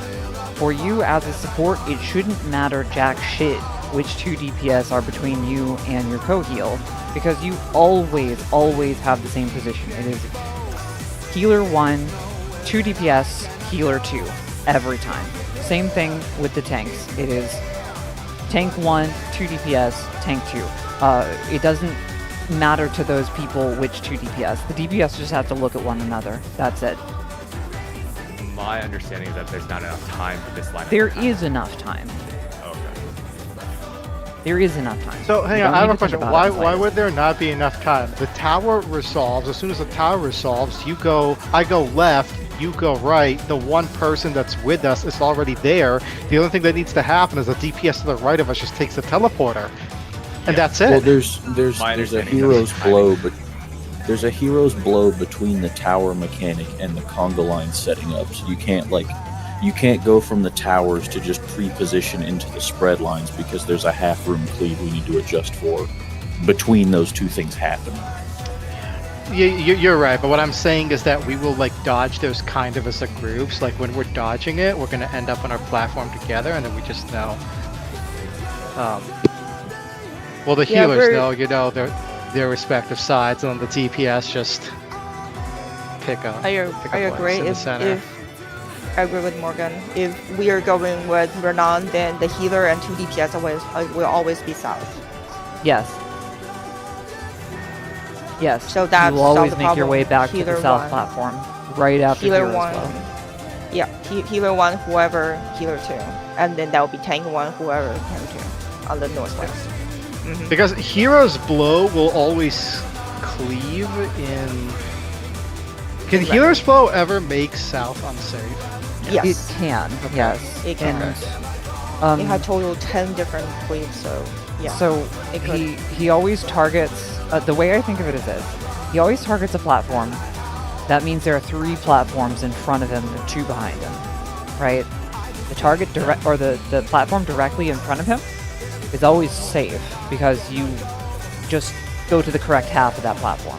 For you as a support, it shouldn't matter jack shit which 2 DPS are between you and your co-heal, because you always have the same position. It is healer 1, 2 DPS, healer 2 every time. Same thing with the tanks. It is tank 1, 2 DPS, tank 2. It doesn't matter to those people which 2 DPS. The DPS just have to look at one another. That's it. My understanding is that there's not enough time for this line. There is enough time. Okay. There is enough time. So hang You on, don't I have need a to think question. about Why it twice. would there not be enough time? The tower resolves. As soon as the tower resolves, I go left, you go right. The one person that's with us is already there. The only thing that needs to happen is the DPS to the right of us just takes the teleporter, and that's it. Well, there's My a understanding is hero's that's blow, but there's a hero's blow between the tower mechanic and the conga line setting up. So you can't go from the towers to just pre-position into the spread lines because there's a half room cleave we need to adjust for between those two things happening. You're right, but what I'm saying is that we will like dodge those kind of as a groups. Like when we're dodging it, we're gonna end up on our platform together, and then we just know. Well, the Yeah, healers we're- know, their respective sides, and then the DPS just pick up. I pick up agree. lanes in the center. If I agree with Morgan. If we are going with Renan, then the healer and 2 DPS will always be south. Yes. Yes. So that you will always solves the make your problem. way back to Healer the south 1. platform right after Healer Hero's 1. Blow. Yeah, healer 1, whoever, healer 2. And then that will be tank 1, whoever, tank 2 on the northwest. Mhm. Because Hero's Blow will always cleave in. Can Right. Hero's Blow ever make South unsafe? Yes. It can, yes. It can. And, It had total 10 different cleaves, so yeah. So it could. he always targets. The way I think of it is this: he always targets a platform. That means there are 3 platforms in front of him and 2 behind him, right? The target direct or the platform directly in front of him is always safe because you just go to the correct half of that platform.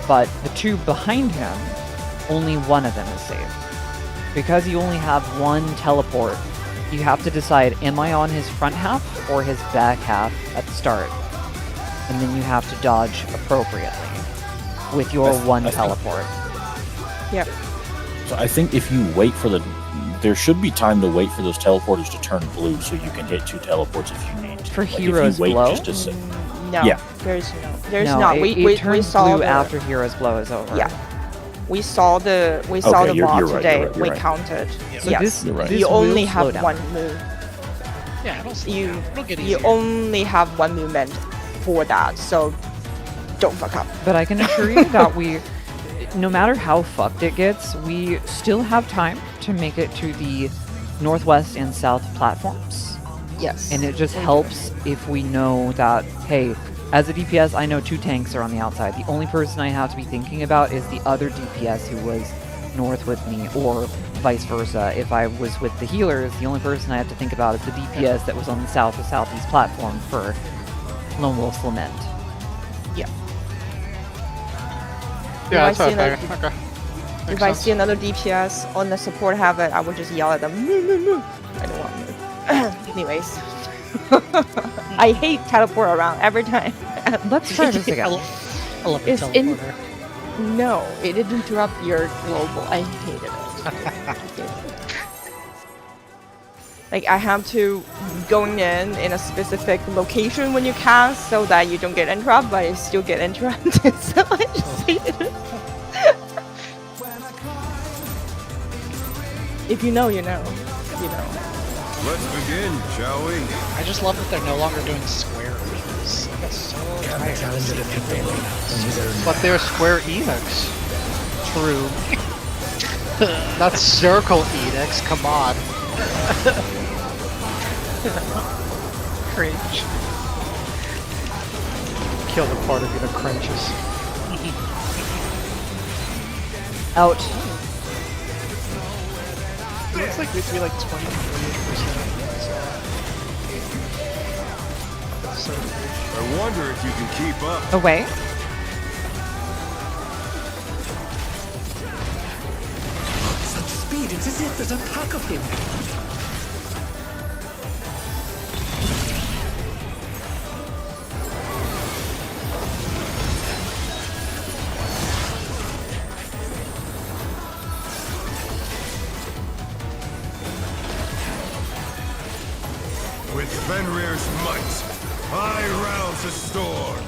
But the 2 behind him, only one of them is safe. Because you only have one teleport, you have to decide, am I on his front half or his back half at the start? And then you have to dodge appropriately with your one teleport. Yep. So I think if you wait for there should be time to wait for those teleporters to turn blue so you can hit 2 teleports if you need to. For Like, Hero's if you wait Blow? just a sec. No. Yeah. There's No, not. it We turns saw blue the, after Hero's Blow is over. Yeah. We saw the Okay, mod you're right, today. you're right, you're we right. counted. So yes. this, You're right. this You only will slow have down. one move. Yeah, it'll slow down. It'll get You easier. only have one movement for that, so don't fuck up. But I can assure you that no matter how fucked it gets, we still have time to make it to the northwest and south platforms. Yes. And it just we do. helps if we know that, hey, as a DPS, I know 2 tanks are on the outside. The only person I have to be thinking about is the other DPS who was north with me, or vice versa. If I was with the healers, the only person I have to think about is the DPS that was on the south or southeast platform for Lone Wolf's Lament. Yeah. Yeah, If that's I what see I figured. Okay. If Makes I sense. see another DPS on the support habit, I would just yell at them. Moo, moo, moo. I don't want to move. Anyways. I hate teleport around every time. Let's try this again. I love the It's in- teleporter. No, it didn't interrupt your global. I hated it. Like, I have to going in a specific location when you cast so that you don't get interrupted, but you still get interrupted. So I just hated it. If you know, you know. You know. Let's begin, shall we? I just love that they're no longer doing square moves. I get so tired of seeing people do that. But they're Square Enix. True. Not Circle Enix, come on. Cringe. Kill the part of you that cringes. Out. Looks like we have to be like 23%. So, I wonder if you can keep up. Away. Such speed, it's as if there's a pack of him. With Fenrir's might, I rouse the storm.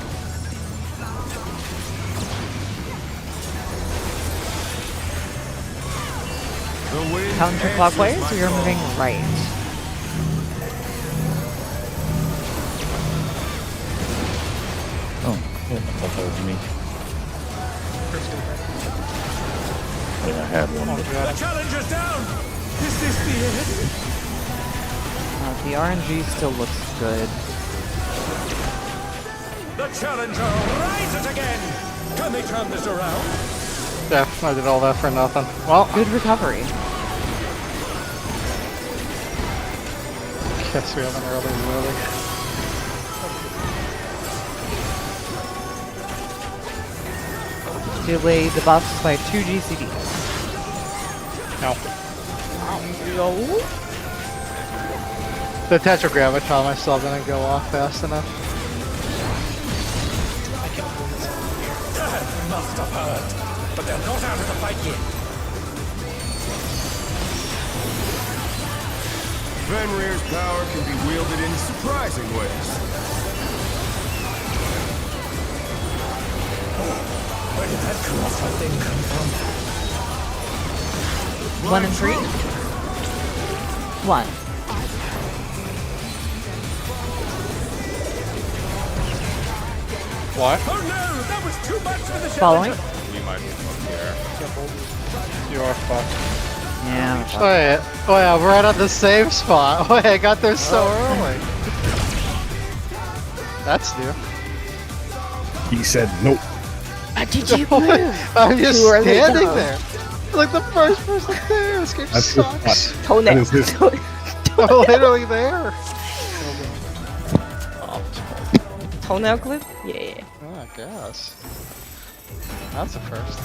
The wind Counterclockwise, answers so my you're call. moving right. Oh, yeah, I thought that was me. I think I had one. Oh, But God. The challenger's down! Is this the end? The RNG still looks good. The challenger rises again! Can they turn this around? Yeah, I did all that for nothing. Well, Good recovery. guess we have an early Lily. Delay the buffs by 2 GCDs. No. The Tetragraviton I still didn't go off fast enough. Must have heard, but they're not out of the fight yet. Fenrir's power can be wielded in surprising ways. Where did that colossal thing come from? 1 and 3. 1. What? Oh no, that was too much for the Following. We might be up here. You're fucked. Yeah. Wait, oh yeah, we're right at the same spot. Wait, I got there so early. That's new. He said nope. Did you move? I'm just Too early standing though. there. Like the first person there. This game That's his sucks. spot. That Toenail. is his- I'm literally there. Toenail clip? Yeah. Oh, I guess. That's a first.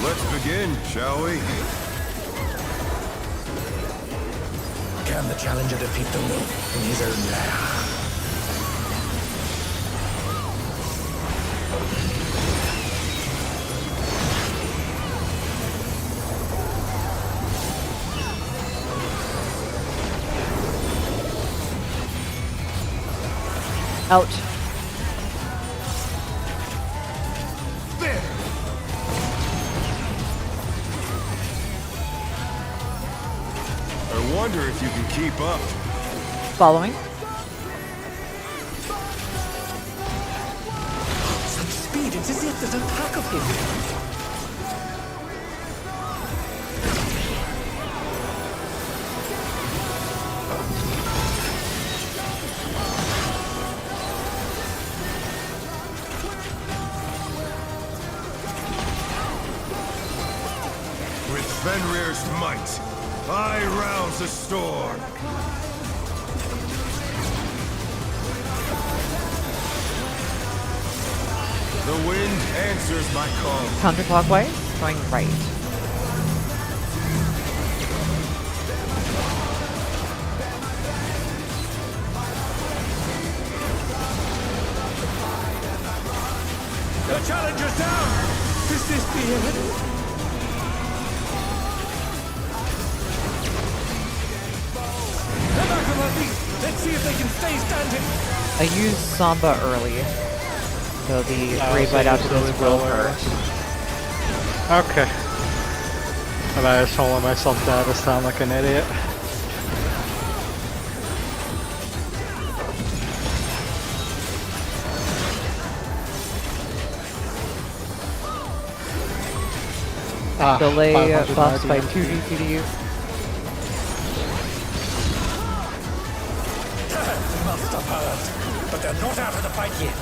Let's begin, shall we? Can the challenger defeat the wolf in his own lair? Out. There! I wonder if you can keep up. Following. Such speed, it's as if there's a pack of him. With Fenrir's might, I rouse the storm. The wind answers my call. Counterclockwise, going right. The challenger's down! Is this the end? They're back on their feet! Let's see if they can stay standing! I used Samba early, so the raid so bite you out to slowly this will go hurt. Okay. And I just won't let myself die this time like an idiot. Ah, Delay 500 buffs by IBM. 2 GCDs. Must have heard, but they're not out of the fight yet.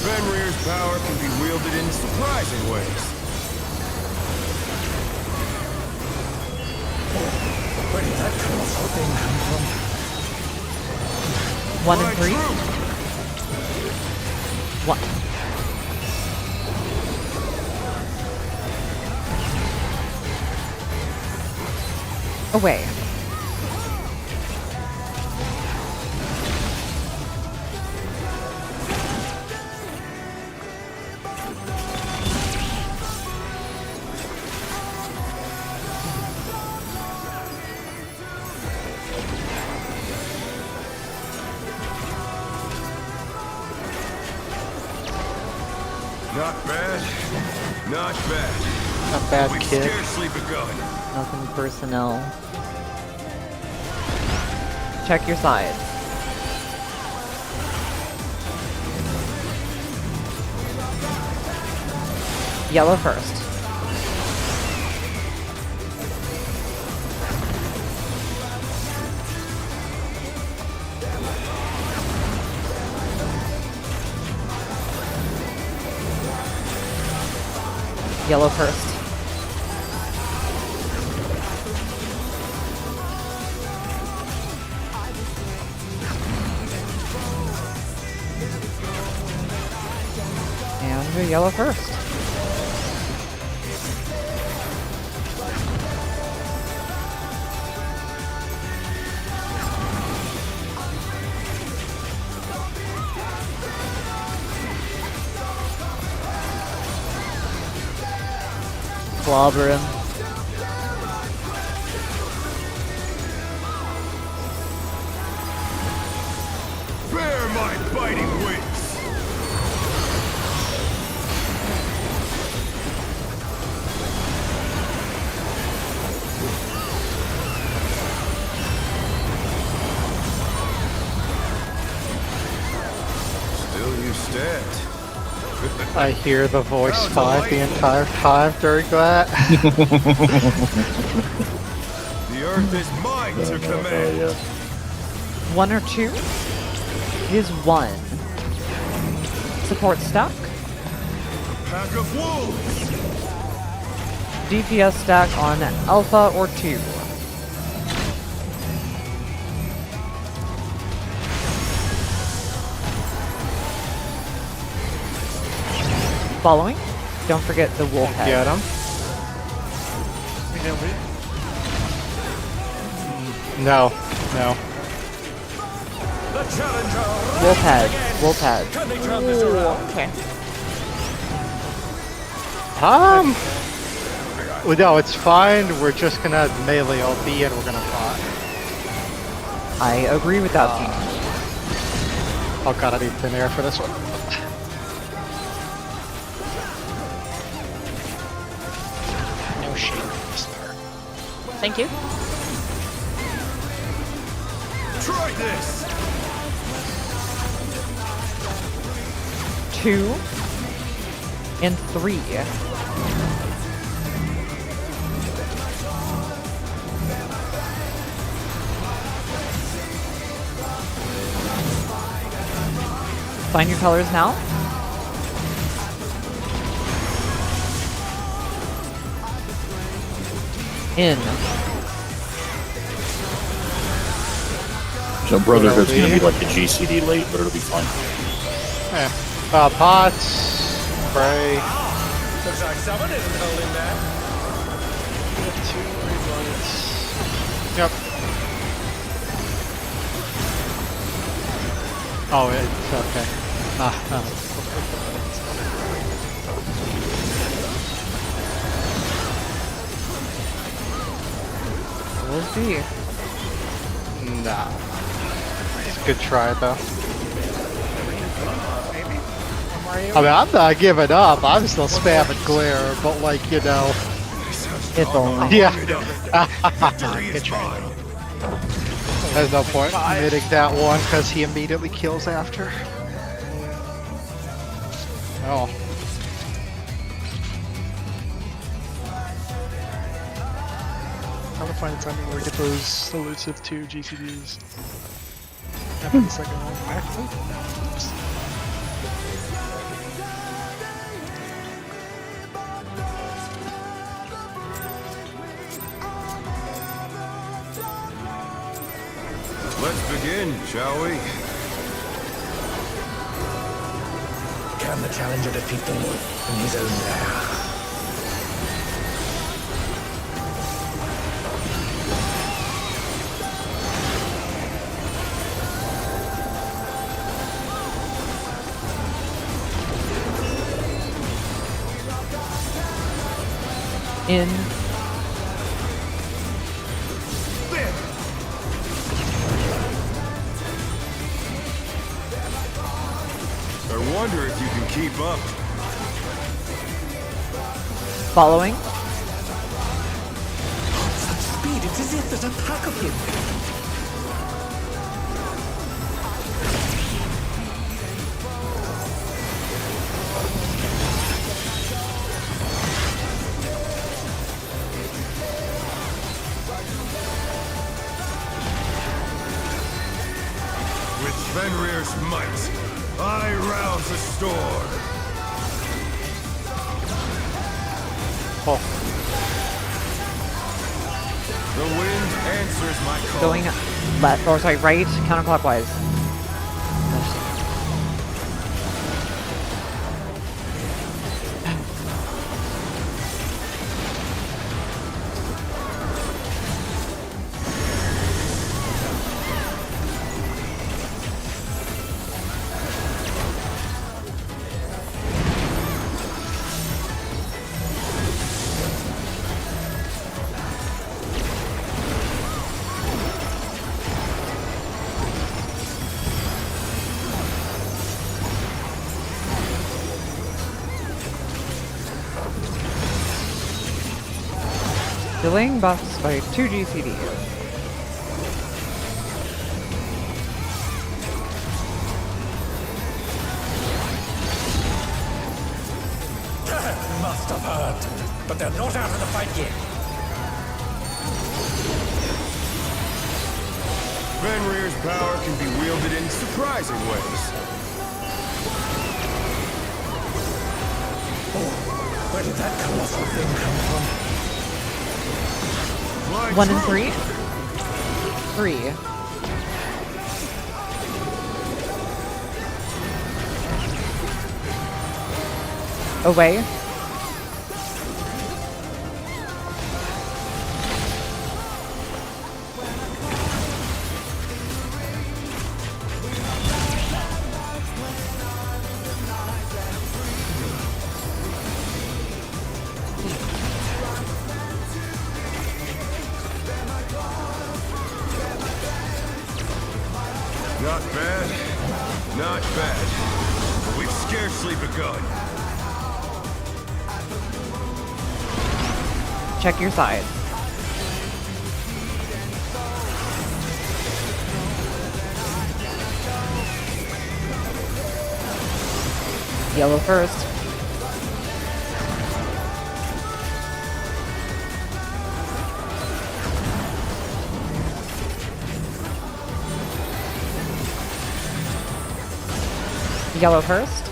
Fenrir's power can be wielded in surprising ways. Where did that colossal thing come from? 1 My and 3. troop! 1. Away. Not bad. Not bad. Not bad, We've kid. scarcely begun. Nothing personnel. Check your sides. Yellow first. Yellow first. And the yellow first. Clobber him. Bear my biting wings. Still you stand. I hear the voice 5 the entire time during that. The earth is mine to command. 1 or 2 is 1. Support stack. Pack of wolves. DPS stack on Alpha or 2. Following. Don't forget the wolf head. Get him. No, no. The challenger. Wolf head. Wolf head. Can they turn this around? Okay. Well, no, it's fine. We're just gonna melee LB and we're gonna fight. I agree with that team. Oh god, I need thin air for this one. No shade on this there. Thank you. Try this. 2 and 3. Find your colors now. In. So Brotherhood's gonna be like the GCD late, but it'll be fine. Yeah. Pots. Spray. Looks like someone isn't holding back. We have 2 rebullets. Yep. Oh, it's okay. We'll see. Nah. It's a good try, though. I mean, I'm not giving up. I'm still spamming glare, but like, you know. If only. Yeah. Good try. There's no point admitting that one because he immediately kills after. Oh. Trying to find a timing where we get those elusive 2 GCDs. After the second one. Oops. Let's begin, shall we? Can the challenger defeat the wolf in his own lair? In. I wonder if you can keep up. Following. Such speed, it's as if there's a pack of him. With Fenrir's might, I rouse the storm. Oh, The wind answers my call. Going left, or sorry, right, counterclockwise. Delaying buffs by 2 GCD. Must have heard, but they're not out of the fight yet. Fenrir's power can be wielded in surprising ways. Where did that colossal thing come from? My 1 and truth. 3. 3. Away. Not bad. Not bad. We've scarcely begun. Check your side. Yellow first. Yellow first.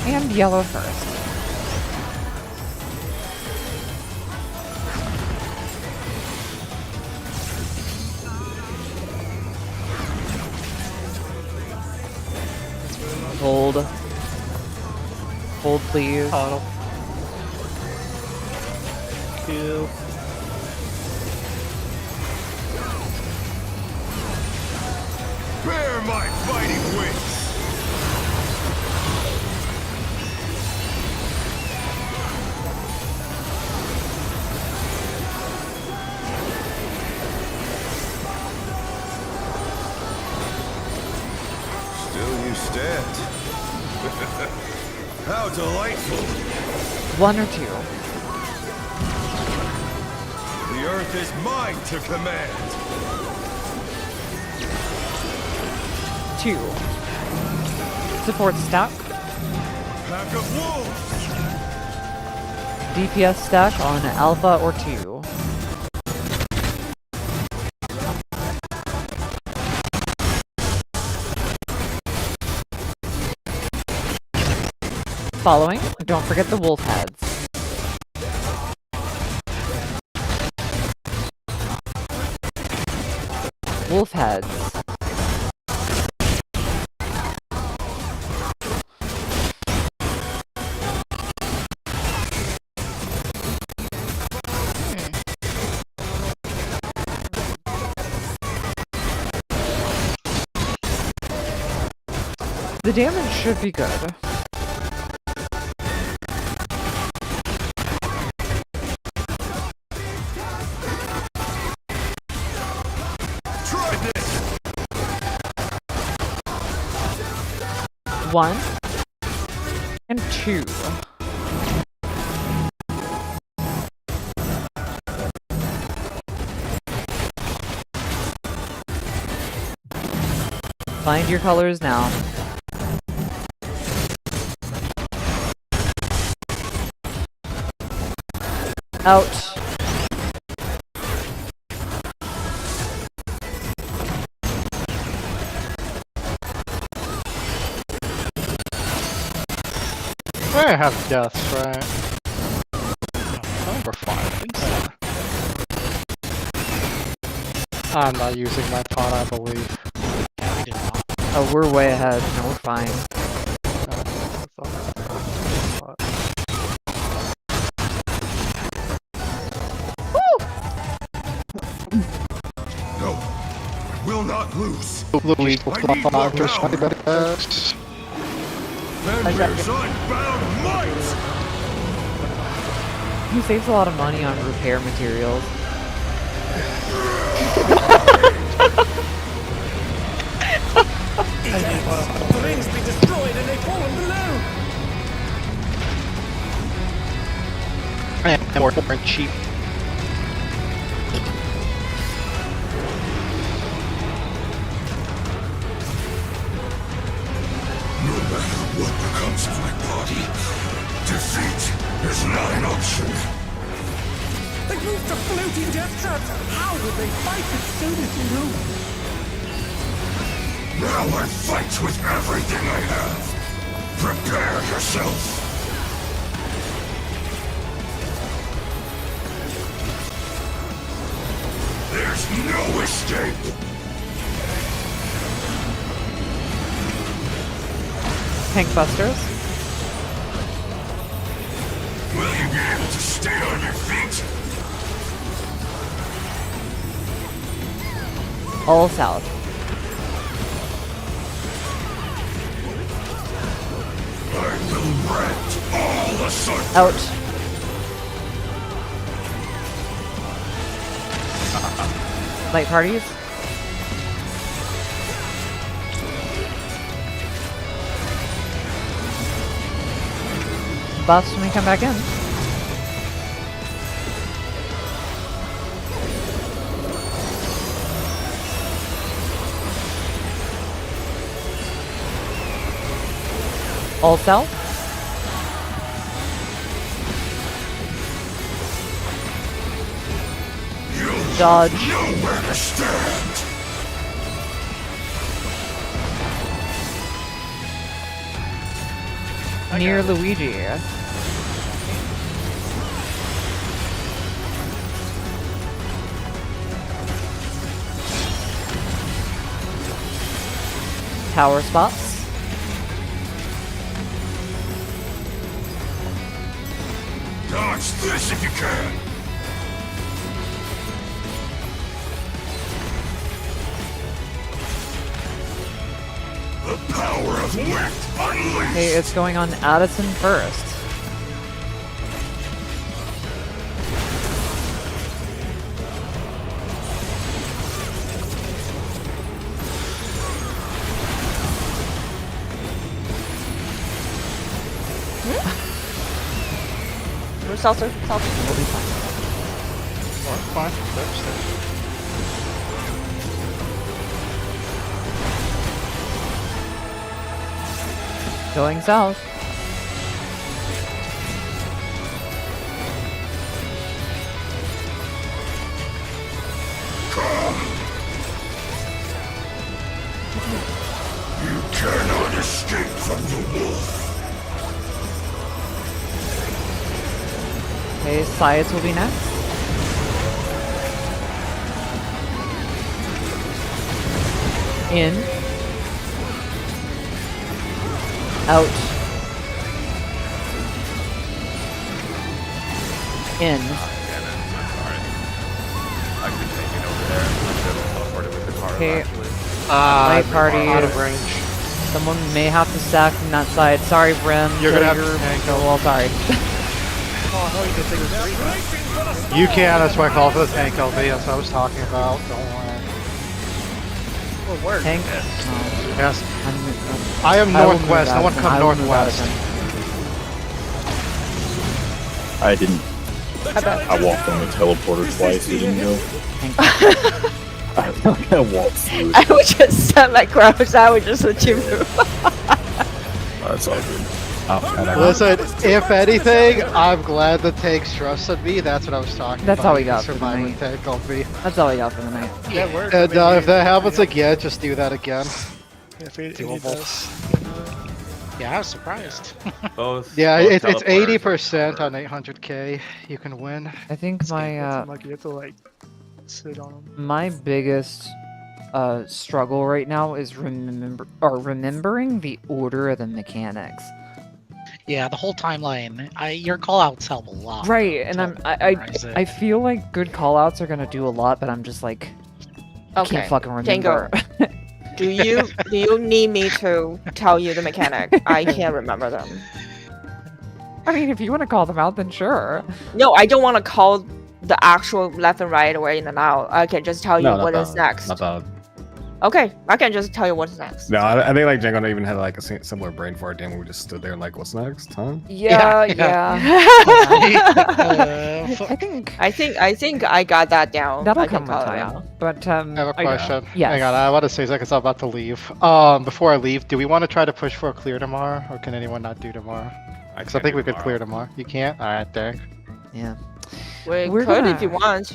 And yellow first. Hold. Hold, please. auto. Two. Bear my fighting wings. Still you stand. How delightful. 1 or 2. The earth is mine to command. 2. Support stack. Pack of wolves. DPS stack on Alpha or 2. Following, don't forget the wolf heads. Wolf heads. The damage should be good. 1 and 2. Find your colors now. Out. I have deaths, right? Number 5. I'm not using my pot, I believe. Yeah, we did not. Oh, we're way ahead. No, we're fine. No, I will not lose. Louis, I need more power. best. And where's unbound might? He saves a lot of money on repair materials. The rings be destroyed and they fallen below. And more cheap. No matter what becomes of my body, defeat is not an option. They moved to floating death traps. How will they fight as soon as you know? Now I fight with everything I have. Prepare yourself. There's no escape. Tank busters. Will you be able to stay on your feet? All south. I will rent all asunder. Out. Light parties. Buffs when we come back in. All south. Dodge. Nowhere to stand. Near Luigi. Tower spots. Dodge this if you can. The power of wit unleashed. Okay, it's going on Addison first. Seltzer, seltzer. We'll be fine. Fine. Going south. You cannot escape from the wolf. Okay, sides will be next. In. Out. In. Damn it. I'm sorry. I could take it over there. I should have teleported with the car. Okay. Actually. Light party. Out of range. Someone may have to stack from that side. Sorry, Brim. You're gonna have Your- to tank. Oh, well, sorry. You can, that's why I call for the tank LV, that's what I was talking about. Don't worry. Tank. Yes. I'm I am I will move northwest. No one Addison. come I will move northwest. Addison. I didn't. I walked on the teleporter twice. It didn't go. I walked through it. I would just set my crouch. I would just let you move. That's all good. Listen, if anything, I'm glad the tanks trusted me. That's what I was talking That's about. all we got for the Surviving night. tank on me. That's all we got for the night. Yeah, work. And if that happens again, just do that again. If he doable. does. Yeah, I was surprised. Both. Yeah, both it's teleporters 80% are on 800k. You can win. I think This game gets my him, like, you have to like sit on him. my biggest struggle right now is remembering the order of the mechanics. Yeah, the whole timeline. Your callouts help a lot. Right, and I memorize it. feel like good callouts are gonna do a lot, but I'm just like I Okay. can't fucking remember. Do you need me to tell you the mechanic? I can't remember them. I mean, if you want to call them out, then sure. No, I don't want to call the actual left and right or in and out. I can just tell you what is next. Not bad. Okay, I can just tell you what's next. No, I think like Django even had like a similar brain fart damn where we just stood there and like, what's next, huh? Yeah. I think I got that down. that'll I can come with call it time. out. But I have a question. yes. Hang on, I want to say because I'm about to leave. Before I leave, do we want to try to push for a clear tomorrow, or can anyone not do tomorrow? Because I think we could clear tomorrow. You can't? Alright, dang. Yeah. We We're could gonna- if you want.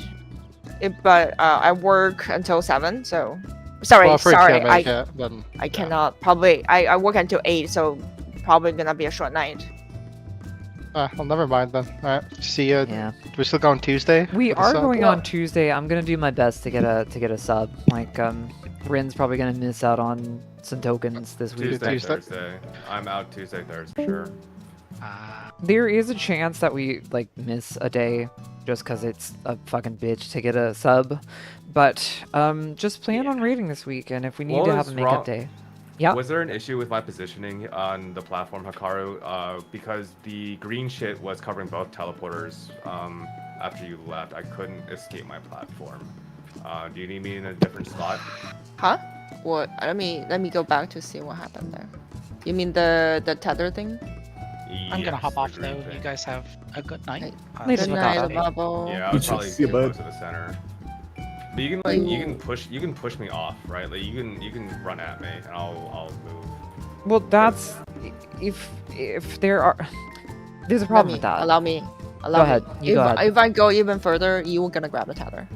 But I work until 7, so sorry, Well, if we sorry. can't make it, then I cannot. Probably I work until 8, so probably gonna be a short night. well, never mind then. Alright, see ya. Yeah. We still going Tuesday? We with the are sub? going on Tuesday. I'm gonna do my best to get a sub. Like Rin's probably gonna miss out on some tokens this week. Tuesday, Tuesday. Thursday. I'm out Tuesday, Thursday, sure. There is a chance that we like miss a day just because it's a fucking bitch to get a sub. But just plan on raiding this week, and if we need What to have a was makeup wrong- day. Yeah. Was there an issue with my positioning on the platform, Hikaru? Because the green shit was covering both teleporters after you left. I couldn't escape my platform. Do you need me in a different spot? Huh? What? Let me go back to see what happened there. You mean the tether thing? I'm gonna Yes, hop the off green though. thing. You guys have a good night. Later, Good Good night, night. Bubble. Yeah, I was probably See you, too bud. close to the center. But you can like you can push me off, right? Like you can run at me and I'll move. Well, that's if there are. There's a problem with that. Allow me. Go ahead. You go ahead. If I go even further, you are gonna grab the tether.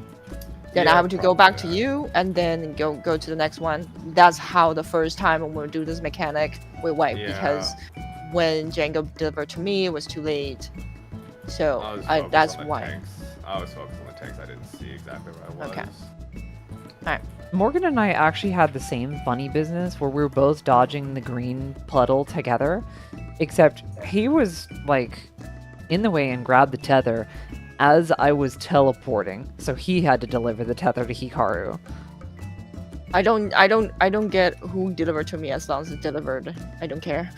Then I Yeah, have to go back to probably, you and then go to the next one. That's how the first time when we do this mechanic we wipe because when Django delivered to me it was too late. So I was focused that's on the why. tanks. I was focused on the tanks. I didn't see exactly where I was. Okay. Morgan and I actually had the same funny business where we were both dodging the green puddle together, except he was like in the way and grabbed the tether as I was teleporting, so he had to deliver the tether to Hikaru. I don't get who delivered to me as long as it's delivered. I don't care.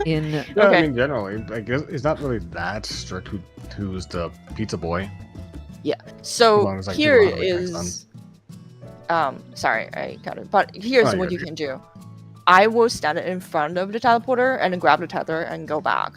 In Yeah, Okay. I mean, generally, like, it's not really that strict who's the pizza boy. Yeah. As So long as, like, here people have the tanks is sorry, I got it. But here's Oh, what you're you good. can do. I will stand in front of the teleporter and grab the tether and go back.